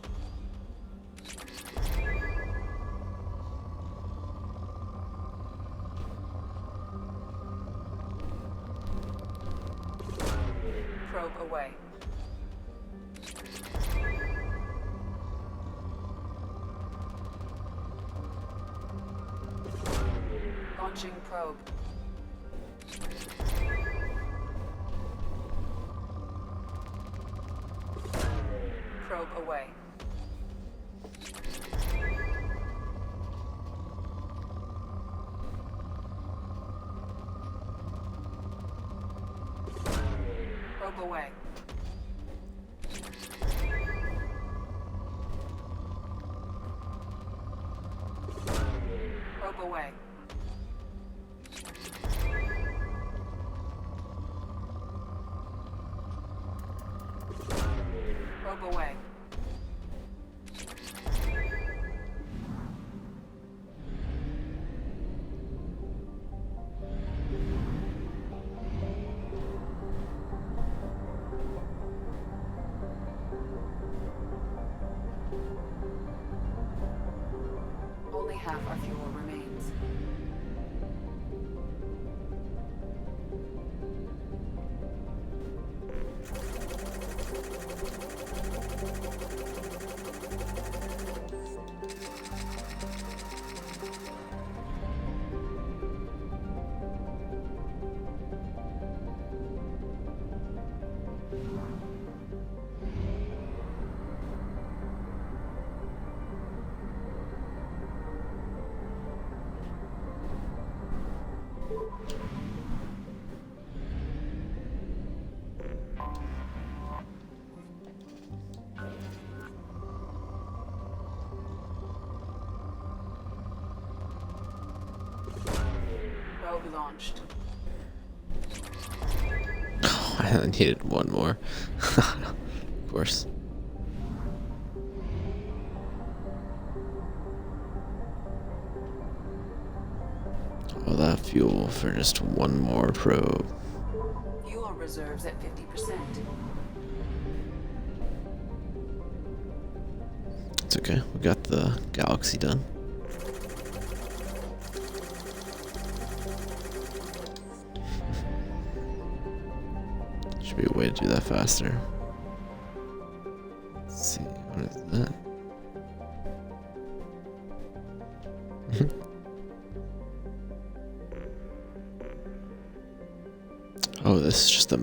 Probe away. Launching probe. Probe away. Probe away. Probe away. Probe away. Only half our fuel remains. Probe launched. Oh, I needed one more. Of course. All that fuel for just one more probe. Fuel reserves at 50%. It's okay. We got the galaxy done. Should be a way to do that faster. Let's see, what is that? Oh, this is just the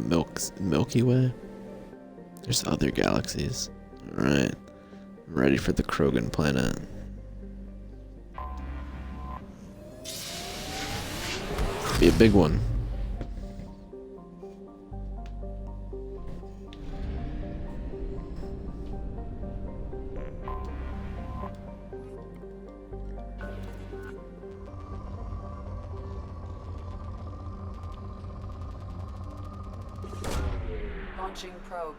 Milky Way? There's other galaxies. Alright. I'm ready for the Krogan planet. Be a big one. Launching probe.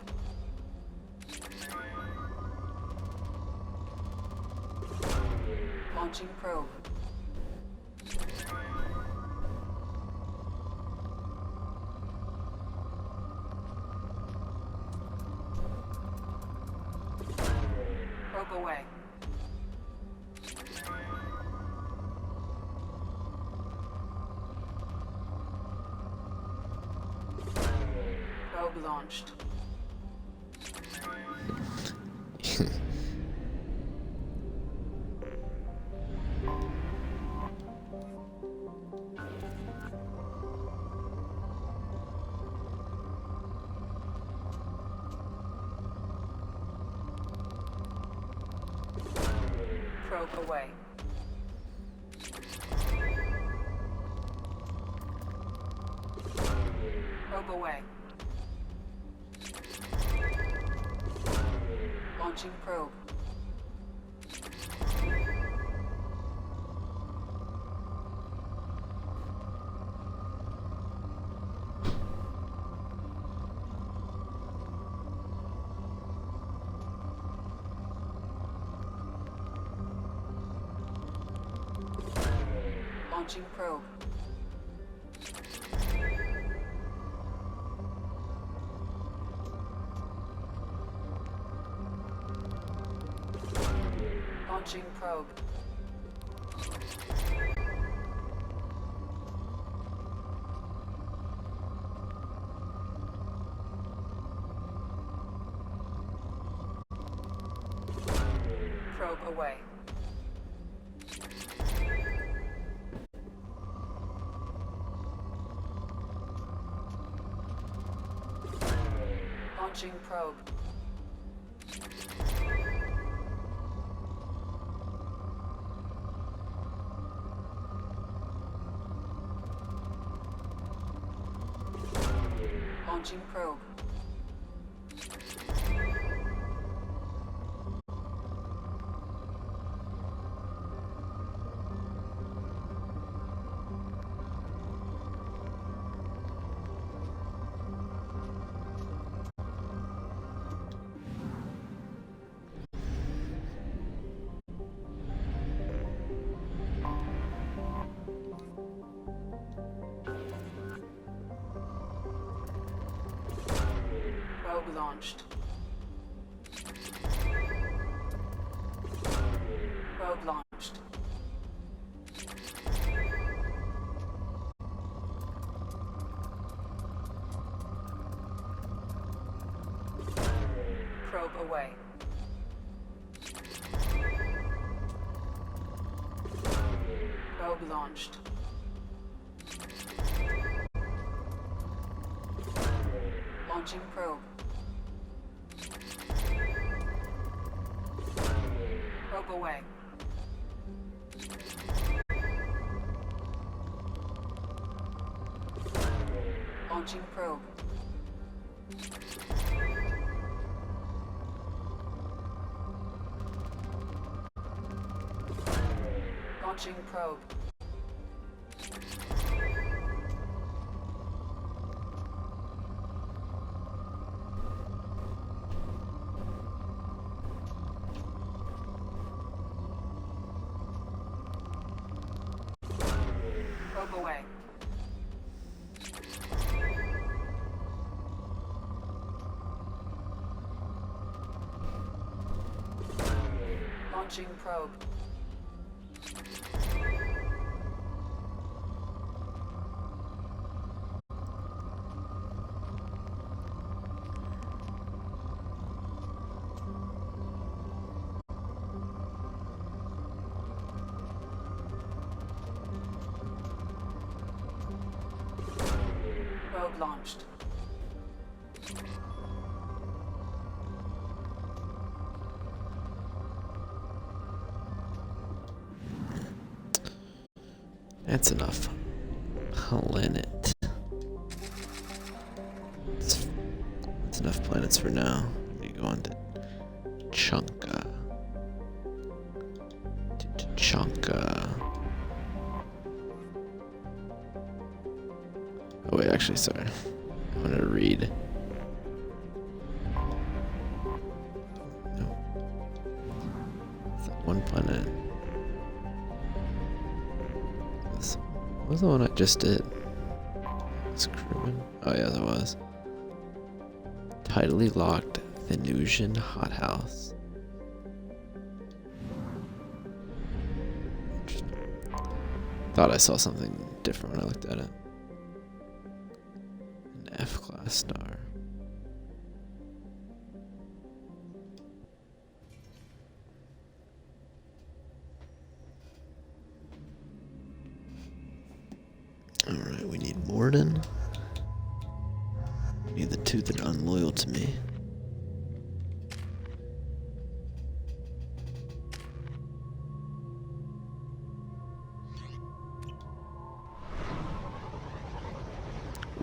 Launching probe. Probe away. Probe launched. Probe away. Probe away. Launching probe. Launching probe. Launching probe. Probe away. Launching probe. Launching probe. Probe launched. Probe launched. Probe away. Probe launched. Launching probe. Probe away. Launching probe. Launching probe. Probe away. Launching probe. Probe launched. That's enough. Planet. That's enough planets for now. We go on to Chunka. Chunka. Oh wait, actually, sorry. I want to read. No. It's that one planet. What was the one I just did? It's Crewman? Oh yeah, that was. Tidally locked Venusian hothouse. Thought I saw something different when I looked at it. An F-class star. Alright, we need Morden. We need the two that are unloyal to me.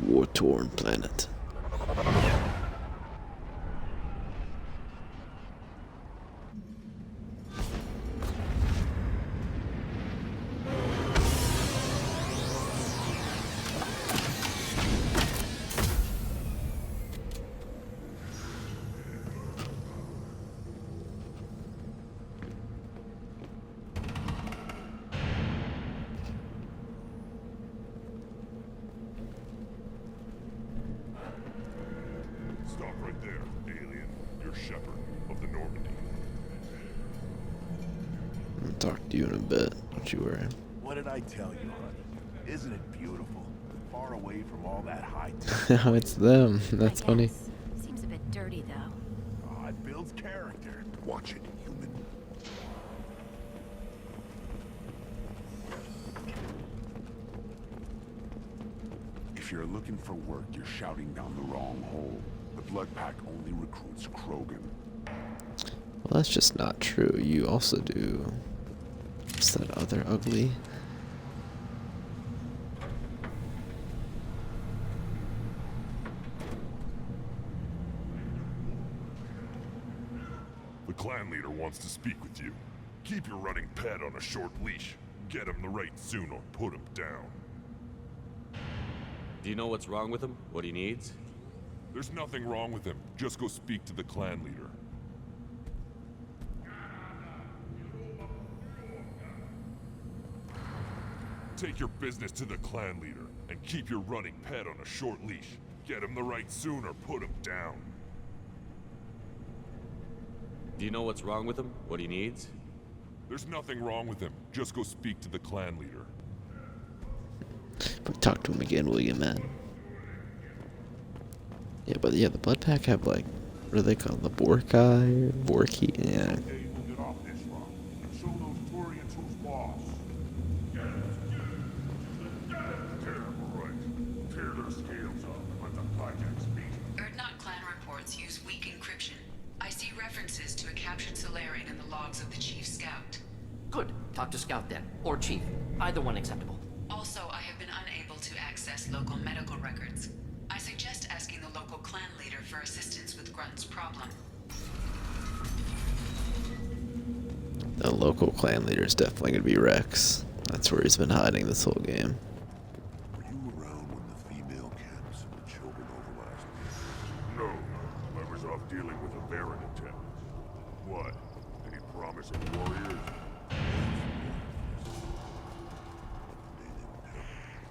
War-torn planet. Stop right there, alien. You're Shepard of the Normandy. I'll talk to you in a bit. Don't you worry. What did I tell you, honey? Isn't it beautiful? Far away from all that high Oh, it's them. That's funny. Seems a bit dirty, though. Oh, it builds character. Watch it, human. If you're looking for work, you're shouting down the wrong hole. The Blood Pack only recruits Krogan. Well, that's just not true. You also do. What's that other ugly? The clan leader wants to speak with you. Keep your running pet on a short leash. Get him the right soon or put him down. Do you know what's wrong with him? What he needs? There's nothing wrong with him. Just go speak to the clan leader. Take your business to the clan leader, and keep your running pet on a short leash. Get him the right soon or put him down. Do you know what's wrong with him? What he needs? There's nothing wrong with him. Just go speak to the clan leader. But talk to him again, will you, man? Yeah, but yeah, the Blood Pack have like, what are they called? The Borkai? Borky? Yeah. Erdnot clan reports use weak encryption. I see references to a captured Solarian in the logs of the Chief Scout. Good. Talk to Scout then. Or Chief. Either one acceptable. Also, I have been unable to access local medical records. I suggest asking the local clan leader for assistance with Grunt's problem. The local clan leader is definitely going to be Rex. That's where he's been hiding this whole game. Were you around when the female camps and the children overlast? No. I was off dealing with a Baron attempt. What? Any promising warriors?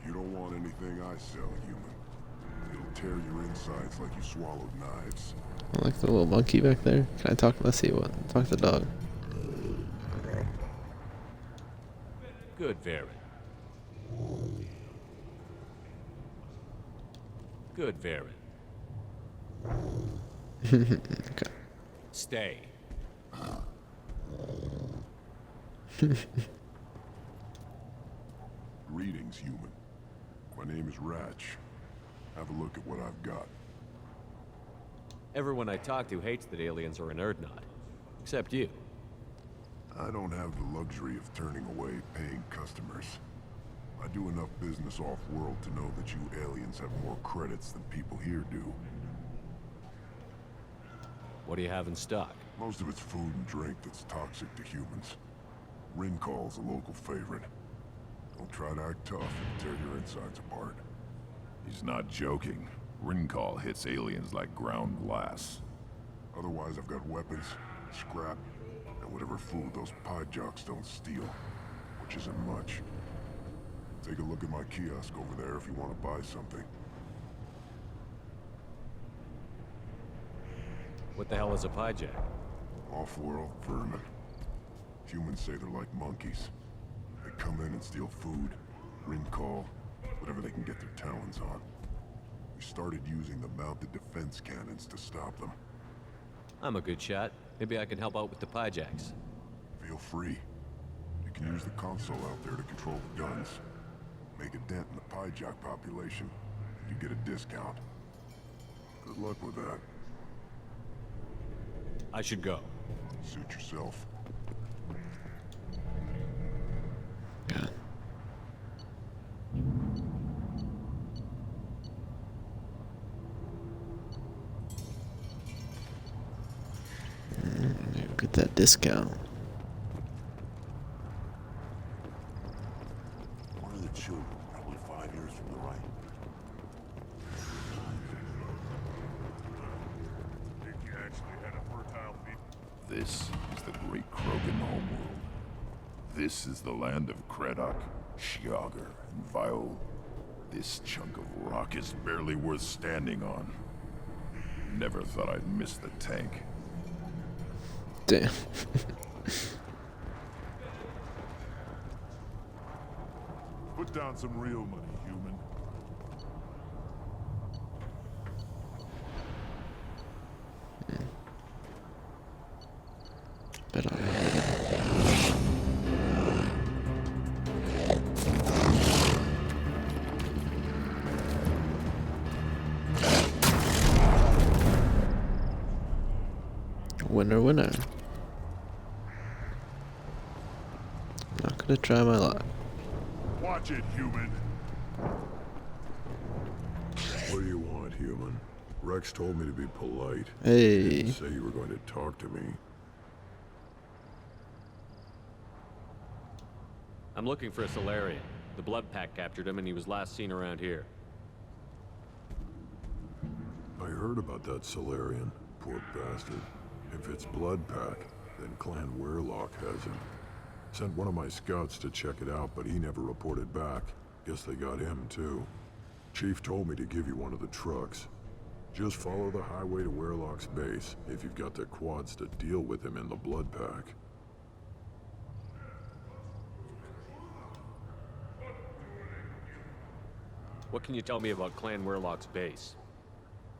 You don't want anything I sell, human. It'll tear your insides like you swallowed knives. I like the little monkey back there. Can I talk? Let's see what. Talk to the dog. Good, Varen. Good, Varen. Okay. Stay. Greetings, human. My name is Ratch. Have a look at what I've got. Everyone I talk to hates that aliens are in Erdnot. Except you. I don't have the luxury of turning away paying customers. I do enough business off-world to know that you aliens have more credits than people here do. What do you have in stock? Most of it's food and drink that's toxic to humans. Rincall's a local favorite. Don't try to act tough and tear your insides apart. He's not joking. Rincall hits aliens like ground glass. Otherwise, I've got weapons, scrap, and whatever food those pie jocks don't steal, which isn't much. Take a look at my kiosk over there if you want to buy something. What the hell is a pyjack? Off-world vermin. Humans say they're like monkeys. They come in and steal food, Rincall, whatever they can get their talons on. We started using the mounted defense cannons to stop them. I'm a good shot. Maybe I can help out with the pyjacks. Feel free. You can use the console out there to control the guns. Make a dent in the pyjack population. You get a discount. Good luck with that. I should go. Suit yourself. Yeah. Get that discount. One of the children, probably 5 years from the right. Think you actually had a fertile beat? This is the great Krogan homeworld. This is the land of Kredok, Shiagar, and Viol. This chunk of rock is barely worth standing on. Never thought I'd miss the tank. Damn. Put down some real money, human. But Winner, winner. Not gonna try my luck. Watch it, human. What do you want, human? Rex told me to be polite. Hey. He didn't say you were going to talk to me. I'm looking for a Solarian. The Blood Pack captured him and he was last seen around here. I heard about that Solarian. Poor bastard. If it's Blood Pack, then Clan Weirlock has him. Sent one of my scouts to check it out, but he never reported back. Guess they got him, too. Chief told me to give you one of the trucks. Just follow the highway to Weirlock's base, if you've got the quads to deal with him in the Blood Pack. What can you tell me about Clan Weirlock's base?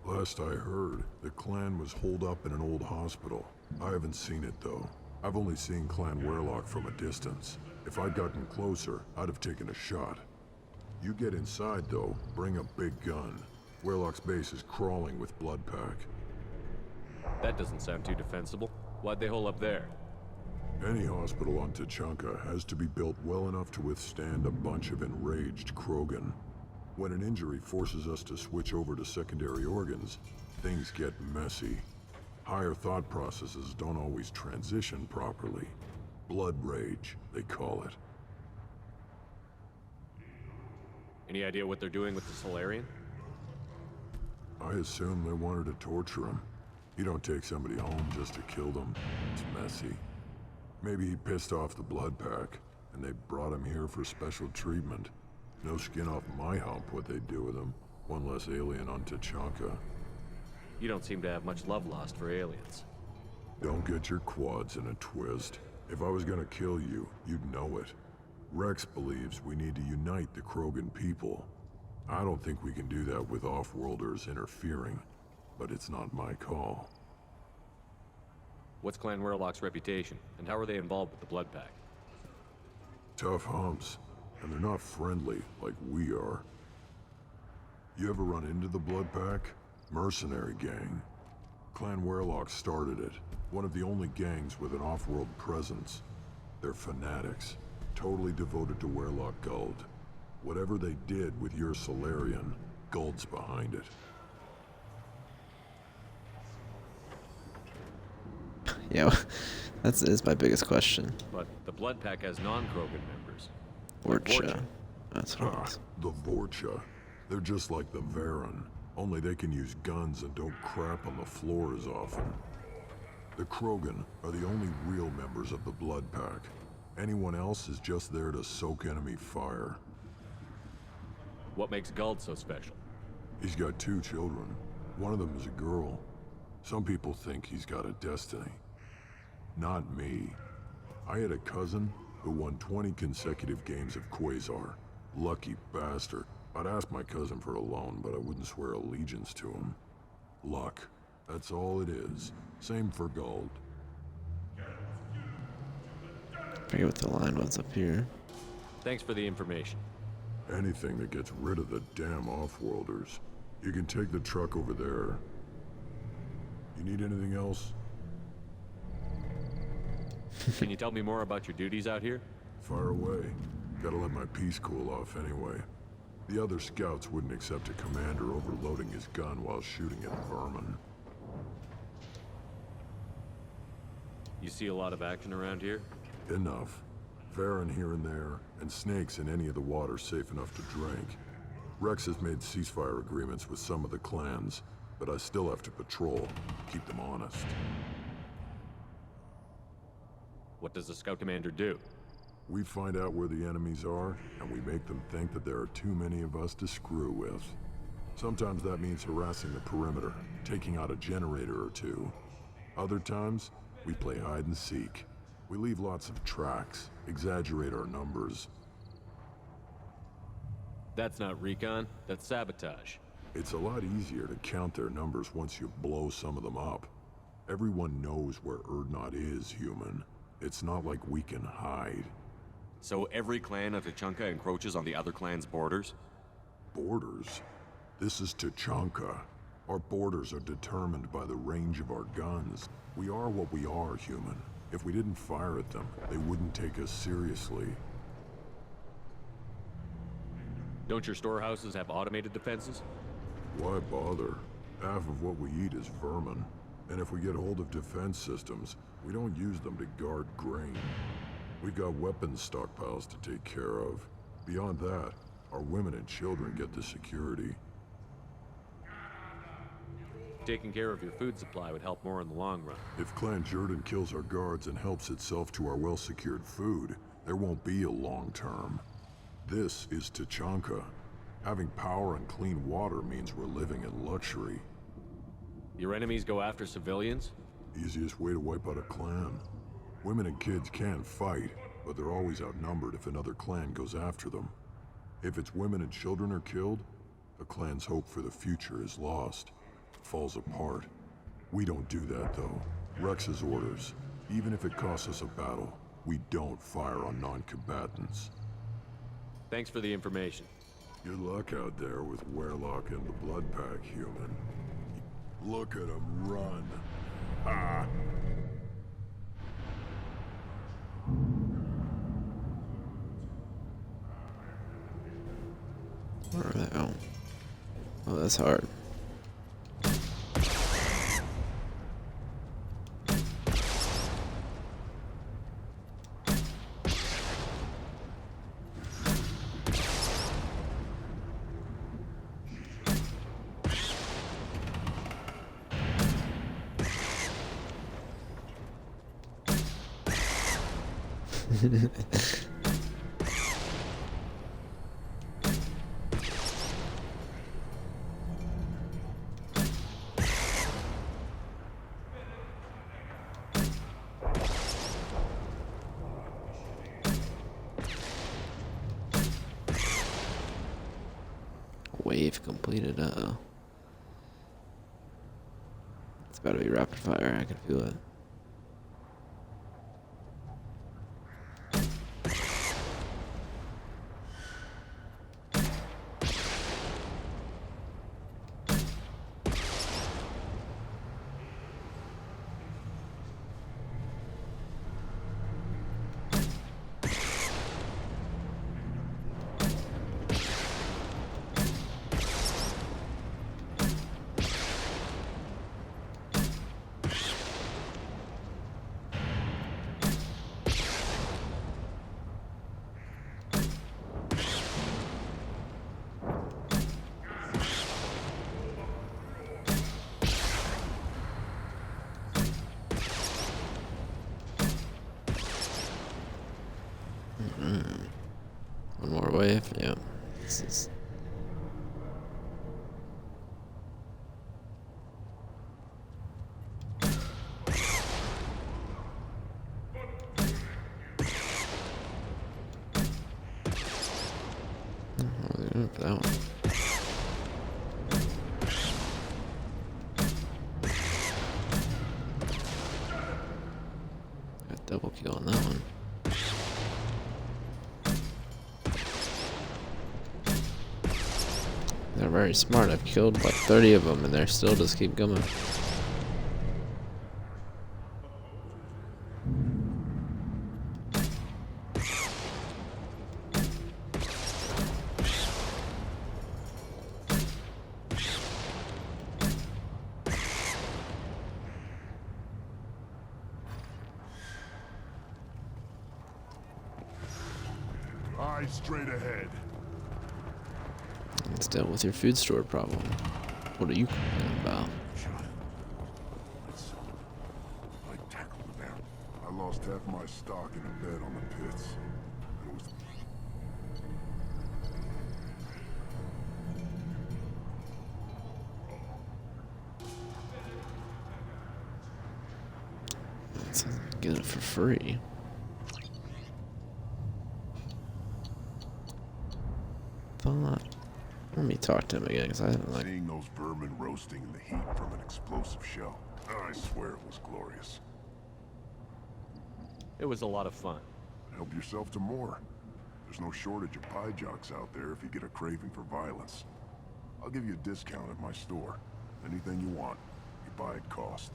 Last I heard, the clan was holed up in an old hospital. I haven't seen it, though. I've only seen Clan Weirlock from a distance. If I'd gotten closer, I'd have taken a shot. You get inside, though, bring a big gun. Weirlock's base is crawling with Blood Pack. That doesn't sound too defensible. Why'd they hole up there? Any hospital on Tuchanka has to be built well enough to withstand a bunch of enraged Krogan. When an injury forces us to switch over to secondary organs, things get messy. Higher thought processes don't always transition properly. Blood rage, they call it. Any idea what they're doing with the Solarian? I assume they wanted to torture him. You don't take somebody home just to kill them. It's messy. Maybe he pissed off the Blood Pack, and they brought him here for special treatment. No skin off my hump what they'd do with him. One less alien on Tuchanka. You don't seem to have much love lost for aliens. Don't get your quads in a twist. If I was gonna kill you, you'd know it. Rex believes we need to unite the Krogan people. I don't think we can do that with off-worlders interfering, but it's not my call. What's Clan Weirlock's reputation, and how are they involved with the Blood Pack? Tough humps, and they're not friendly like we are. You ever run into the Blood Pack? Mercenary gang. Clan Weirlock started it. One of the only gangs with an off-world presence. They're fanatics, totally devoted to Weirlock Guld. Whatever they did with your Solarian, Guld's behind it. Yeah, that is my biggest question. But the Blood Pack has non-Krogan members. Vorcha. That's what it was. The Vorcha. They're just like the Varen, only they can use guns and don't crap on the floor as often. The Krogan are the only real members of the Blood Pack. Anyone else is just there to soak enemy fire. What makes Guld so special? He's got 2 children. One of them is a girl. Some people think he's got a destiny. Not me. I had a cousin who won 20 consecutive games of Quasar. Lucky bastard. I'd ask my cousin for a loan, but I wouldn't swear allegiance to him. Luck. That's all it is. Same for Guld. I forget what the line was up here. Thanks for the information. Anything that gets rid of the damn off-worlders. You can take the truck over there. You need anything else? Can you tell me more about your duties out here? Fire away. Gotta let my piece cool off anyway. The other scouts wouldn't accept a commander overloading his gun while shooting at vermin. You see a lot of action around here? Enough. Varen here and there, and snakes in any of the water safe enough to drink. Rex has made ceasefire agreements with some of the clans, but I still have to patrol, keep them honest. What does the scout commander do? We find out where the enemies are, and we make them think that there are too many of us to screw with. Sometimes that means harassing the perimeter, taking out a generator or 2. Other times, we play hide and seek. We leave lots of tracks, exaggerate our numbers. That's not recon, that's sabotage. It's a lot easier to count their numbers once you blow some of them up. Everyone knows where Urdnot is, human. It's not like we can hide. So every clan of Tuchanka encroaches on the other clan's borders? Borders? This is Tuchanka. Our borders are determined by the range of our guns. We are what we are, human. If we didn't fire at them, they wouldn't take us seriously. Don't your storehouses have automated defenses? Why bother? Half of what we eat is vermin. And if we get hold of defense systems, we don't use them to guard grain. We've got weapons stockpiles to take care of. Beyond that, our women and children get the security. Taking care of your food supply would help more in the long run. If Clan Jordan kills our guards and helps itself to our well-secured food, there won't be a long term. This is Tachanka. Having power and clean water means we're living in luxury. Your enemies go after civilians? Easiest way to wipe out a clan. Women and kids can fight, but they're always outnumbered if another clan goes after them. If its women and children are killed, the clan's hope for the future is lost. Falls apart. We don't do that, though. Rex's orders. Even if it costs us a battle, we don't fire on non-combatants. Thanks for the information. Good luck out there with Werlock and the Blood Pack, human. Look at him run. Ah! Where are they? Oh. Oh, that's hard. Wave completed, uh-oh. It's about to be rapid fire, I can feel it. One more wave, yeah. This is... what are they doing for that one? Got double kill on that one. They're very smart. I've killed like 30 of them and they're still just keep coming. Eyes straight ahead. Let's deal with your food store problem. What are you complaining about? I tackled them. I lost half my stock in a bet on the pits. It was... Let's get it for free. Thought. Let me talk to him again, because I haven't like... Seeing those vermin roasting in the heat from an explosive shell. I swear it was glorious. It was a lot of fun. Help yourself to more. There's no shortage of pie jocks out there if you get a craving for violence. I'll give you a discount at my store. Anything you want, you buy at cost.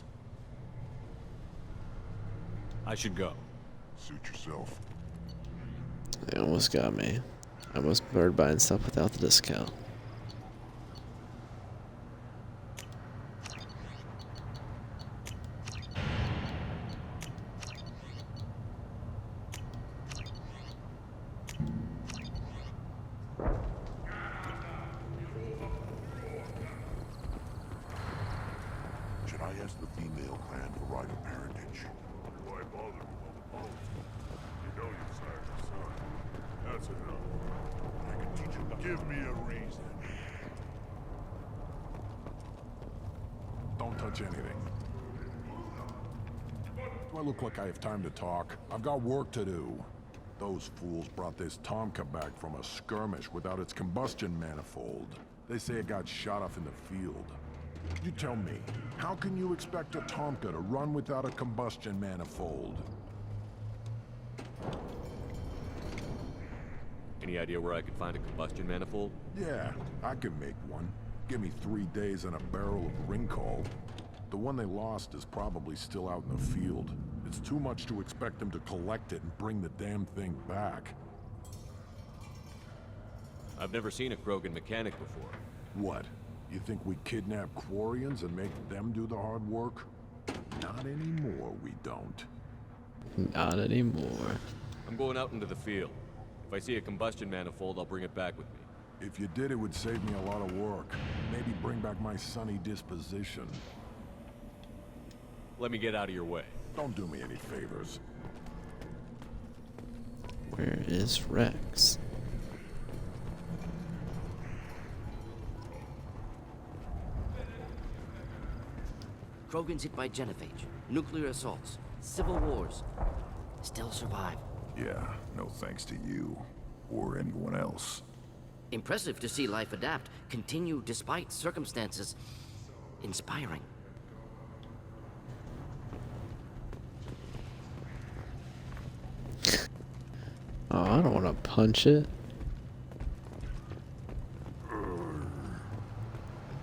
I should go. Suit yourself. They almost got me. I almost started buying stuff without the discount. Should I ask the female clan for right of parentage? Why bother with all the bones? You know you sired your son. That's enough. I can teach him to give me a reason. Don't touch anything. Do I look like I have time to talk? I've got work to do. Those fools brought this Tomka back from a skirmish without its combustion manifold. They say it got shot off in the field. You tell me, how can you expect a Tomka to run without a combustion manifold? Any idea where I could find a combustion manifold? Yeah, I can make one. Give me 3 days and a barrel of Ringcall. The one they lost is probably still out in the field. It's too much to expect them to collect it and bring the damn thing back. I've never seen a Krogan mechanic before. What? You think we kidnap Quarians and make them do the hard work? Not anymore, we don't. Not anymore. I'm going out into the field. If I see a combustion manifold, I'll bring it back with me. If you did, it would save me a lot of work. Maybe bring back my sunny disposition. Let me get out of your way. Don't do me any favors. Where is Rex? Krogans hit by genophage, nuclear assaults, civil wars. Still survive. Yeah, no thanks to you. Or anyone else. Impressive to see life adapt, continue despite circumstances. Inspiring. Oh, I don't want to punch it.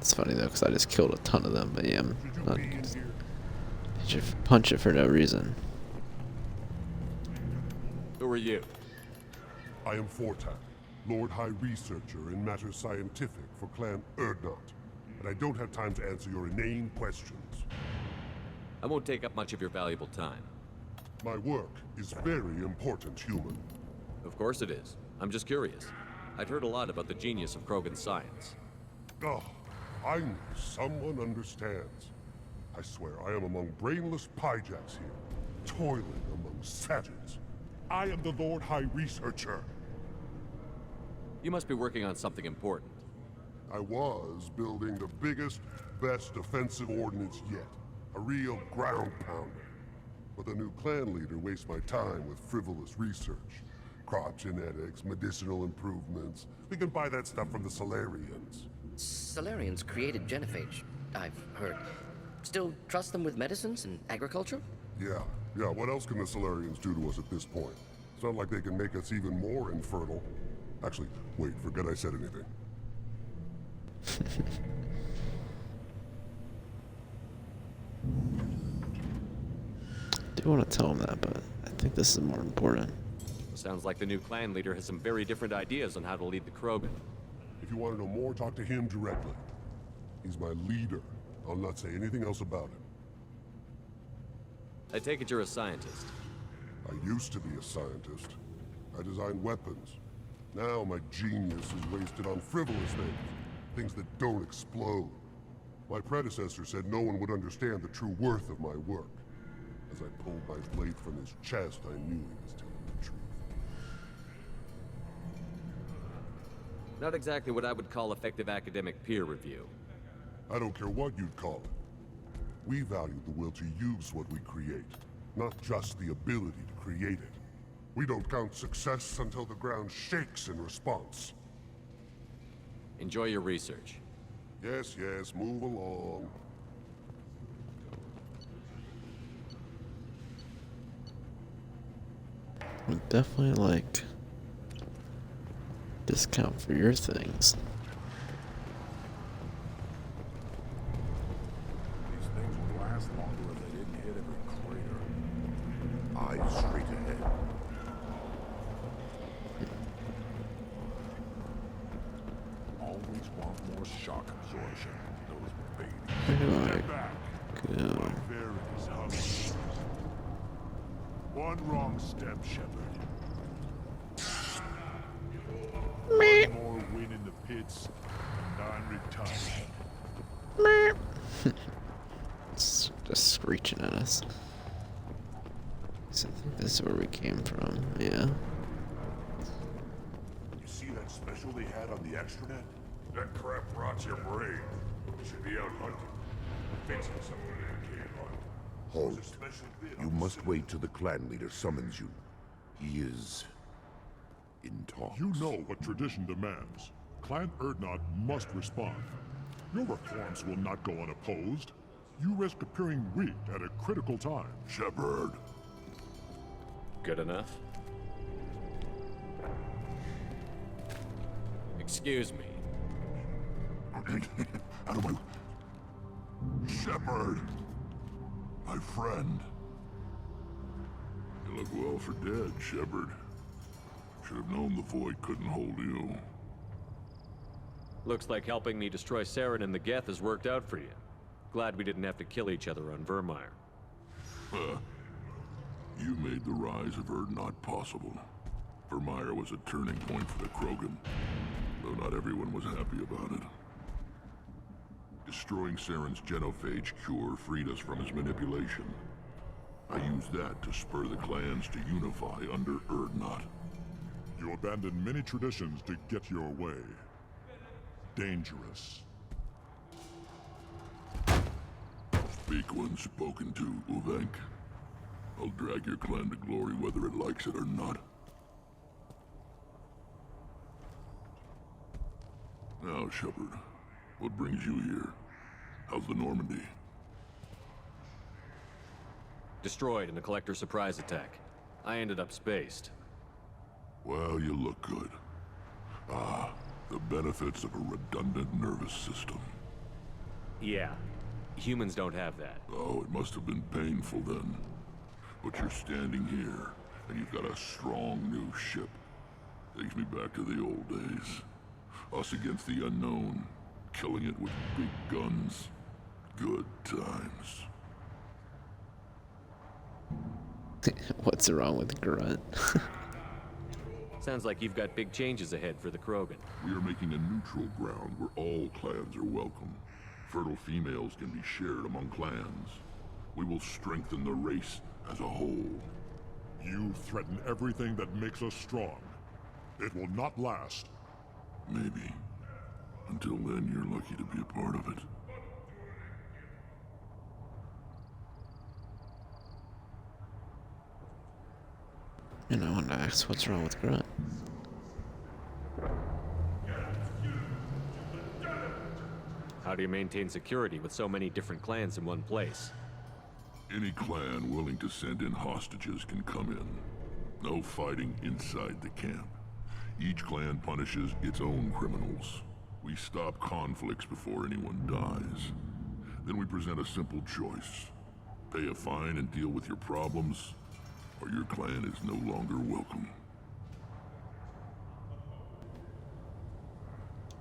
It's funny though, because I just killed a ton of them, but yeah, I'm not. You should punch it for no reason. Who are you? I am Fortak, Lord High Researcher in matters scientific for Clan Urdnot. And I don't have time to answer your inane questions. I won't take up much of your valuable time. My work is very important, human. Of course it is. I'm just curious. I've heard a lot about the genius of Krogan science. Oh, I know someone understands. I swear I am among brainless pyjacks here, toiling among savages. I am the Lord High Researcher. You must be working on something important. I was building the biggest, best defensive ordnance yet. A real ground pounder. But the new clan leader wastes my time with frivolous research. Crop genetics, medicinal improvements. We can buy that stuff from the Solarians. Solarians created genophage, I've heard. Still trust them with medicines and agriculture? Yeah. What else can the Solarians do to us at this point? It's not like they can make us even more infertile. Actually, wait, forget I said anything. I do want to tell him that, but I think this is more important. Sounds like the new clan leader has some very different ideas on how to lead the Krogan. If you want to know more, talk to him directly. He's my leader. I'll not say anything else about him. I take it you're a scientist. I used to be a scientist. I designed weapons. Now my genius is wasted on frivolous things that don't explode. My predecessor said no one would understand the true worth of my work. As I pulled my blade from his chest, I knew he was telling the truth. Not exactly what I would call effective academic peer review. I don't care what you'd call it. We value the will to use what we create, not just the ability to create it. We don't count success until the ground shakes in response. Enjoy your research. Yes, move along. Would definitely like discount for your things. last longer if they didn't hit every crater. Eyes straight ahead. Always want more shock absorption. Those babies. Where do I Step back. go? There it is, Hubs. One wrong step, Shepard. One more win in the pits, and I'm retired. It's just screeching at us. So I think this is where we came from. Yeah. You see that special they had on the extranet? That crap rots your brain. You should be out hunting. Fixing something you can't hunt. Hold. There's a special bit You on the must wait till the clan leader summons you. He is in talks. You know what tradition demands. Clan Urdnot must respond. Your reforms will not go unopposed. You risk appearing weak at a critical time. Shepard. Good enough? Excuse me. Out of my... Shepard. My friend. You look well for dead, Shepard. Should have known the Void couldn't hold you. Looks like helping me destroy Saren and the Geth has worked out for you. Glad we didn't have to kill each other on Vermeer. You made the rise of Urdnot possible. Vermeer was a turning point for the Krogan, though not everyone was happy about it. Destroying Saren's genophage cure freed us from his manipulation. I used that to spur the clans to unify under Urdnot. You abandoned many traditions to get your way. Dangerous. Speak when spoken to, Uvenk. I'll drag your clan to glory whether it likes it or not. Now, Shepard, what brings you here? How's the Normandy? Destroyed in a collector surprise attack. I ended up spaced. Well, you look good. Ah, the benefits of a redundant nervous system. Yeah. Humans don't have that. Oh, it must have been painful then. But you're standing here, and you've got a strong new ship. Takes me back to the old days. Us against the unknown, killing it with big guns. Good times. What's wrong with Grunt? Sounds like you've got big changes ahead for the Krogan. We are making a neutral ground where all clans are welcome. Fertile females can be shared among clans. We will strengthen the race as a whole. You threaten everything that makes us strong. It will not last. Maybe. Until then, you're lucky to be a part of it. And I want to ask what's wrong with Grunt. How do you maintain security with so many different clans in one place? Any clan willing to send in hostages can come in. No fighting inside the camp. Each clan punishes its own criminals. We stop conflicts before anyone dies. Then we present a simple choice. Pay a fine and deal with your problems, or your clan is no longer welcome.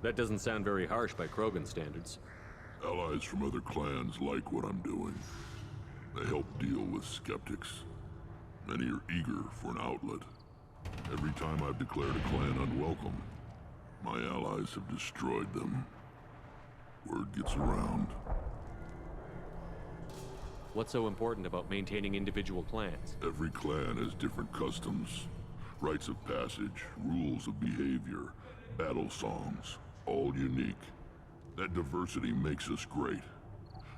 That doesn't sound very harsh by Krogan standards. Allies from other clans like what I'm doing. They help deal with skeptics. Many are eager for an outlet. Every time I've declared a clan unwelcome, my allies have destroyed them. Word gets around. What's so important about maintaining individual clans? Every clan has different customs, rites of passage, rules of behavior, battle songs, all unique. That diversity makes us great.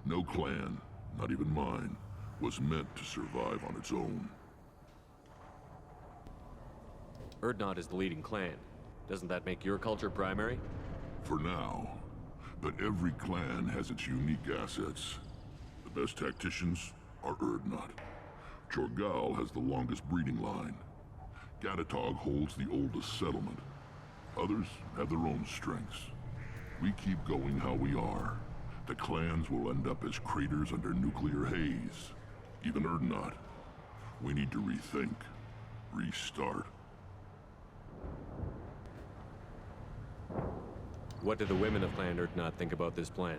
No clan, not even mine, was meant to survive on its own. Urdnot is the leading clan. Doesn't that make your culture primary? For now. But every clan has its unique assets. The best tacticians are Urdnot. Chorgal has the longest breeding line. Gatatog holds the oldest settlement. Others have their own strengths. We keep going how we are, The clans will end up as craters under nuclear haze. Even Urdnot. We need to rethink. Restart. What do the women of Clan Urdnot think about this plan?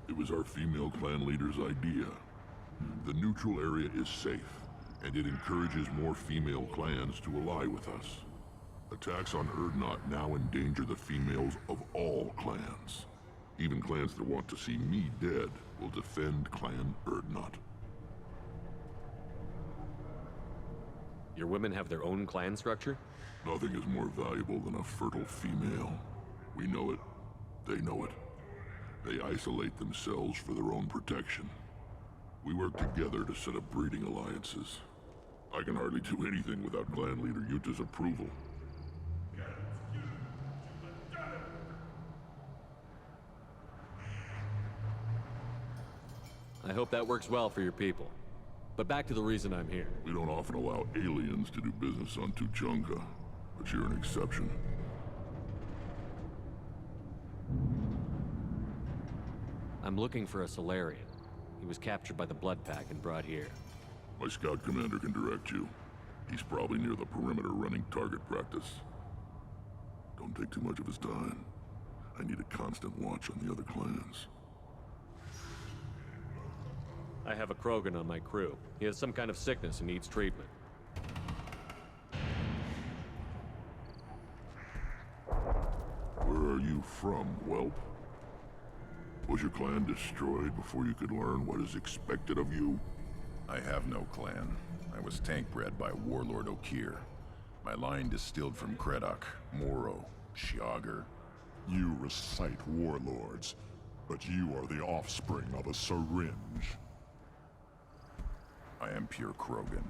It was our female clan leader's idea. The neutral area is safe, and it encourages more female clans to ally with us. Attacks on Urdnot now endanger the females of all clans. Even clans that want to see me dead will defend Clan Urdnot. Your women have their own clan structure? Nothing is more valuable than a fertile female. We know it. They know it. They isolate themselves for their own protection. We work together to set up breeding alliances. I can hardly do anything without clan leader Yuta's approval. I hope that works well for your people. But back to the reason I'm here. We don't often allow aliens to do business on Tuchanka, but you're an exception. I'm looking for a Solarian. He was captured by the Blood Pack and brought here. My scout commander can direct you. He's probably near the perimeter running target practice. Don't take too much of his time. I need a constant watch on the other clans. I have a Krogan on my crew. He has some kind of sickness and needs treatment. Where are you from, whelp? Was your clan destroyed before you could learn what is expected of you? I have no clan. I was tank bred by Warlord Okeer. My line distilled from Kredok, Moro, Shiagar. You recite warlords, but you are the offspring of a syringe. I am pure Krogan.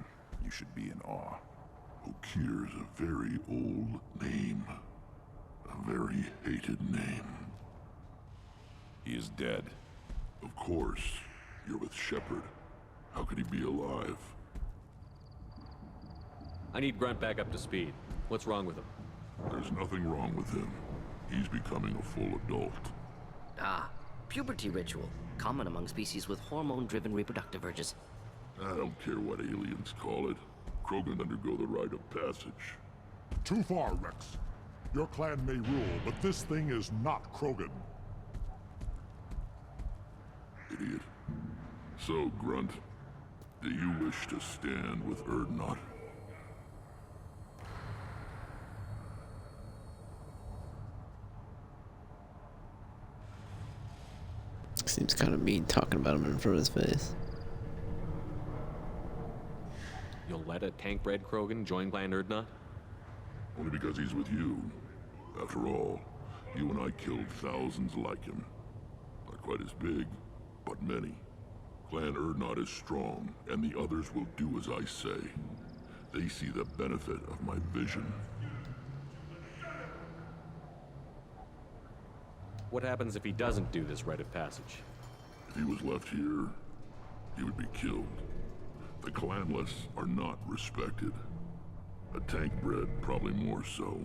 You should be in awe. Okeer is a very old name. A very hated name. He is dead. Of course. You're with Shepard. How could he be alive? I need Grunt back up to speed. What's wrong with him? There's nothing wrong with him. He's becoming a full adult. Ah, puberty ritual. Common among species with hormone-driven reproductive urges. I don't care what aliens call it. Krogan undergo the rite of passage. Too far, Rex. Your clan may rule, but this thing is not Krogan. Idiot. So, Grunt, do you wish to stand with Urdnot? Seems kind of mean talking about him in front of his face. You'll let a tank-bred Krogan join Clan Urdnot? Only because he's with you. After all, you and I killed thousands like him. Not quite as big, but many. Clan Urdnot is strong, and the others will do as I say. They see the benefit of my vision. What happens if he doesn't do this rite of passage? If he was left here, he would be killed. The clanless are not respected. A tank bred, probably more so.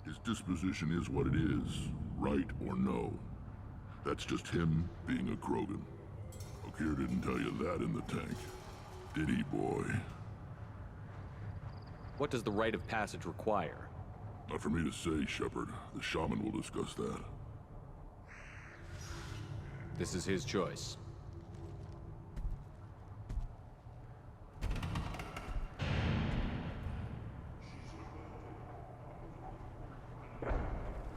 His disposition is what it is, right or no. That's just him being a Krogan. Okeer didn't tell you that in the tank. Did he, boy? What does the rite of passage require? Not for me to say, Shepard. The shaman will discuss that. This is his choice.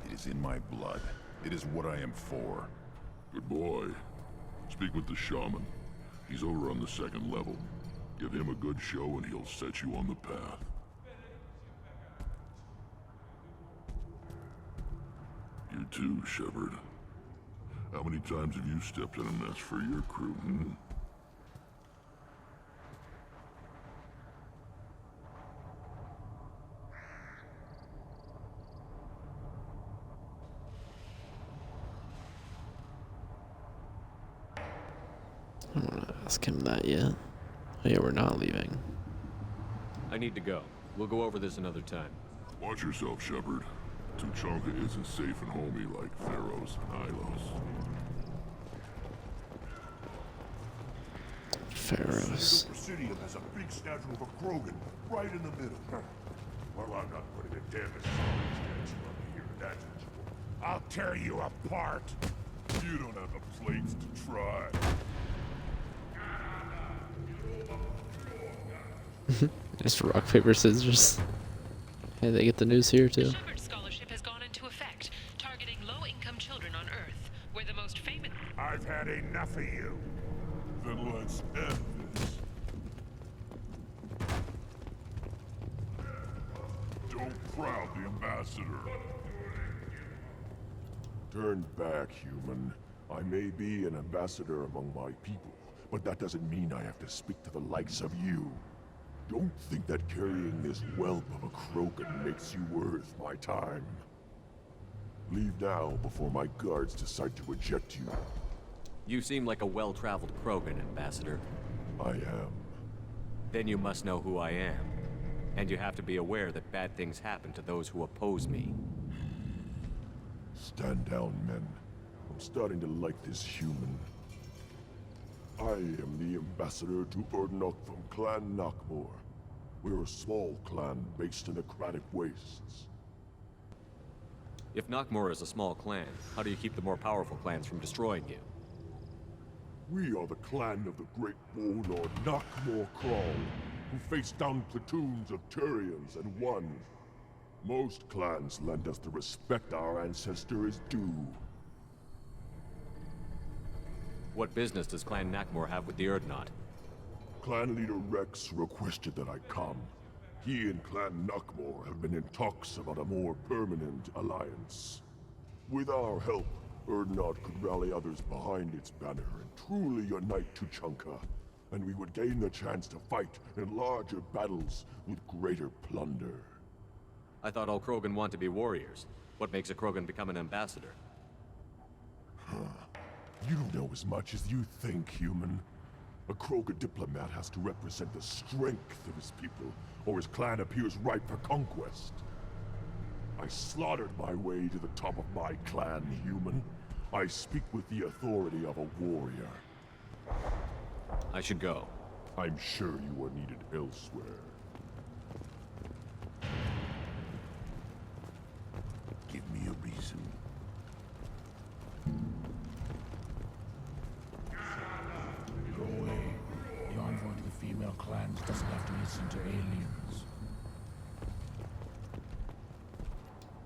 It is in my blood. It is what I am for. Good boy. Speak with the shaman. He's over on the second level. Give him a good show and he'll set you on the path. You too, Shepard. How many times have you stepped in a mess for your crew, I don't want to ask him that yet. Oh yeah, we're not leaving. I need to go. We'll go over this another time. Watch yourself, Shepard. Tuchanka isn't safe and homey like Theros and Ilos. Pharaohs. Presidium has a big statue of a Krogan right in the middle. Well, I'm not putting a damn statue up here, that's what you want. I'll tear you apart. You don't have the plates to try. Just rock, paper, scissors. Hey, they get the news here too. The Shepard Scholarship has gone into effect, targeting low-income children on Earth, where the most famous... I've had enough of you. Then let's end this. Don't crowd the ambassador. Turn back, human. I may be an ambassador among my people, but that doesn't mean I have to speak to the likes of you. Don't think that carrying this whelp of a Krogan makes you worth my time. Leave now before my guards decide to eject you. You seem like a well-traveled Krogan, Ambassador. I am. Then you must know who I am. And you have to be aware that bad things happen to those who oppose me. Stand down, men. I'm starting to like this human. I am the ambassador to Urdnot from Clan Nakmor. We're a small clan based in the Kratic Wastes. If Nakmor is a small clan, how do you keep the more powerful clans from destroying you? We are the clan of the great warlord Nakmor Krawl, who faced down platoons of Turians and won. Most clans lend us the respect our ancestor is due. What business does Clan Nakmor have with the Urdnot? Clan leader Rex requested that I come. He and Clan Nakmor have been in talks about a more permanent alliance. With our help, Urdnot could rally others behind its banner and truly unite Tuchanka, and we would gain the chance to fight in larger battles with greater plunder. I thought all Krogan want to be warriors. What makes a Krogan become an ambassador? You don't know as much as you think, human. A Krogan diplomat has to represent the strength of his people, or his clan appears ripe for conquest. I slaughtered my way to the top of my clan, human. I speak with the authority of a warrior. I should go. I'm sure you are needed elsewhere. Give me a reason. Go away. The envoy to the female clans doesn't have to listen to aliens.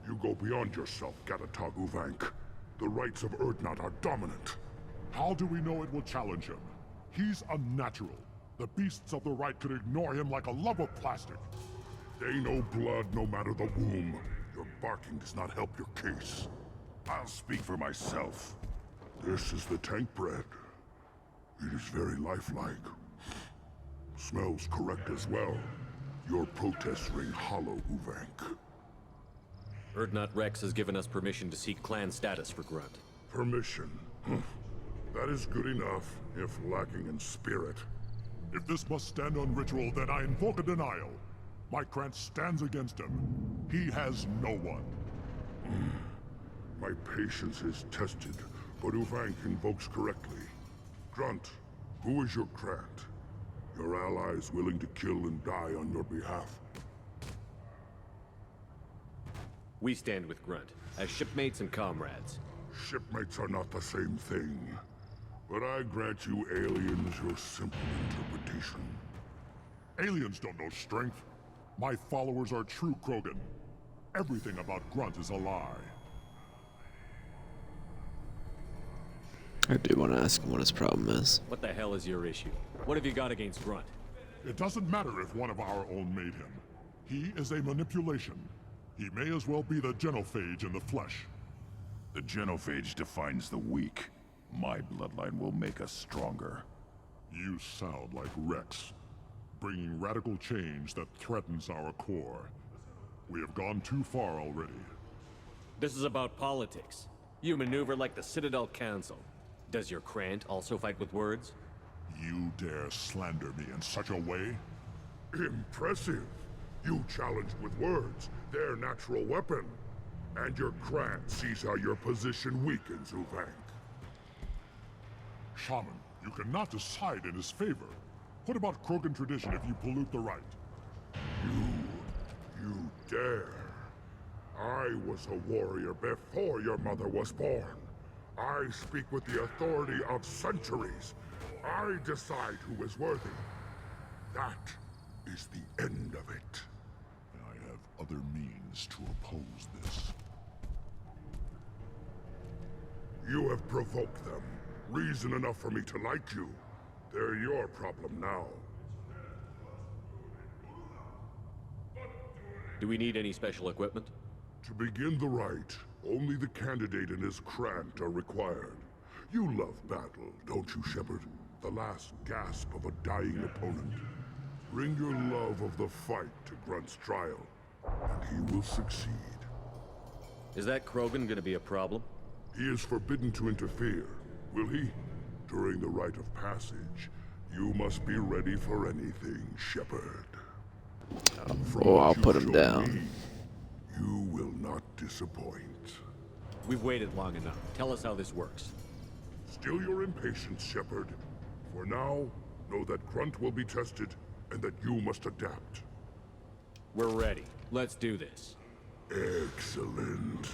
You go beyond yourself, Gatatog Uvank. The rights of Urdnot are dominant. How do we know it will challenge him? He's unnatural. The beasts of the right could ignore him like a lump of plastic. They know blood no matter the womb. Your barking does not help your case. I'll speak for myself. This is the tank bread. It is very lifelike. Smells correct as well. Your protests ring hollow, Uvank. Urdnot Rex has given us permission to seek clan status for Grunt. Permission? That is good enough, if lacking in spirit. If this must stand on ritual, then I invoke a denial. My Krant stands against him. He has no one. My patience is tested, but Uvank invokes correctly. Grunt, who is your Krant? Your allies willing to kill and die on your behalf? We stand with Grunt, as shipmates and comrades. Shipmates are not the same thing. But I grant you aliens your simple interpretation. Aliens don't know strength. My followers are true Krogan. Everything about Grunt is a lie. I do want to ask him what his problem is. What the hell is your issue? What have you got against Grunt? It doesn't matter if one of our own made him. He is a manipulation. He may as well be the genophage in the flesh. The genophage defines the weak. My bloodline will make us stronger. You sound like Rex, bringing radical change that threatens our core. We have gone too far already. This is about politics. You maneuver like the Citadel Council. Does your Krant also fight with words? You dare slander me in such a way? Impressive. You challenged with words, their natural weapon. And your Krant sees how your position weakens, Uvank. Shaman, you cannot decide in his favor. What about Krogan tradition if you pollute the rite? You dare. I was a warrior before your mother was born. I speak with the authority of centuries. I decide who is worthy. That is the end of it. I have other means to oppose this. You have provoked them. Reason enough for me to like you. They're your problem now. Do we need any special equipment? To begin the rite, only the candidate and his Krant are required. You love battle, don't you, Shepard? The last gasp of a dying opponent. Bring your love of the fight to Grunt's trial, and he will succeed. Is that Krogan gonna be a problem? He is forbidden to interfere, will he? During the rite of passage, you must be ready for anything, Shepard. Oh, I'll put him down. You will not disappoint. We've waited long enough. Tell us how this works. Still your impatience, Shepard. For now, know that Grunt will be tested, and that you must adapt. We're ready. Let's do this. Excellent.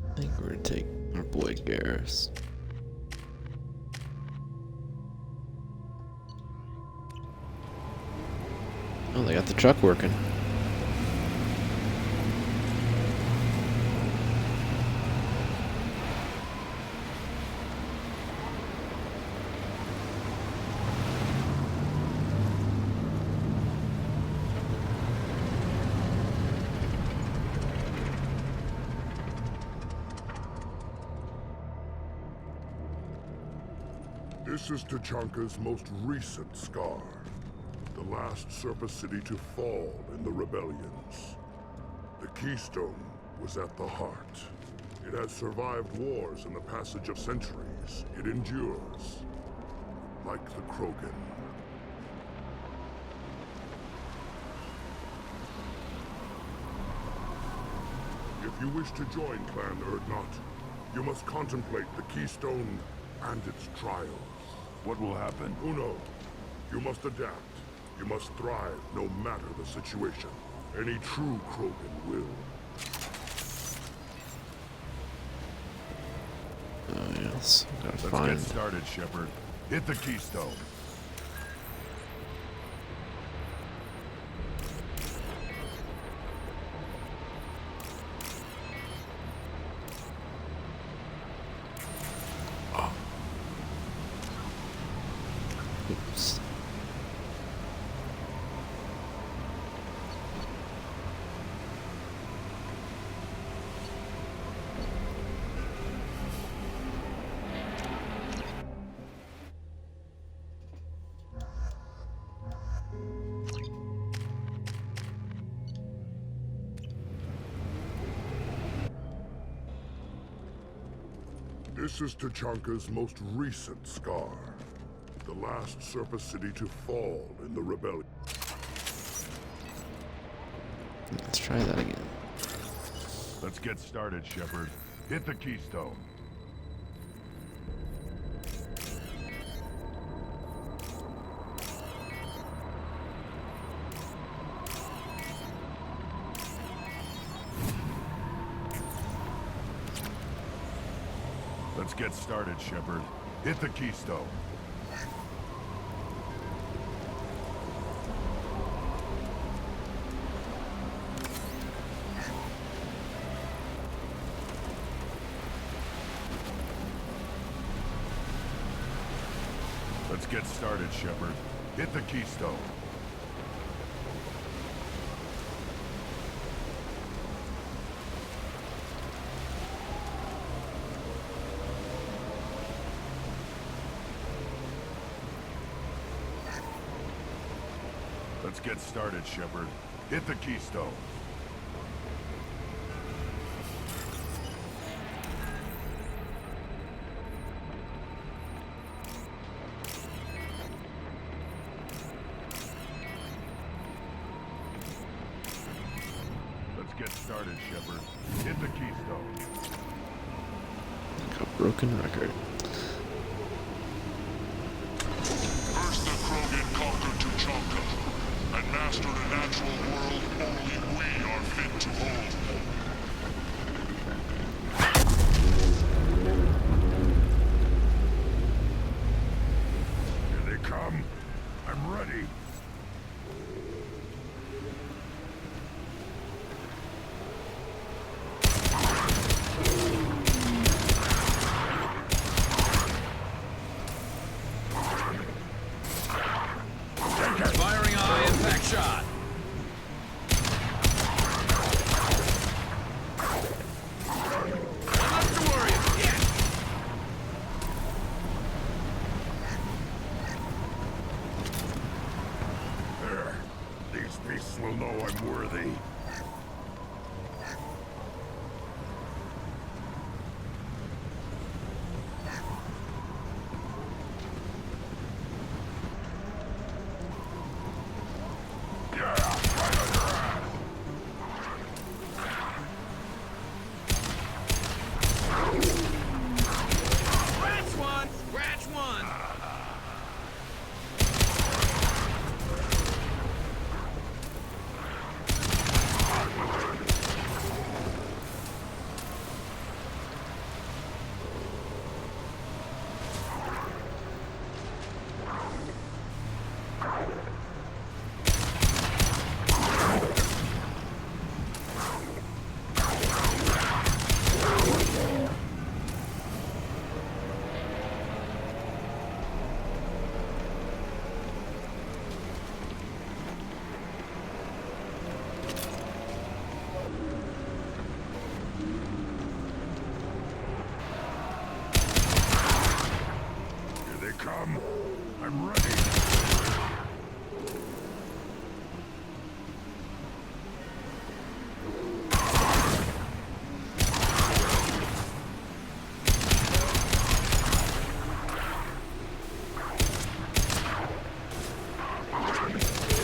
I think we're gonna take our boy Garrus. Oh, they got the truck working. This is Tachanka's most recent scar. The last surface city to fall in the rebellions. The Keystone was at the heart. It has survived wars and the passage of centuries. It endures. Like the Krogan. If you wish to join Clan Urdnot, you must contemplate the Keystone and its trials. What will happen? Who knows? You must adapt. You must thrive no matter the situation. Any true Krogan will. Oh yes, gotta Let's find. get started, Shepard. Hit the Keystone. Oops. This is Tachanka's most recent scar. The last surface city to fall in the rebellion. Let's try that again. Let's get started, Shepard. Hit the Keystone. Let's get started, Shepard. Hit the Keystone. Let's get started, Shepard. Hit the Keystone. Let's get started, Shepard. Hit the Keystone. it, Shepard. Hit the keystone. Like a broken record. First the Krogan conquered Tuchanka, and mastered a natural world only we are fit to hold. Here they come. I'm ready. Firing eye, impact shot. Not to worry, yeah. There. These beasts will know I'm worthy. Scratch one! Scratch one! Here they come. I'm ready.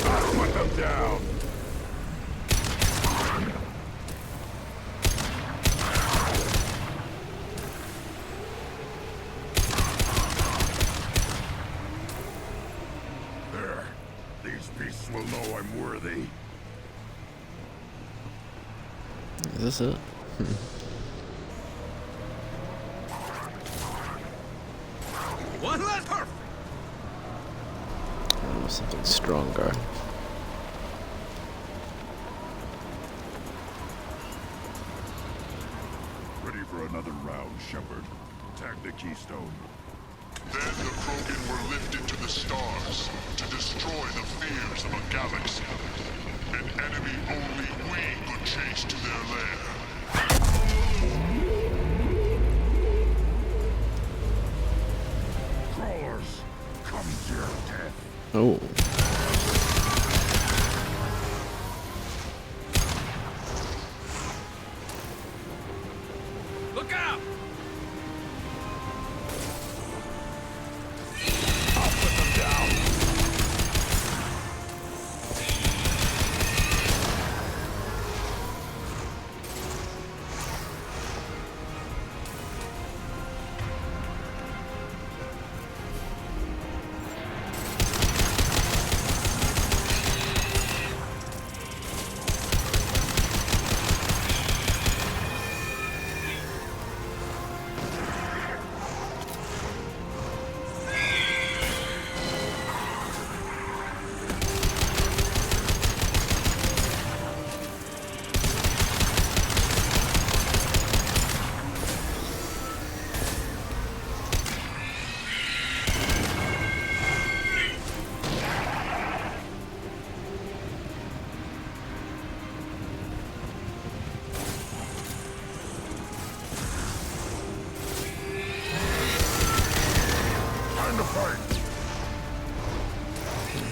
I'll put them down. There. These beasts will know I'm worthy. Is this it? One less perfect. Oh, something stronger. Ready for another round, Shepard. Tag the keystone. Then the Krogan were lifted to the stars to destroy the fears of a galaxy. An enemy only we could chase to their lair. Crawlers, come to your death. Oh. Look out! I'll put them down.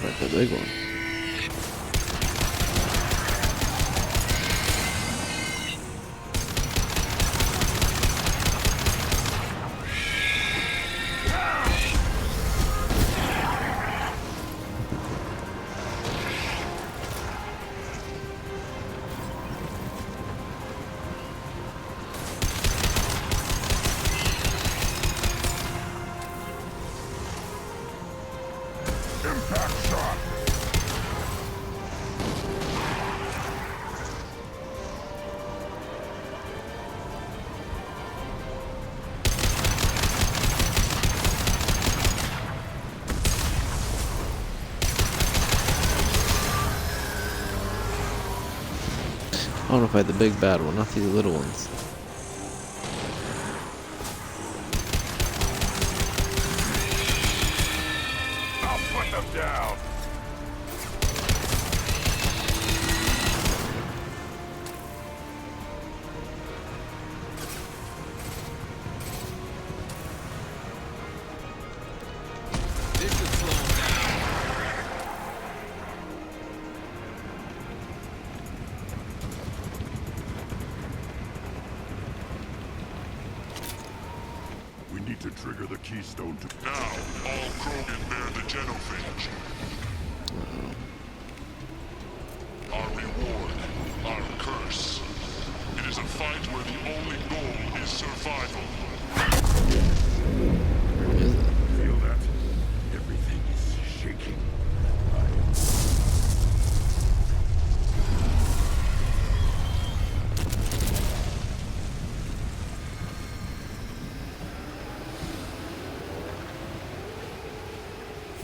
Like the big one. Impact shot! I want to fight the big bad one, not these little ones. I'll put them down! This should slow him down. We need to trigger the keystone to... Now, all Krogan bear the genophage. Our reward, our curse. It is a fight where the only goal is survival. Feel that? Everything is shaking.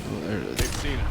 Oh, there it is. They've seen us.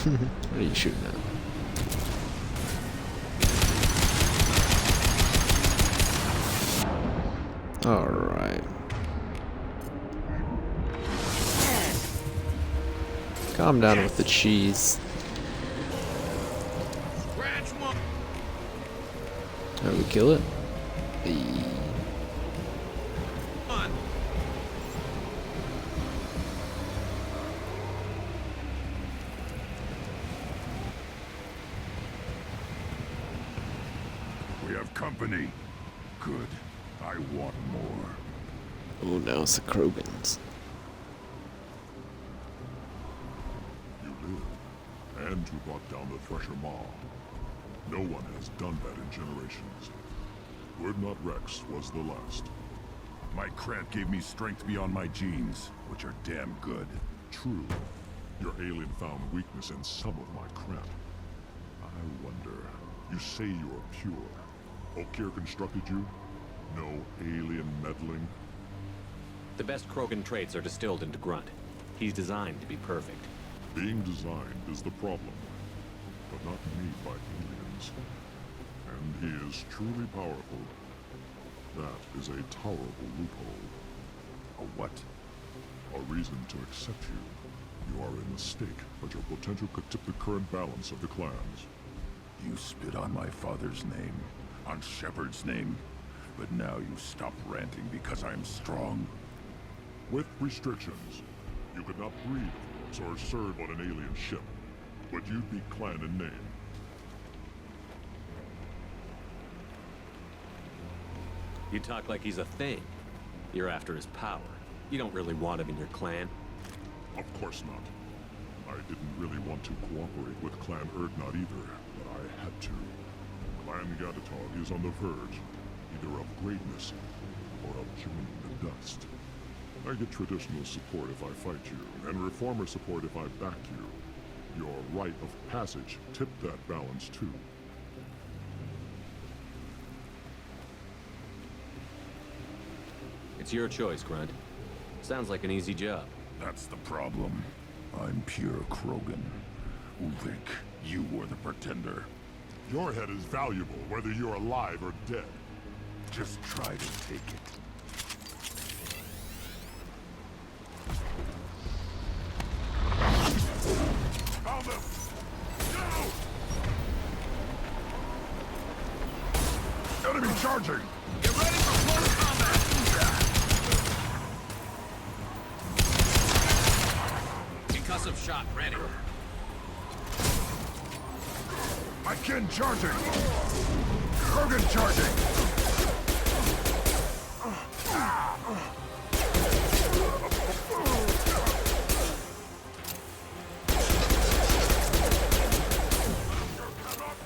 What are you shooting at? Alright. Calm down with the cheese. How we kill it? We have company. Good. I want more. Oh, now it's the Krogans. You live, and you brought down the Thresher Maw. No one has done that in generations. Word Not Rex was the last. My Krant gave me strength beyond my genes, which are damn good. True. Your alien found weakness in some of my Krant. I wonder, you say you're pure. Okeer constructed you? No alien meddling? The best Krogan traits are distilled into Grunt. He's designed to be perfect. Being designed is the problem, but not made by aliens. And he is truly powerful. That is a tolerable loophole. A what? A reason to accept you. You are a mistake, but your potential could tip the current balance of the clans. You spit on my father's name, on Shepard's name, but now you stop ranting because I'm strong. With restrictions. You could not breed, of course, or serve on an alien ship, but you'd be clan in name. You talk like he's a thing. You're after his power. You don't really want him in your clan. Of course not. I didn't really want to cooperate with Clan Urdnot either, but I had to. Clan Gatatog is on the verge, either of greatness or of joining the dust. I get traditional support if I fight you, and reformer support if I back you. Your rite of passage tipped that balance too. It's your choice, Grunt. Sounds like an easy job. That's the problem. I'm pure Krogan. Ulvik, you were the pretender. Your head is valuable, whether you're alive or dead. Just try to take it. Found them! No! Enemy charging! Get ready for close combat! Concussive shot ready. My kin charging! Krogan charging!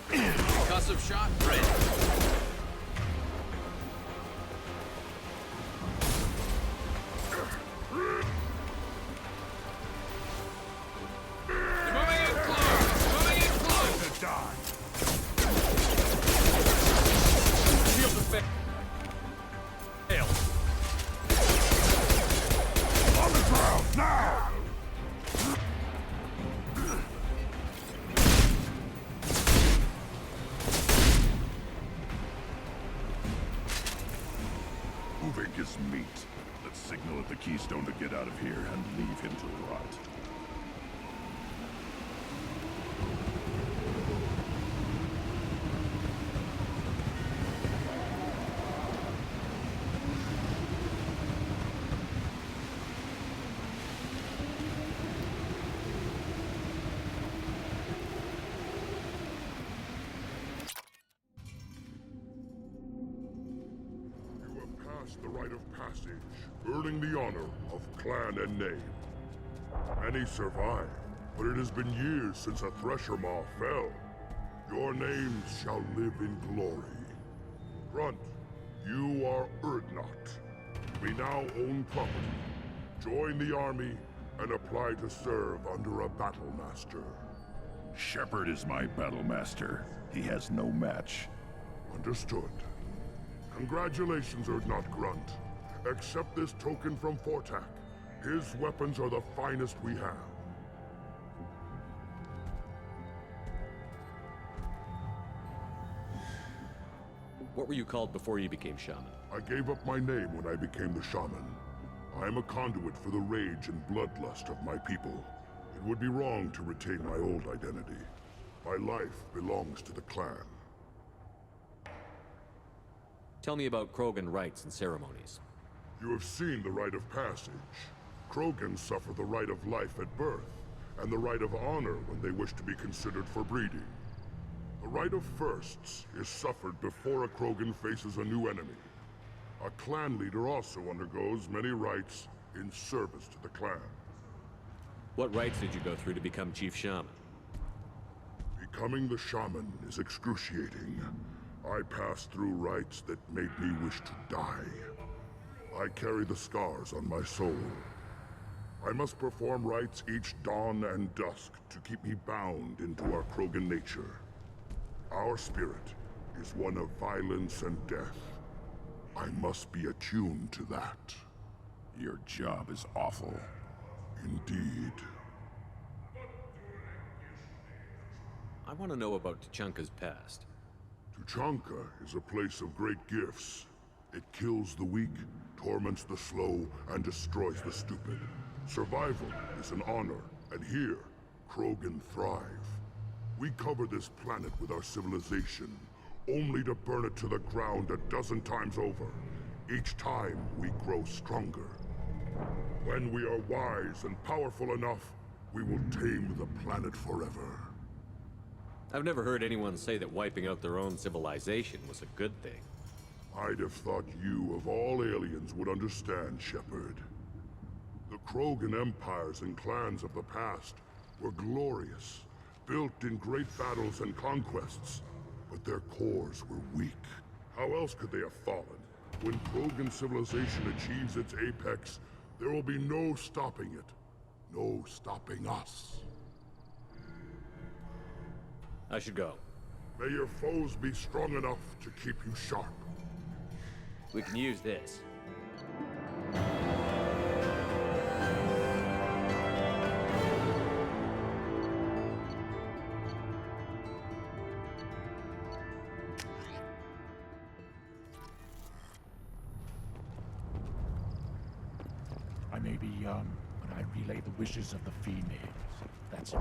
Concussive shot ready. Ulvik is meat. Let's signal at the Keystone to get out of here and leave him to rot. The rite of passage, earning the honor of clan and name. Many survive, but it has been years since a Thresher Maw fell. Your names shall live in glory. Grunt, you are Urdnot. We now own property. Join the army and apply to serve under a battle master. Shepard is my battle master. He has no match. Understood. Congratulations, Urdnot Grunt. Accept this token from Fortak. His weapons are the finest we have. What were you called before you became shaman? I gave up my name when I became the shaman. I am a conduit for the rage and bloodlust of my people. It would be wrong to retain my old identity. My life belongs to the clan. Tell me about Krogan rites and ceremonies. You have seen the rite of passage. Krogans suffer the rite of life at birth, and the rite of honor when they wish to be considered for breeding. The rite of firsts is suffered before a Krogan faces a new enemy. A clan leader also undergoes many rites in service to the clan. What rites did you go through to become Chief Shaman? Becoming the shaman is excruciating. I passed through rites that made me wish to die. I carry the scars on my soul. I must perform rites each dawn and dusk to keep me bound into our Krogan nature. Our spirit is one of violence and death. I must be attuned to that. Your job is awful. Indeed. I want to know about Tuchanka's past. Tuchanka is a place of great gifts. It kills the weak, torments the slow, and destroys the stupid. Survival is an honor, and here, Krogan thrive. We cover this planet with our civilization, only to burn it to the ground a dozen times over. Each time, we grow stronger. When we are wise and powerful enough, we will tame the planet forever. I've never heard anyone say that wiping out their own civilization was a good thing. I'd have thought you, of all aliens, would understand, Shepard. The Krogan empires and clans of the past were glorious, built in great battles and conquests, but their cores were weak. How else could they have fallen? When Krogan civilization achieves its apex, there will be no stopping it. No stopping us. I should go. May your foes be strong enough to keep you sharp. We can use this. I may be young, but I relay the wishes of the Phoenix. That's it.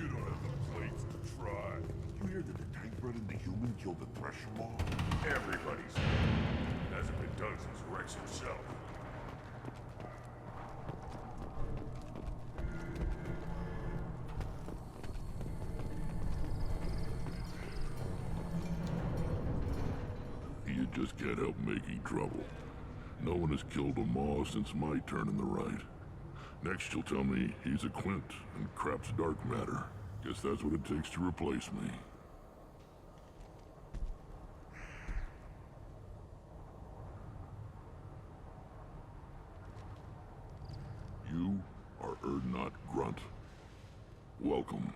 You don't have the plates to try. You hear that the tank bred and the human killed the Thresher Maw? Everybody's it hasn't been done since Rex himself. You just can't help making trouble. No one has killed a Maw since my turn in the right. Next you'll tell me he's a Quint and crap's dark matter. Guess that's what it takes to replace me. You are Urdnot Grunt. Welcome.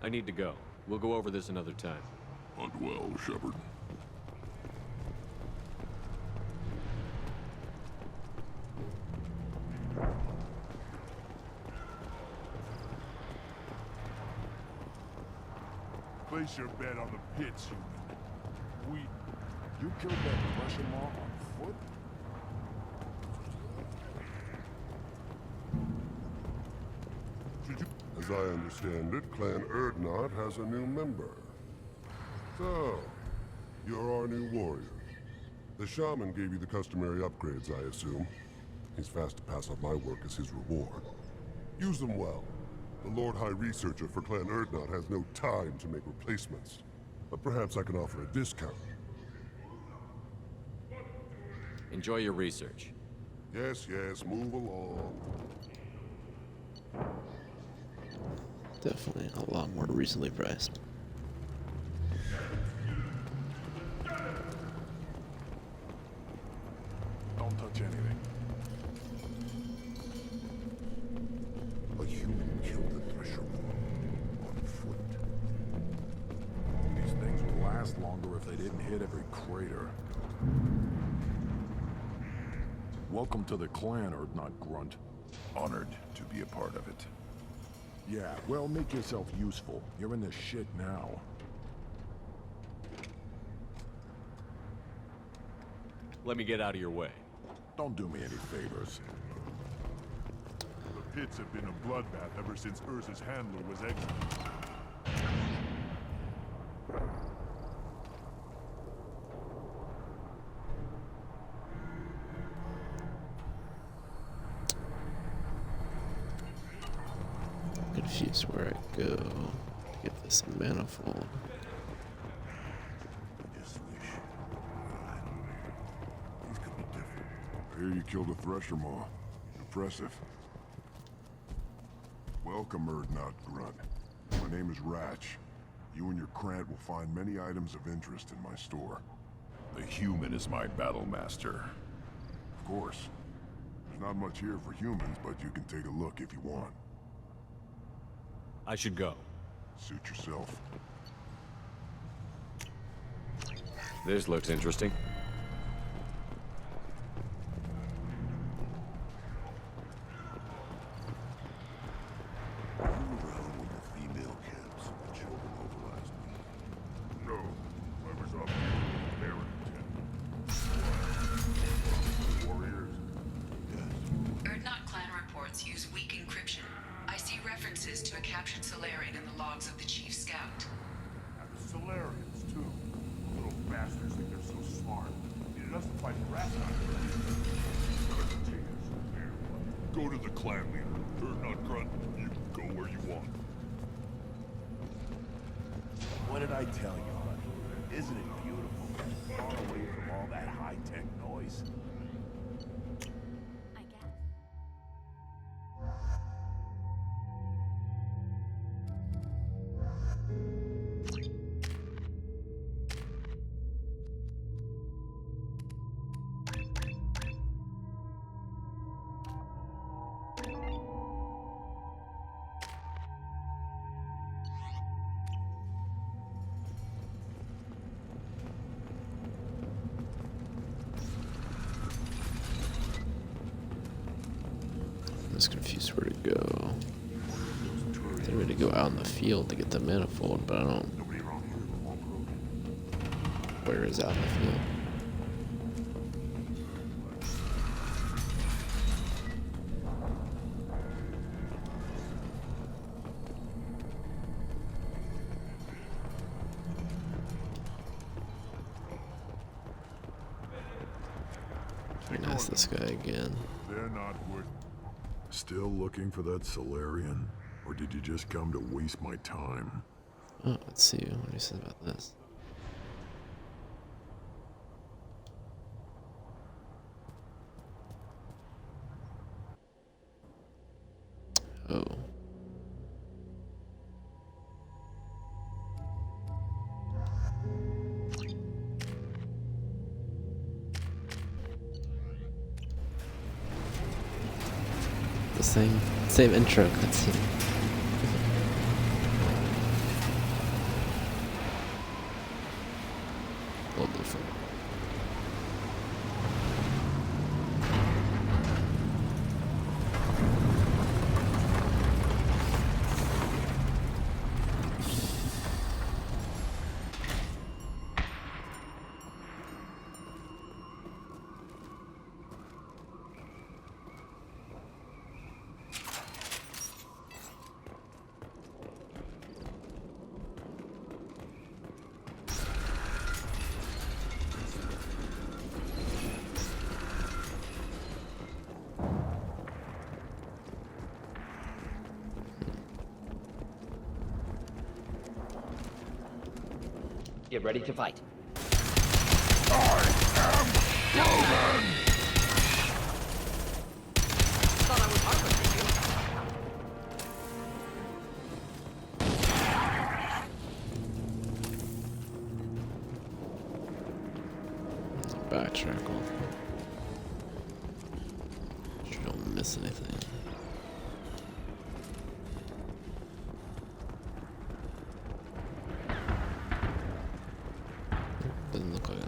I need to go. We'll go over this another time. Hunt well, Shepard. Place your bet on the pits, human. You killed that Thresher Maw on foot? As I understand it, Clan Urdnot has a new member. So, you're our new warrior. The shaman gave you the customary upgrades, I assume. He's fast to pass on my work as his reward. Use them well. The Lord High Researcher for Clan Urdnot has no time to make replacements. But perhaps I can offer a discount. Enjoy your research. Yes, move along. Definitely a lot more reasonably priced. Don't touch anything. A human killed the Thresher Maw on foot. These things would last longer if they didn't hit every crater. Welcome to the clan, Urdnot Grunt. Honored to be a part of it. Yeah, well, make yourself useful. You're in this shit now. Let me get out of your way. Don't do me any favors. The pits have been a bloodbath ever since Urza's handler was exiled. Confused where I go to get this manifold. I hear you killed a Thresher Maw. Impressive. Welcome, Urdnot Grunt. My name is Ratch. You and your Krant will find many items of interest in my store. The human is my battle master. Of course. There's not much here for humans, but you can take a look if you want. I should go. Suit yourself. This looks interesting. Use weak encryption. I see references to a captured Solarian in the logs of the Chief Scout. And the Solarians, too. Little bastards think they're so smart. Needed us to fight Rastak. Go to the clan leader. Urdnot Grunt, you can go where you want. What did I tell you, honey? Isn't it beautiful? Far away from all that high-tech noise. I guess. I'm just confused where to go. They're ready to go out in the field to get the manifold, but I don't. Where is out in the field? I'm gonna ask this guy again. They're not worth... Still looking for that Solarian? Or did you just come to waste my time? Oh, let's see what he says about this. Oh. The same intro cutscene. A little different. Get ready to fight. Thought I was harmless, Backtrack on. You don't miss anything. Doesn't look like it.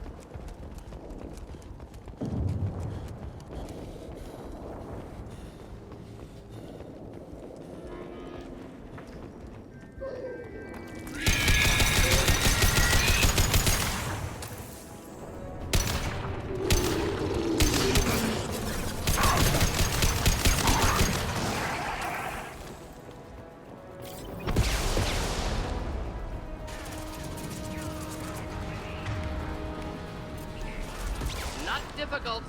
Not difficult.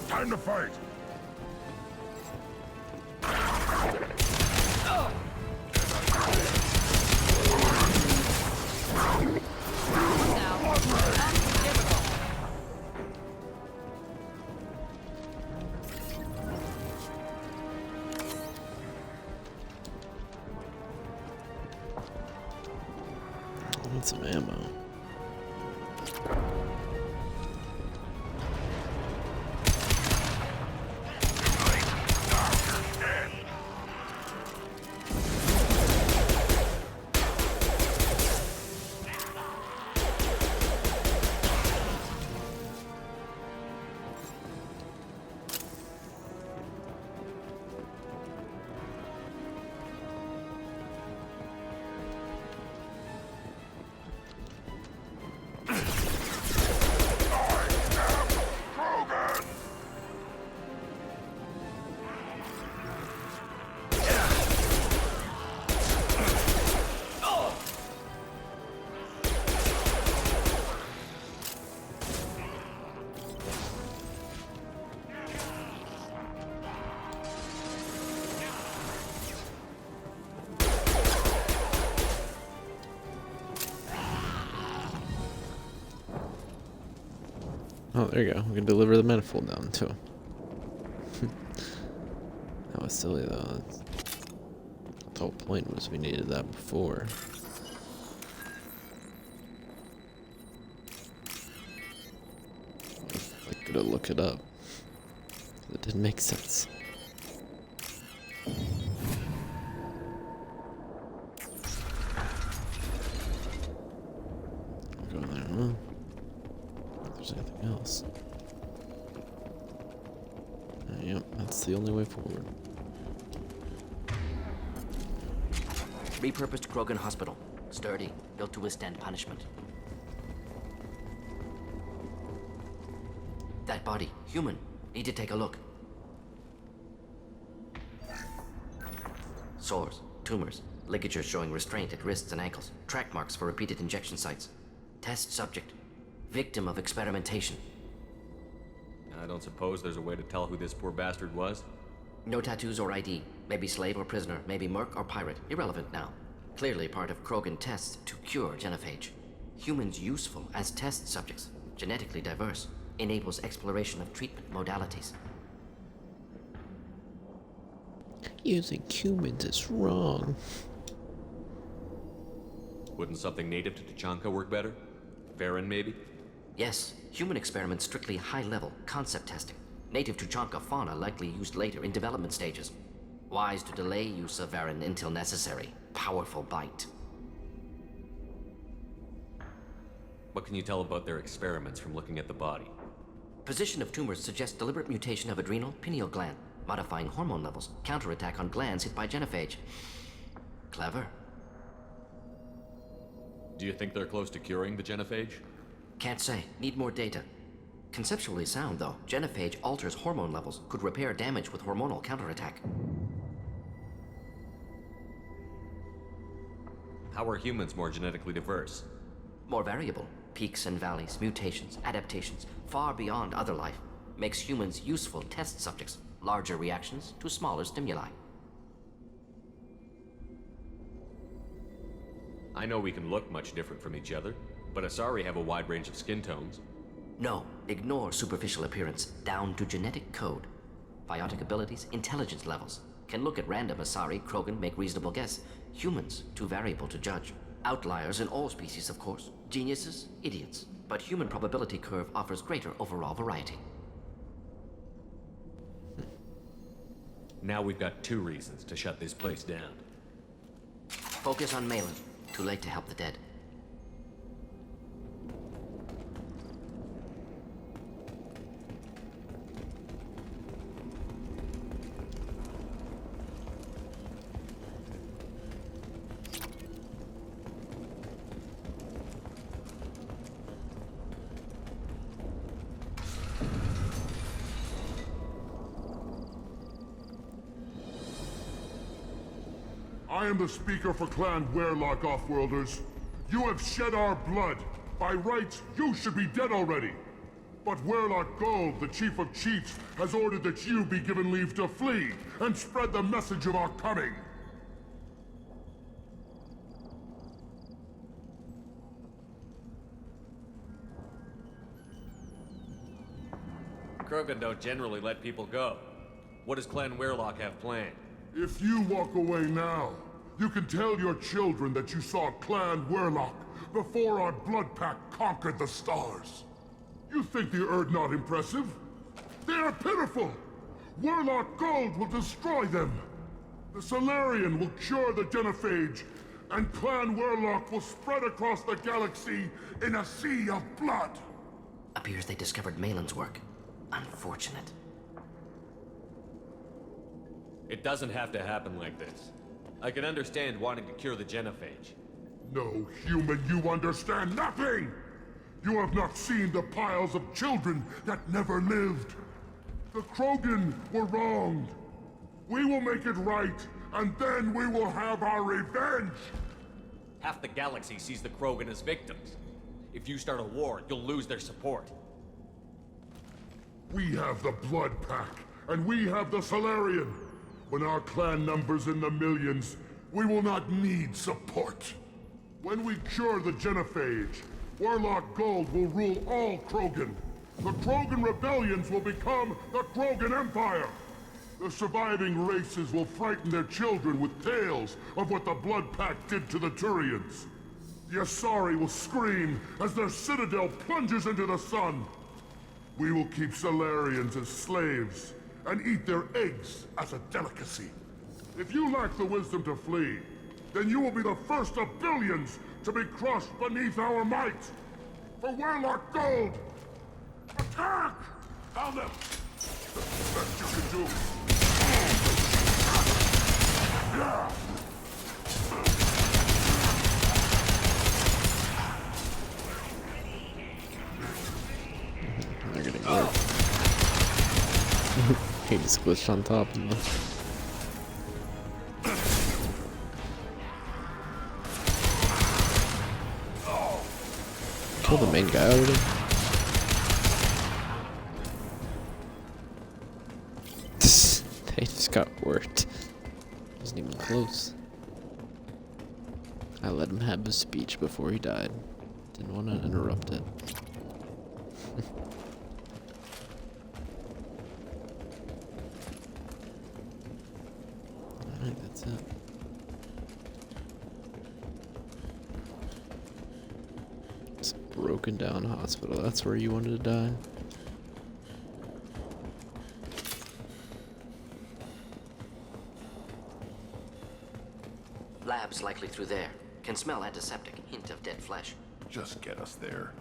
Time to fight! I need some ammo. Oh, there you go. We can deliver the manifold down to him. That was silly though. The whole point was we needed that before. I could have looked it up. It didn't make sense. I'll go there, huh? If there's anything else. Yep, that's the only way forward. Repurposed Krogan Hospital. Sturdy, built to withstand punishment. That body, human. Need to take a look. Sores, tumors, ligatures showing restraint at wrists and ankles, track marks for repeated injection sites. Test subject. Victim of experimentation. I don't suppose there's a way to tell who this poor bastard was? No tattoos or ID. Maybe slave or prisoner, maybe merc or pirate. Irrelevant now. Clearly part of Krogan tests to cure genophage. Humans useful as test subjects. Genetically diverse. Enables exploration of treatment modalities. Using humans is wrong. Wouldn't something native to Tuchanka work better? Varen, maybe? Yes, human experiments strictly high-level concept testing. Native Tuchanka fauna likely used later in development stages. Wise to delay use of Varen until necessary. Powerful bite. What can you tell about their experiments from looking at the body? Position of tumors suggests deliberate mutation of adrenal pineal gland, modifying hormone levels, counterattack on glands hit by genophage. Clever. Do you think they're close to curing the genophage? Can't say. Need more data. Conceptually sound, though. Genophage alters hormone levels, could repair damage with hormonal counterattack. How are humans more genetically diverse? More variable. Peaks and valleys, mutations, adaptations, far beyond other life. Makes humans useful test subjects. Larger reactions to smaller stimuli. I know we can look much different from each other, but Asari have a wide range of skin tones. No, ignore superficial appearance, down to genetic code. Biotic abilities, intelligence levels. Can look at random Asari, Krogan, make reasonable guess. Humans, too variable to judge. Outliers in all species, of course. Geniuses, idiots. But human probability curve offers greater overall variety. Now we've got 2 reasons to shut this place down. Focus on Malin. Too late to help the dead. I am the speaker for Clan Werlock, Offworlders. You have shed our blood. By rights, you should be dead already. But Werlock Gold, the Chief of Chiefs, has ordered that you be given leave to flee and spread the message of our coming. Krogan don't generally let people go. What does Clan Werlock have planned? If you walk away now, you can tell your children that you saw Clan Werlock before our Blood Pact conquered the stars. You think the Erd not impressive? They are pitiful! Werlock Gold will destroy them! The Solarian will cure the genophage, and Clan Werlock will spread across the galaxy in a sea of blood! Appears they discovered Malin's work. Unfortunate. It doesn't have to happen like this. I can understand wanting to cure the genophage. No, human, you understand nothing! You have not seen the piles of children that never lived. The Krogan were wronged. We will make it right, and then we will have our revenge! Half the galaxy sees the Krogan as victims. If you start a war, you'll lose their support. We have the Blood Pact, and we have the Solarian. When our clan numbers in the millions, we will not need support. When we cure the genophage, Werlock Gold will rule all Krogan. The Krogan rebellions will become the Krogan Empire! The surviving races will frighten their children with tales of what the Blood Pact did to the Turians. The Asari will scream as their citadel plunges into the sun. We will keep Salarians as slaves and eat their eggs as a delicacy. If you lack the wisdom to flee, then you will be the first of billions to be crushed beneath our might. For Warlock Gold! Attack! Found them! That's the best you can do. Yeah! They're getting work. He just glitched on top of me. Kill the main guy already? They just got worked. Wasn't even close. I let him have his speech before he died. Didn't want to interrupt it. Alright, that's it. It's a broken down hospital. That's where you wanted to die? Labs likely through there. Can smell antiseptic. Hint of dead flesh. Just get us there.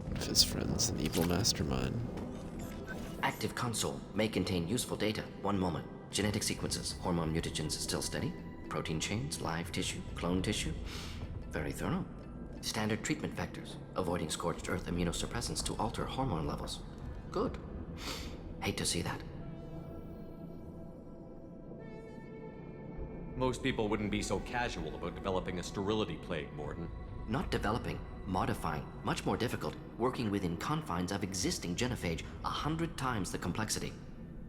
What if his friend's an evil mastermind? Active console may contain useful data. One moment. Genetic sequences. Hormone mutagens still steady. Protein chains, live tissue, clone tissue. Very thorough. Standard treatment vectors, avoiding scorched earth immunosuppressants to alter hormone levels. Good. Hate to see that. Most people wouldn't be so casual about developing a sterility plague, Mordin. Not developing, modifying, much more difficult, working within confines of existing genophage, 100 times the complexity.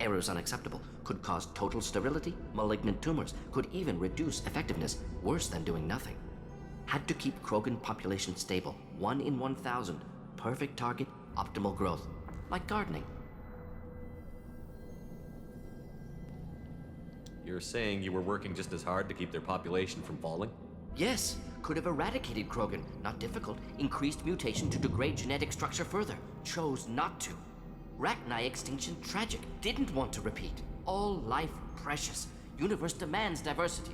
Errors unacceptable, could cause total sterility, malignant tumors, could even reduce effectiveness, worse than doing nothing. Had to keep Krogan population stable, 1 in 1,000, perfect target, optimal growth, like gardening. You're saying you were working just as hard to keep their population from falling? Yes, could have eradicated Krogan, not difficult, increased mutation to degrade genetic structure further, chose not to. Rachni extinction tragic, didn't want to repeat. All life precious. Universe demands diversity.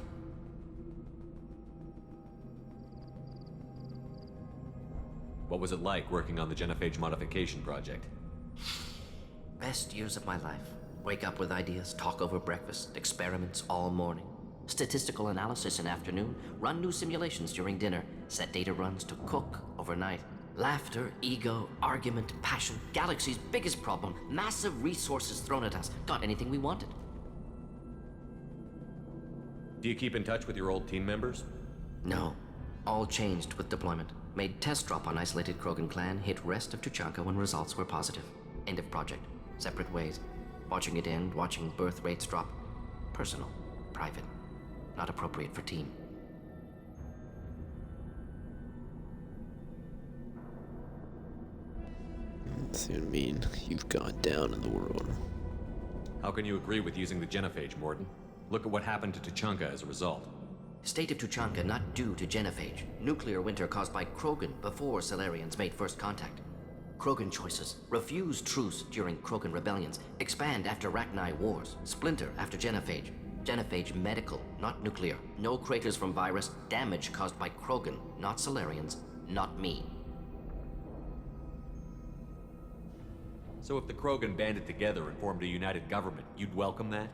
What was it like working on the genophage modification project? Best years of my life. Wake up with ideas, talk over breakfast, experiments all morning. Statistical analysis in afternoon, run new simulations during dinner, set data runs to cook overnight. Laughter, ego, argument, passion, galaxy's biggest problem, massive resources thrown at us. Got anything we wanted. Do you keep in touch with your old team members? No. All changed with deployment. Made test drop on isolated Krogan clan, hit rest of Tuchanka when results were positive. End of project. Separate ways. Watching it end, watching birth rates drop. Personal. Private. Not appropriate for team. What's it mean? You've gone down in the world. How can you agree with using the genophage, Mordin? Look at what happened to Tuchanka as a result. State of Tuchanka not due to genophage. Nuclear winter caused by Krogan before Salarians made first contact. Krogan choices. Refuse truce during Krogan rebellions. Expand after Rachni wars. Splinter after genophage. Genophage medical, not nuclear. No craters from virus. Damage caused by Krogan, not Salarians, not me. So if the Krogan banded together and formed a united government, you'd welcome that?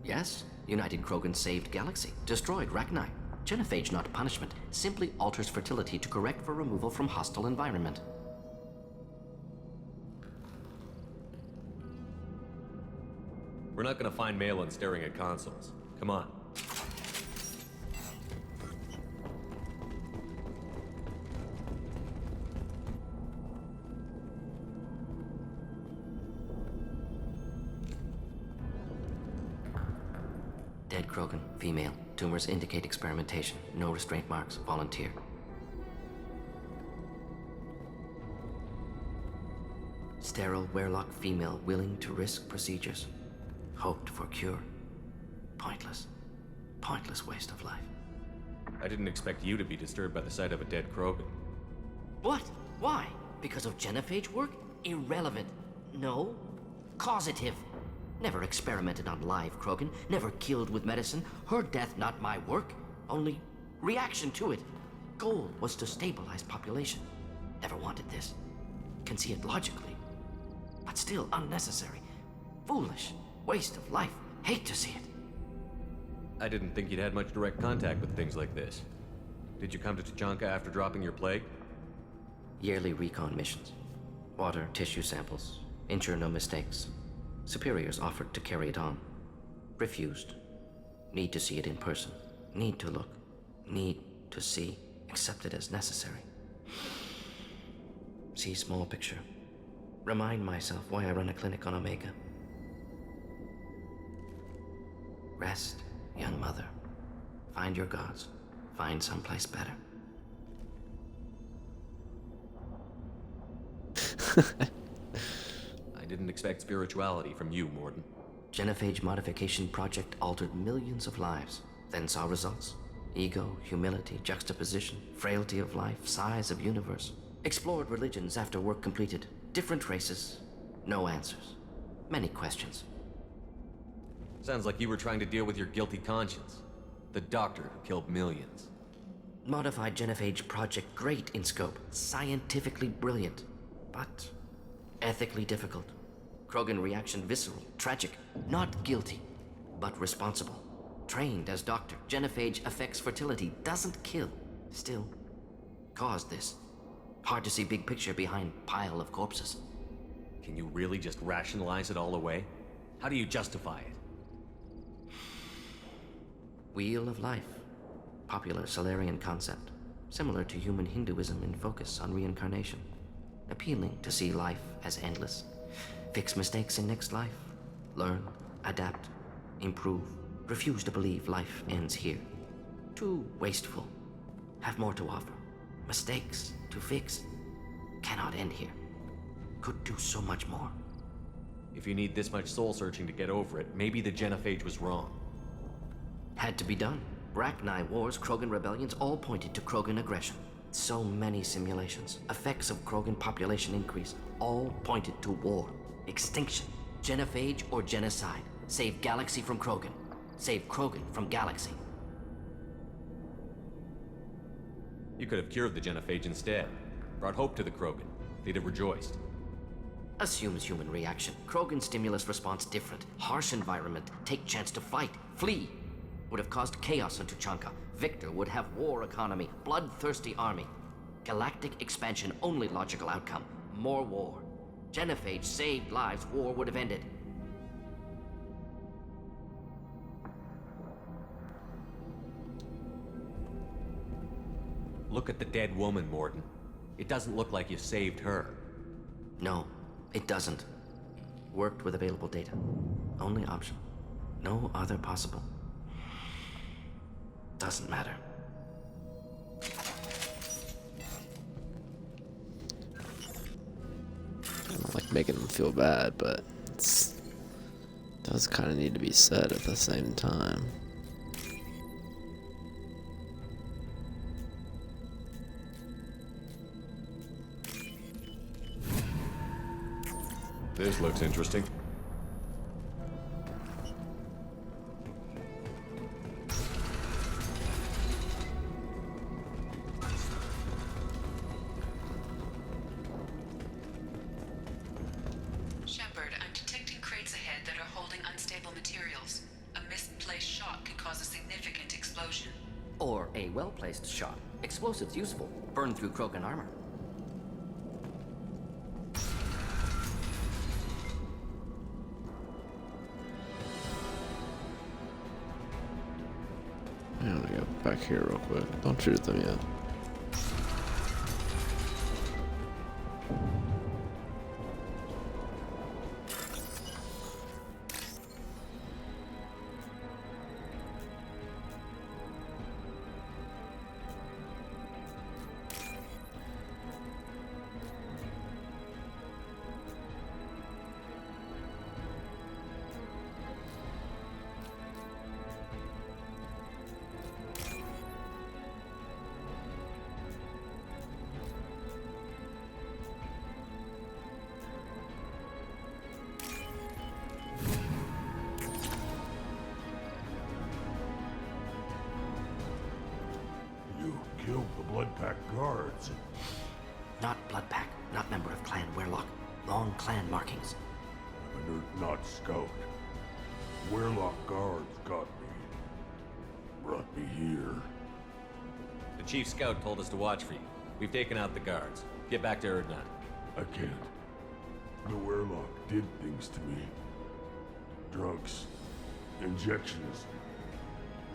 Yes. United Krogan saved Galaxy. Destroyed Rachni. Genophage not punishment. Simply alters fertility to correct for removal from hostile environment. We're not gonna find Malin staring at consoles. Come on. Dead Krogan, female. Tumors indicate experimentation. No restraint marks. Volunteer. Sterile Werelock female willing to risk procedures. Hoped for cure. Pointless. Pointless waste of life. I didn't expect you to be disturbed by the sight of a dead Krogan. What? Why? Because of genophage work? Irrelevant. No. Causative. Never experimented on live Krogan. Never killed with medicine. Her death not my work. Only reaction to it. Goal was to stabilize population. Never wanted this. Can see it logically. But still unnecessary. Foolish. Waste of life. Hate to see it. I didn't think you'd had much direct contact with things like this. Did you come to Tuchanka after dropping your plague? Yearly recon missions. Water, tissue samples. Ensure no mistakes. Superiors offered to carry it on. Refused. Need to see it in person. Need to look. Need to see. Accept it as necessary. See small picture. Remind myself why I run a clinic on Omega. Rest, young mother. Find your gods. Find someplace better. I didn't expect spirituality from you, Mordin. Genophage modification project altered millions of lives, then saw results. Ego, humility, juxtaposition, frailty of life, size of universe. Explored religions after work completed. Different races. No answers. Many questions. Sounds like you were trying to deal with your guilty conscience. The doctor who killed millions. Modified genophage project great in scope. Scientifically brilliant. But ethically difficult. Krogan reaction visceral, tragic. Not guilty, but responsible. Trained as doctor. Genophage affects fertility, doesn't kill. Still, caused this. Hard to see big picture behind pile of corpses. Can you really just rationalize it all away? How do you justify it? Wheel of life. Popular Solarian concept. Similar to human Hinduism in focus on reincarnation. Appealing to see life as endless. Fix mistakes in next life. Learn, adapt, improve. Refuse to believe life ends here. Too wasteful. Have more to offer. Mistakes to fix. Cannot end here. Could do so much more. If you need this much soul searching to get over it, maybe the genophage was wrong. Had to be done. Rachni wars, Krogan rebellions, all pointed to Krogan aggression. So many simulations. Effects of Krogan population increase. All pointed to war. Extinction. Genophage or genocide. Save galaxy from Krogan. Save Krogan from galaxy. You could have cured the genophage instead. Brought hope to the Krogan. They'd have rejoiced. Assumes human reaction. Krogan stimulus response different. Harsh environment. Take chance to fight. Flee. Would have caused chaos on Tuchanka. Victor would have war economy. Bloodthirsty army. Galactic expansion only logical outcome. More war. Genophage saved lives. War would have ended. Look at the dead woman, Mordin. It doesn't look like you saved her. No, it doesn't. Worked with available data. Only option. No other possible. Doesn't matter. I don't like making them feel bad, but it does kind of need to be said at the same time. This looks interesting. Shepard, I'm detecting crates ahead that are holding unstable materials. A misplaced shot can cause a significant explosion. Or a well-placed shot. Explosives useful. Burn through Krogan armor. I'm gonna go back here real quick. Don't shoot them yet. not member of Clan Werlock. Long clan markings. I'm an Urdnot scout. Werlock guards got me. Brought me here. The chief scout told us to watch for you. We've taken out the guards. Get back to Urdnot. I can't. The Werlock did things to me. Drugs. Injections.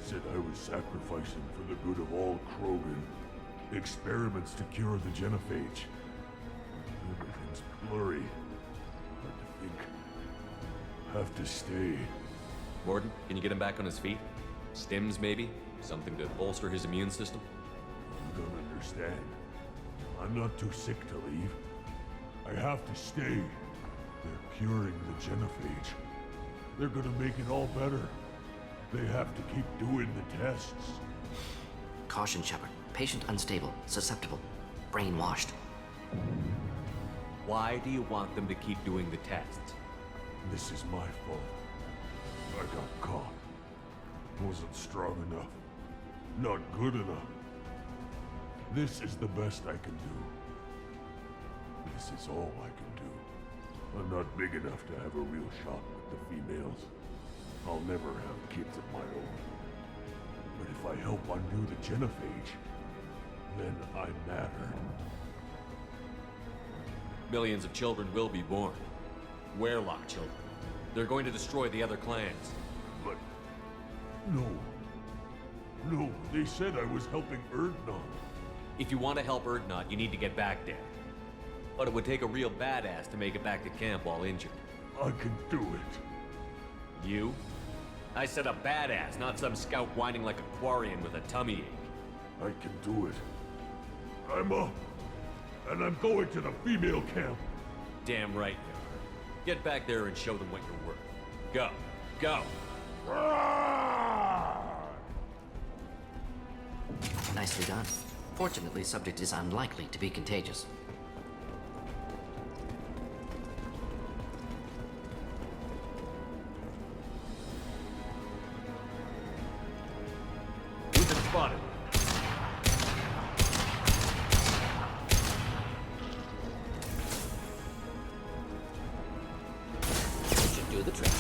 Said I was sacrificing for the good of all Krogan. Experiments to cure the genophage. Everything's blurry. Hard to think. Have to stay. Mordin, can you get him back on his feet? Stims, maybe? Something to bolster his immune system? You don't understand. I'm not too sick to leave. I have to stay. They're curing the genophage. They're gonna make it all better. They have to keep doing the tests. Caution, Shepard. Patient unstable, susceptible, brainwashed. Why do you want them to keep doing the tests? This is my fault. I got caught. Wasn't strong enough. Not good enough. This is the best I can do. This is all I can do. I'm not big enough to have a real shot with the females. I'll never have kids of my own. But if I help undo the genophage, then I matter. Millions of children will be born. Werlock children. They're going to destroy the other clans. But... no. No, they said I was helping Urdnot. If you want to help Urdnot, you need to get back there. But it would take a real badass to make it back to camp while injured. I can do it. You? I said a badass, not some scout whining like a Quarian with a tummy ache. I can do it. I'm up. And I'm going to the female camp. Damn right you are. Get back there and show them what you're worth. Go. Go. Nicely done. Fortunately, subject is unlikely to be contagious. Who's been spotted? Should do the trick.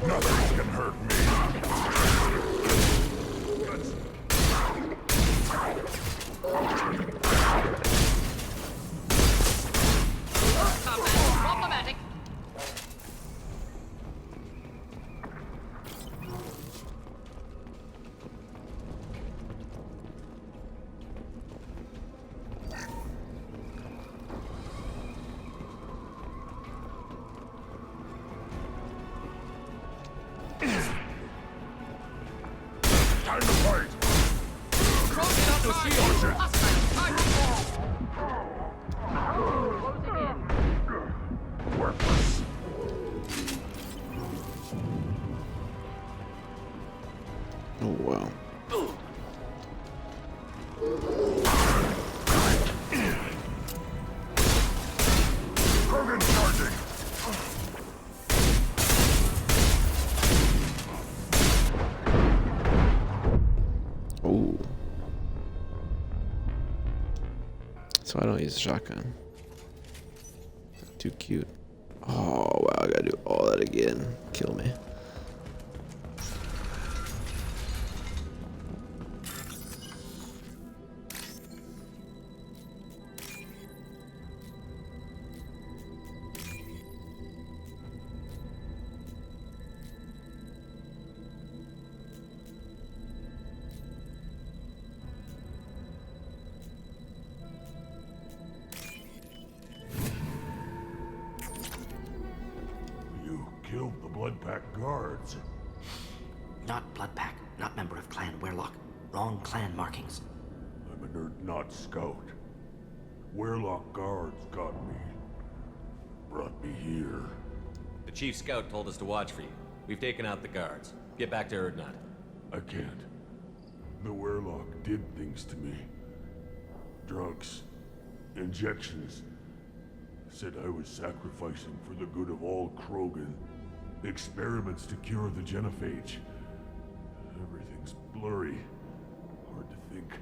Nothing can hurt me. Problematic. Time to fight! Crossing up the shield. Time to fall. Worthless. Oh, wow. Krogan charging! Oh. So I don't use a shotgun. Too cute. Oh, wow. I gotta do all that again. Kill me. You killed the Bloodpack guards. Not Bloodpack, not member of Clan Werlock. wrong clan markings. I'm an Urdnot scout. Werlock guards got me. Brought me here. The chief scout told us to watch for you. We've taken out the guards. Get back to Urdnot. I can't. The Werlock did things to me. Drugs. Injections. Said I was sacrificing for the good of all Krogan. Experiments to cure the genophage. Everything's blurry. Hard to think.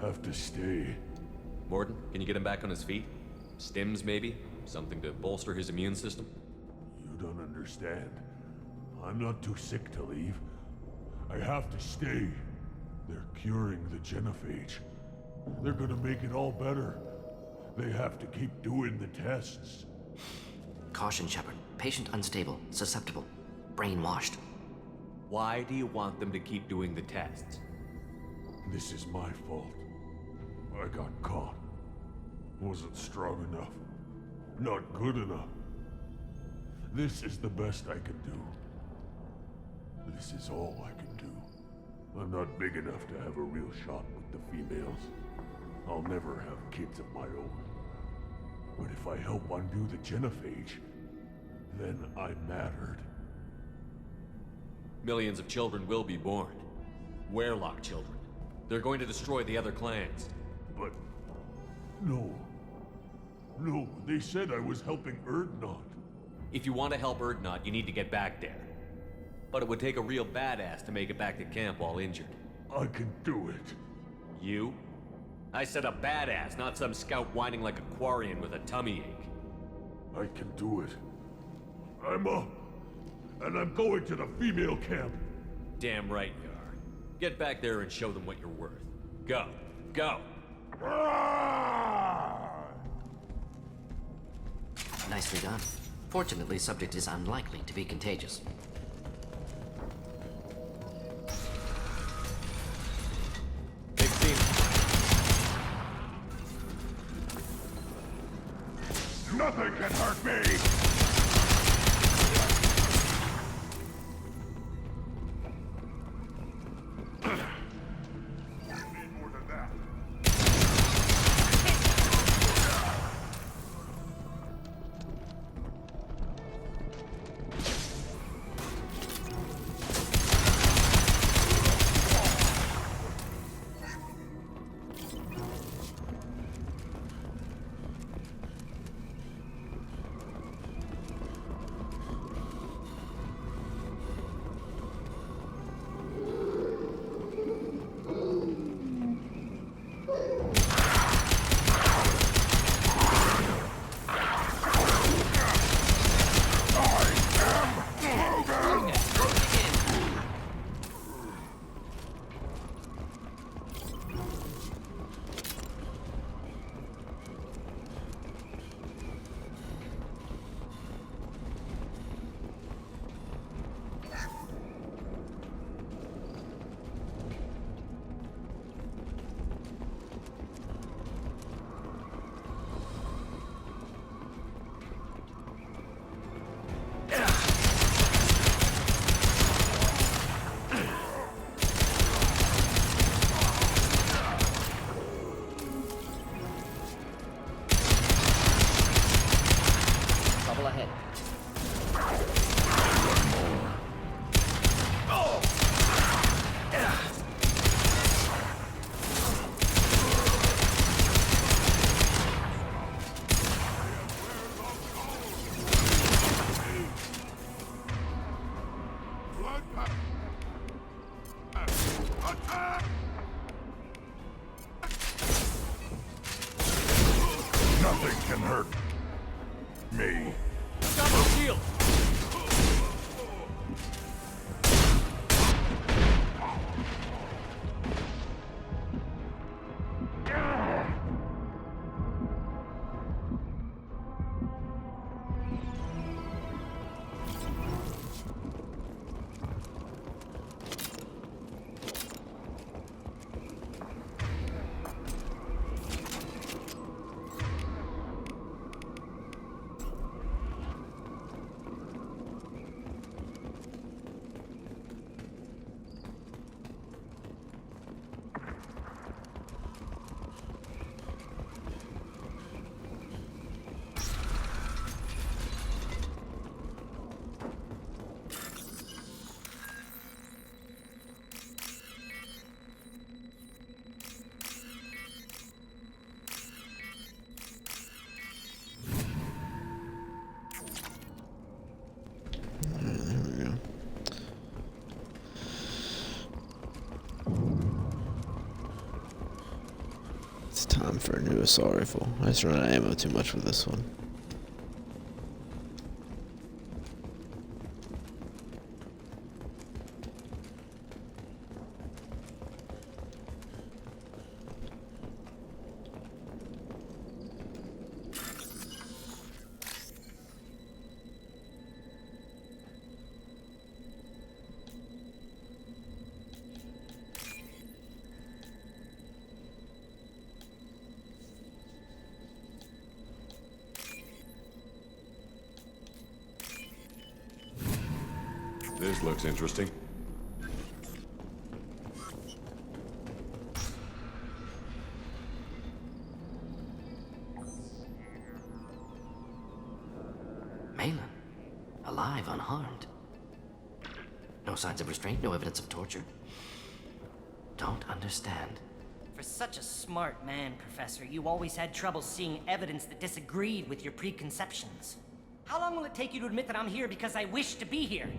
Have to stay. Mordin, can you get him back on his feet? Stims, maybe? Something to bolster his immune system? You don't understand. I'm not too sick to leave. I have to stay. They're curing the genophage. They're gonna make it all better. They have to keep doing the tests. Caution, Shepard. Patient unstable, susceptible, brainwashed. Why do you want them to keep doing the tests? This is my fault. I got caught. Wasn't strong enough. Not good enough. This is the best I can do. This is all I can do. I'm not big enough to have a real shot with the females. I'll never have kids of my own. But if I help undo the genophage, then I mattered. Millions of children will be born. Werlock children. They're going to destroy the other clans. But... no. No, they said I was helping Urdnot. If you want to help Urdnot, you need to get back there. But it would take a real badass to make it back to camp while injured. I can do it. You? I said a badass, not some scout whining like a Quarian with a tummy ache. I can do it. I'm up. And I'm going to the female camp. Damn right you are. Get back there and show them what you're worth. Go. Go! Nicely done. Fortunately, subject is unlikely to be contagious. Big team. Nothing can hurt me! Nothing can hurt me. Double shield! time for a new assault rifle. I just run out of ammo too much with this one. This looks interesting. Malin, alive, unharmed. No signs of restraint, no evidence of torture. Don't understand. For such a smart man, Professor, you always had trouble seeing evidence that disagreed with your preconceptions. How long will it take you to admit that I'm here because I wish to be here?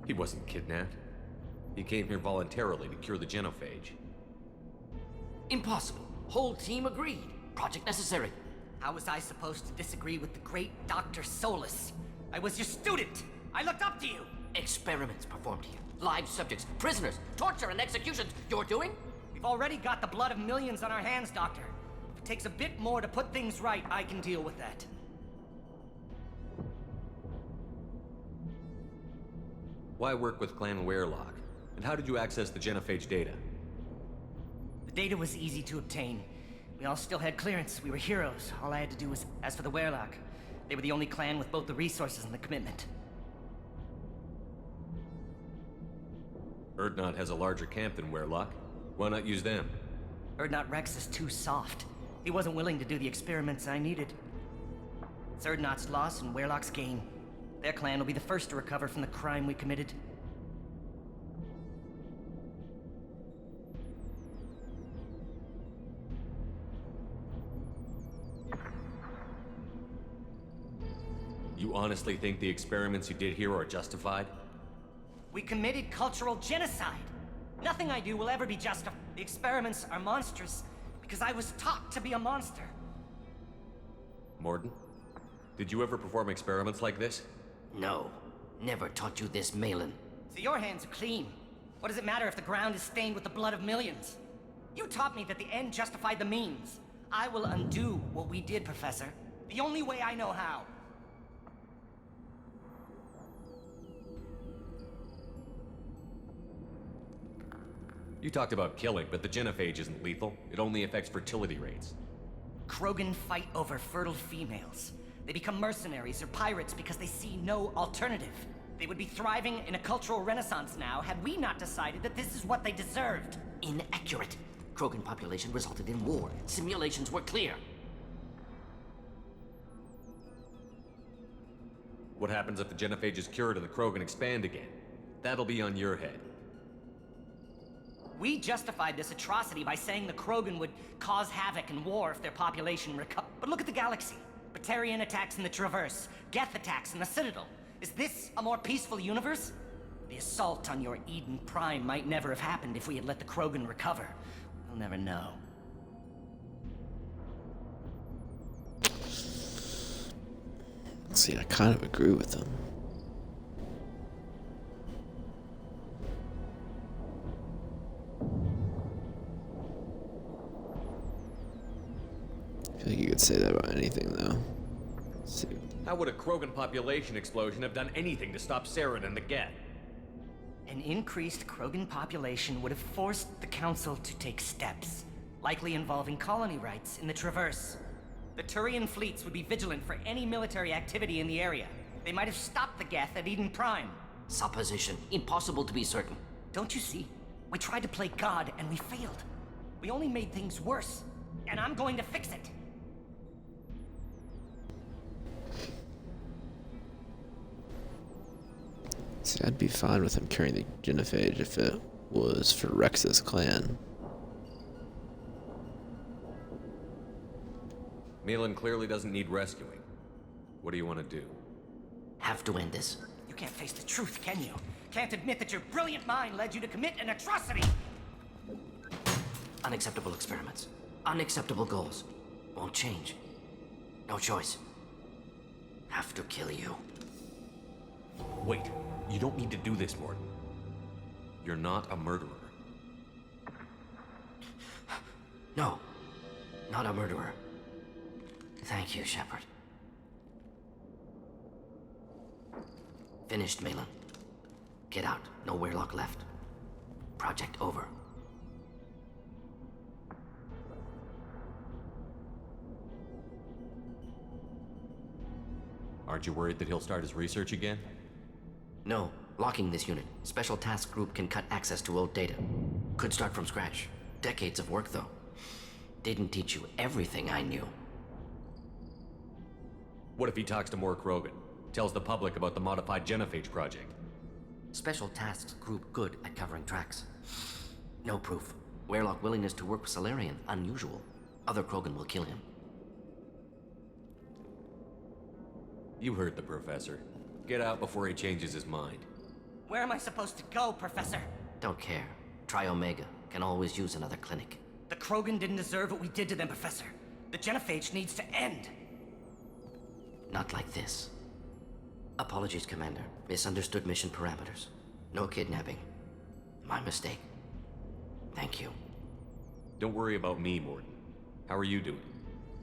He wasn't kidnapped. He came here voluntarily to cure the genophage. Impossible. Whole team agreed. Project necessary. How was I supposed to disagree with the great Dr. Solus? I was your student! I looked up to you! Experiments performed here. Live subjects, prisoners, torture and executions. You're doing? We've already got the blood of millions on our hands, Doctor. If it takes a bit more to put things right, I can deal with that. Why work with Clan Weyrloc? And how did you access the genophage data? The data was easy to obtain. We all still had clearance. We were heroes. All I had to do was ask for the Weyrloc. They were the only clan with both the resources and the commitment. Urdnot has a larger camp than Weyrloc. Why not use them? Urdnot Rex is too soft. He wasn't willing to do the experiments I needed. It's Urdnot's loss and Weyrloc's gain. Their clan will be the first to recover from the crime we committed. You honestly think the experiments you did here are justified? We committed cultural genocide. Nothing I do will ever be justified. The experiments are monstrous because I was taught to be a monster. Mordin, did you ever perform experiments like this? No. Never taught you this, Malin. So your hands are clean. What does it matter if the ground is stained with the blood of millions? You taught me that the end justified the means. I will undo what we did, Professor. The only way I know how. You talked about killing, but the genophage isn't lethal. It only affects fertility rates. Krogan fight over fertile females. They become mercenaries or pirates because they see no alternative. They would be thriving in a cultural renaissance now had we not decided that this is what they deserved. Inaccurate. Krogan population resulted in war. Simulations were clear. What happens if the genophage is cured and the Krogan expand again? That'll be on your head. We justified this atrocity by saying the Krogan would cause havoc and war if their population recovered. But look at the galaxy. Batarian attacks in the Traverse, Geth attacks in the Citadel. Is this a more peaceful universe? The assault on your Eden Prime might never have happened if we had let the Krogan recover. We'll never know. See, I kind of agree with them. I feel like you could say that about anything, though. Let's see. How would a Krogan population explosion have done anything to stop Saren and the Geth? An increased Krogan population would have forced the Council to take steps, likely involving colony rights in the Traverse. The Turian fleets would be vigilant for any military activity in the area. They might have stopped the Geth at Eden Prime. Supposition. Impossible to be certain. Don't you see? We tried to play God and we failed. We only made things worse. And I'm going to fix it. See, I'd be fine with him carrying the genophage if it was for Rex's clan. Malin clearly doesn't need rescuing. What do you want to do? Have to end this. You can't face the truth, can you? can't admit that your brilliant mind led you to commit an atrocity! Unacceptable experiments. Unacceptable goals. Won't change. No choice. Have to kill you. Wait, you don't need to do this, Morton. You're not a murderer. No. Not a murderer. Thank you, Shepard. Finished, Malin. Get out. No Weirlock left. Project over. Aren't you worried that he'll start his research again? No. Locking this unit. Special Task Group can cut access to old data. Could start from scratch. Decades of work, though. Didn't teach you everything I knew. What if he talks to more Krogan? Tells the public about the modified genophage project? Special Tasks Group good at covering tracks. No proof. Weirlock willingness to work with Salarian, unusual. Other Krogan will kill him. You heard the Professor. Get out before he changes his mind. Where am I supposed to go, Professor? Don't care. Try Omega. Can always use another clinic. The Krogan didn't deserve what we did to them, Professor. The genophage needs to end. Not like this. Apologies, Commander. Misunderstood mission parameters. No kidnapping. My mistake. Thank you. Don't worry about me, Morton. How are you doing?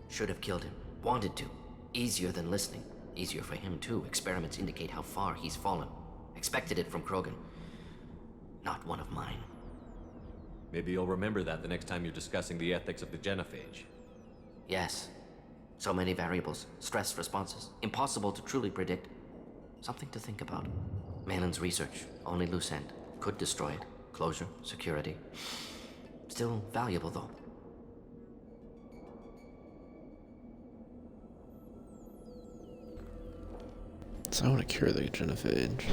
Should have killed him. Wanted to. Easier than listening. Easier for him, too. Experiments indicate how far he's fallen. Expected it from Krogan. Not one of mine. Maybe you'll remember that the next time you're discussing the ethics of the genophage. Yes. So many variables. Stress responses. Impossible to truly predict. Something to think about. Malin's research. Only loose end. Could destroy it. Closure. Security. Still valuable, though. So I want to cure the genophage.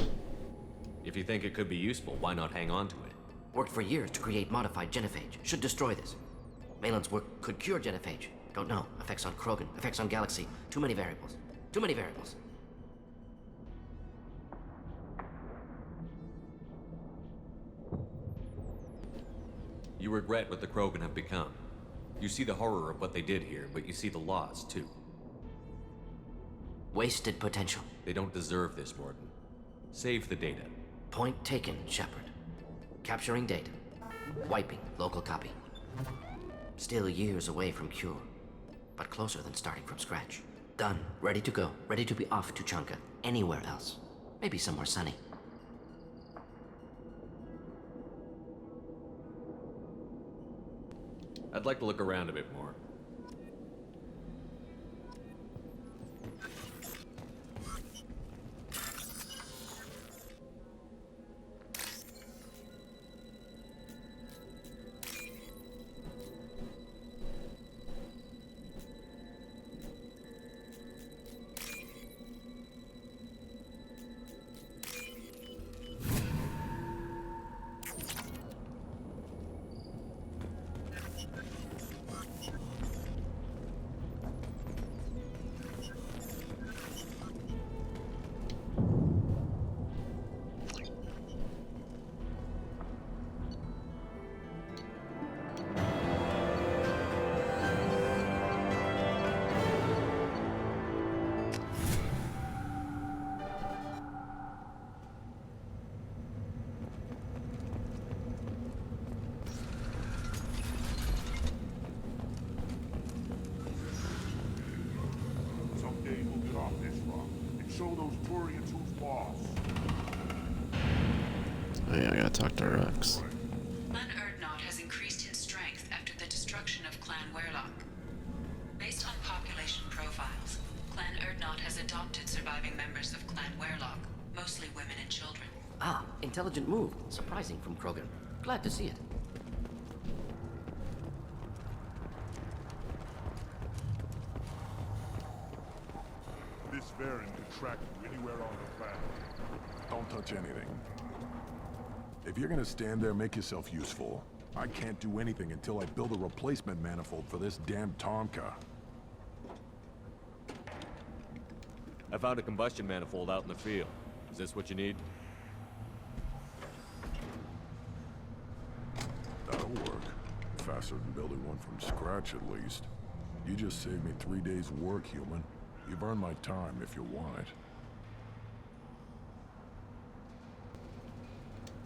If you think it could be useful, why not hang on to it? Worked for years to create modified genophage. Should destroy this. Malin's work could cure genophage. Don't know. Effects on Krogan. Effects on Galaxy. Too many variables. Too many variables. You regret what the Krogan have become. You see the horror of what they did here, but you see the loss, too. Wasted potential. They don't deserve this, Morton. Save the data. Point taken, Shepard. Capturing data. Wiping local copy. Still years away from cure, but closer than starting from scratch. Done. Ready to go. Ready to be off to Chunka. Anywhere else. Maybe somewhere sunny. I'd like to look around a bit more. Someday we'll get off this rock and show those Turians who's boss. Oh yeah, I gotta talk to Rux. Clan Urdnot has increased in strength after the destruction of Clan Weirlock. Based on population profiles, Clan Urdnot has adopted surviving members of Clan Weirlock, mostly women and children. Ah, intelligent move. Surprising from Krogan. Glad to see it. This variant could track you anywhere on the planet. Don't touch anything. If you're gonna stand there, make yourself useful. I can't do anything until I build a replacement manifold for this damn Tonka. I found a combustion manifold out in the field. Is this what you need? That'll work. Faster than building one from scratch, at least. You just saved me 3 days' work, human. You've earned my time if you want it.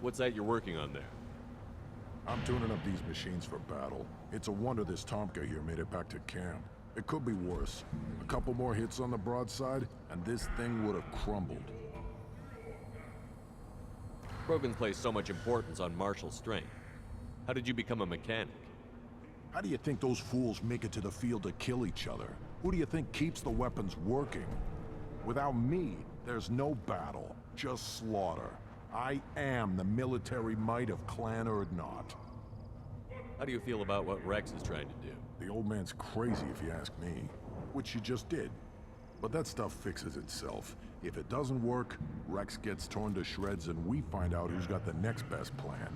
What's that you're working on there? I'm tuning up these machines for battle. It's a wonder this Tomka here made it back to camp. It could be worse. A couple more hits on the broadside, and this thing would have crumbled. Krogan placed so much importance on martial strength. How did you become a mechanic? How do you think those fools make it to the field to kill each other? Who do you think keeps the weapons working? Without me, there's no battle, just slaughter. I am the military might of Clan Urdnot. How do you feel about what Rex is trying to do? The old man's crazy if you ask me, which you just did. But that stuff fixes itself. If it doesn't work, Rex gets torn to shreds and we find out who's got the next best plan.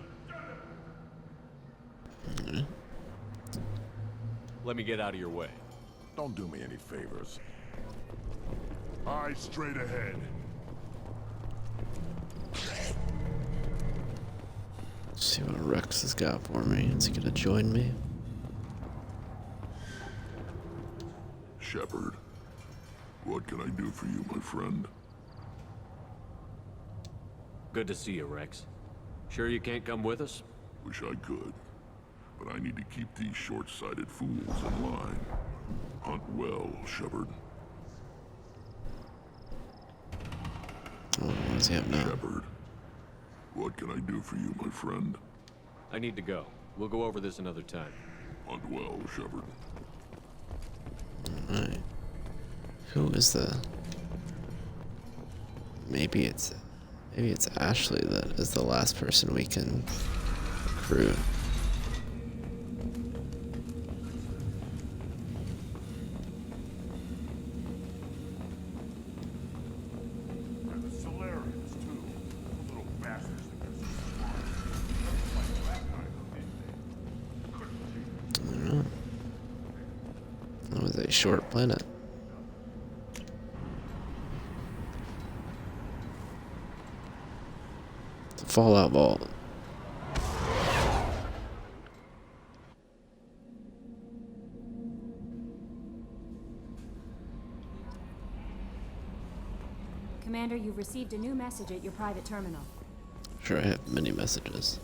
Let me get out of your way. Don't do me any favors. Eyes straight ahead. Let's see what Rex has got for me. Is he gonna join me? Shepard, what can I do for you, my friend? Good to see you, Rex. Sure you can't come with us? Wish I could, but I need to keep these short-sighted fools in line. Hunt well, Shepard. Oh, what does he have now? Shepard, what can I do for you, my friend? I need to go. We'll go over this another time. Hunt well, Shepard. Alright. Who is the... Maybe it's Ashley that is the last person we can recruit. That was a short planet. The Fallout Vault. Commander, you've received a new message at your private terminal. Sure, I have many messages.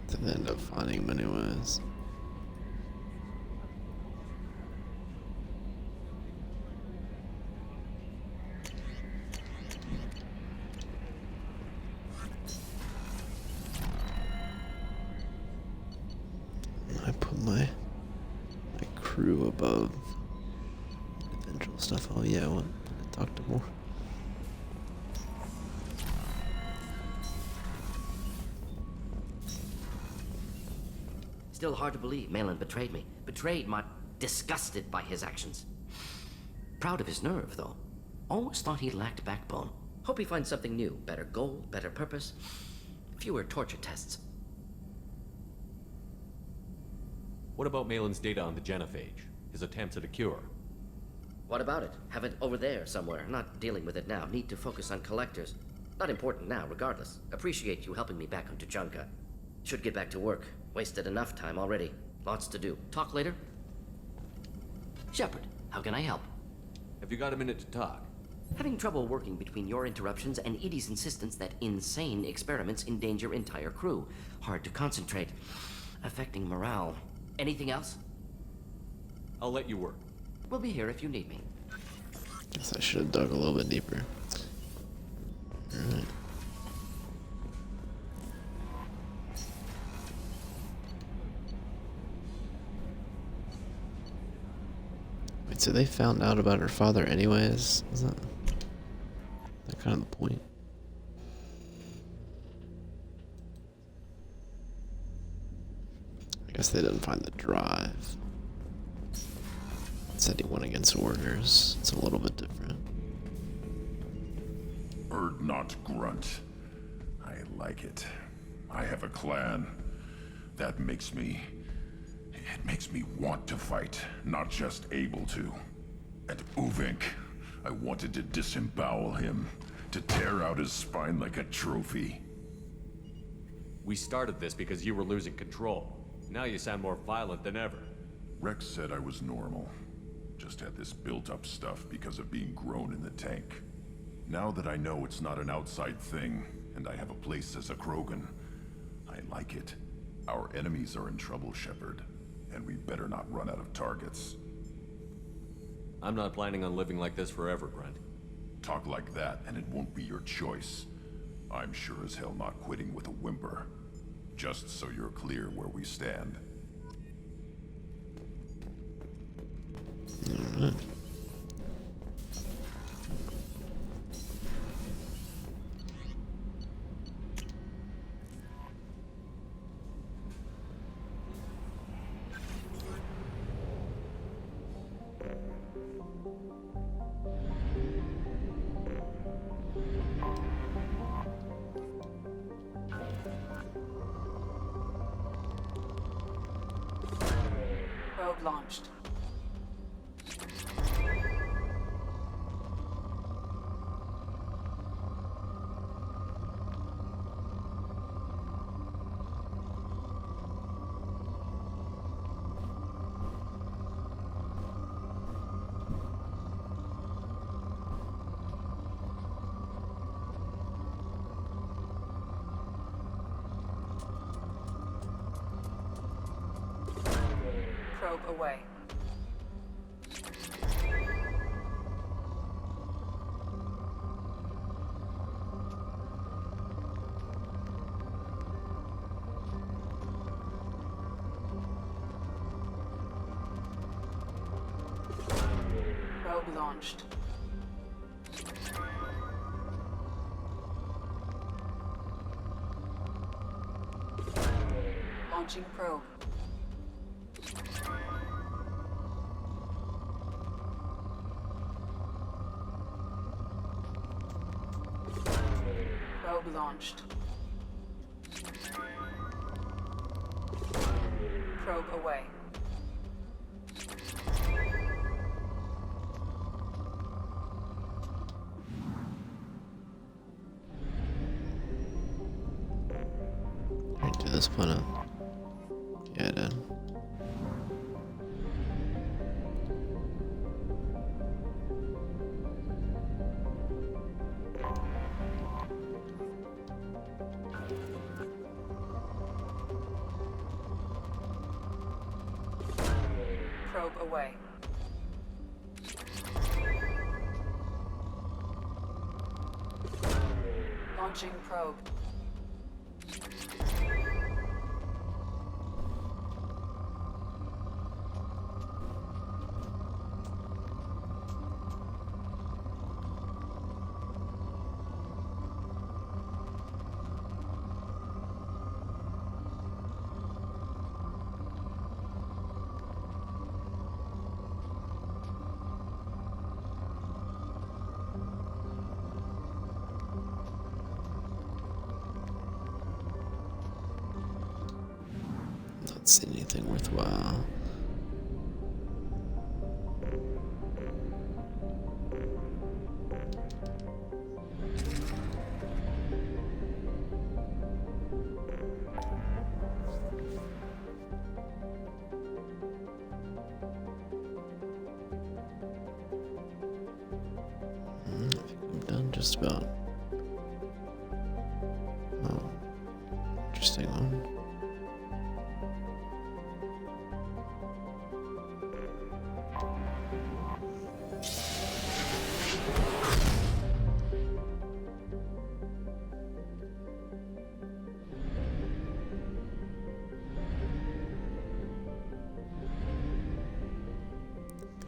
Didn't end up finding him anyways. I put my crew above eventual stuff. Oh yeah, I want to talk to more. Still hard to believe Malin betrayed me. Betrayed my... disgusted by his actions. Proud of his nerve, though. Always thought he lacked backbone. Hope he finds something new. Better goal, better purpose. Fewer torture tests. What about Malin's data on the genophage? His attempts at a cure? What about it? Have it over there somewhere. Not dealing with it now. Need to focus on collectors. Not important now, regardless. Appreciate you helping me back on Tuchanka. Should get back to work. Wasted enough time already. Lots to do. Talk later? Shepard, how can I help? Have you got a minute to talk? Having trouble working between your interruptions and Edie's insistence that insane experiments endanger entire crew. Hard to concentrate. Affecting morale. Anything else? I'll let you work. We'll be here if you need me. Guess I should have dug a little bit deeper. Alright. Wait, so they found out about her father anyways? Is that kind of the point? I guess they didn't find the drive. Said he went against orders. It's a little bit different. Erd not grunt. I like it. I have a clan. That makes me... It makes me want to fight, not just able to. And Uvink, I wanted to disembowel him, to tear out his spine like a trophy. We started this because you were losing control. Now you sound more violent than ever. Rex said I was normal. Just had this built-up stuff because of being grown in the tank. Now that I know it's not an outside thing, and I have a place as a Krogan, I like it. Our enemies are in trouble, Shepard, and we better not run out of targets. I'm not planning on living like this forever, Grunt. Talk like that, and it won't be your choice. I'm sure as hell not quitting with a whimper. Just so you're clear where we stand. Alright. Probe launched. Probe away. Probe launched. Launching probe. Probe launched. Probe away. Alright, do this one up. Get in. Probe away. Launching probe. Not see anything worthwhile. just about. Oh, interesting one.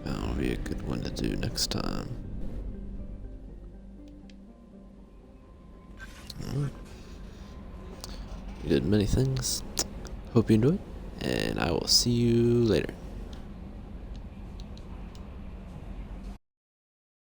That'll be a good one to do next time. Alright. We did many things. Hope you enjoyed, and I will see you later.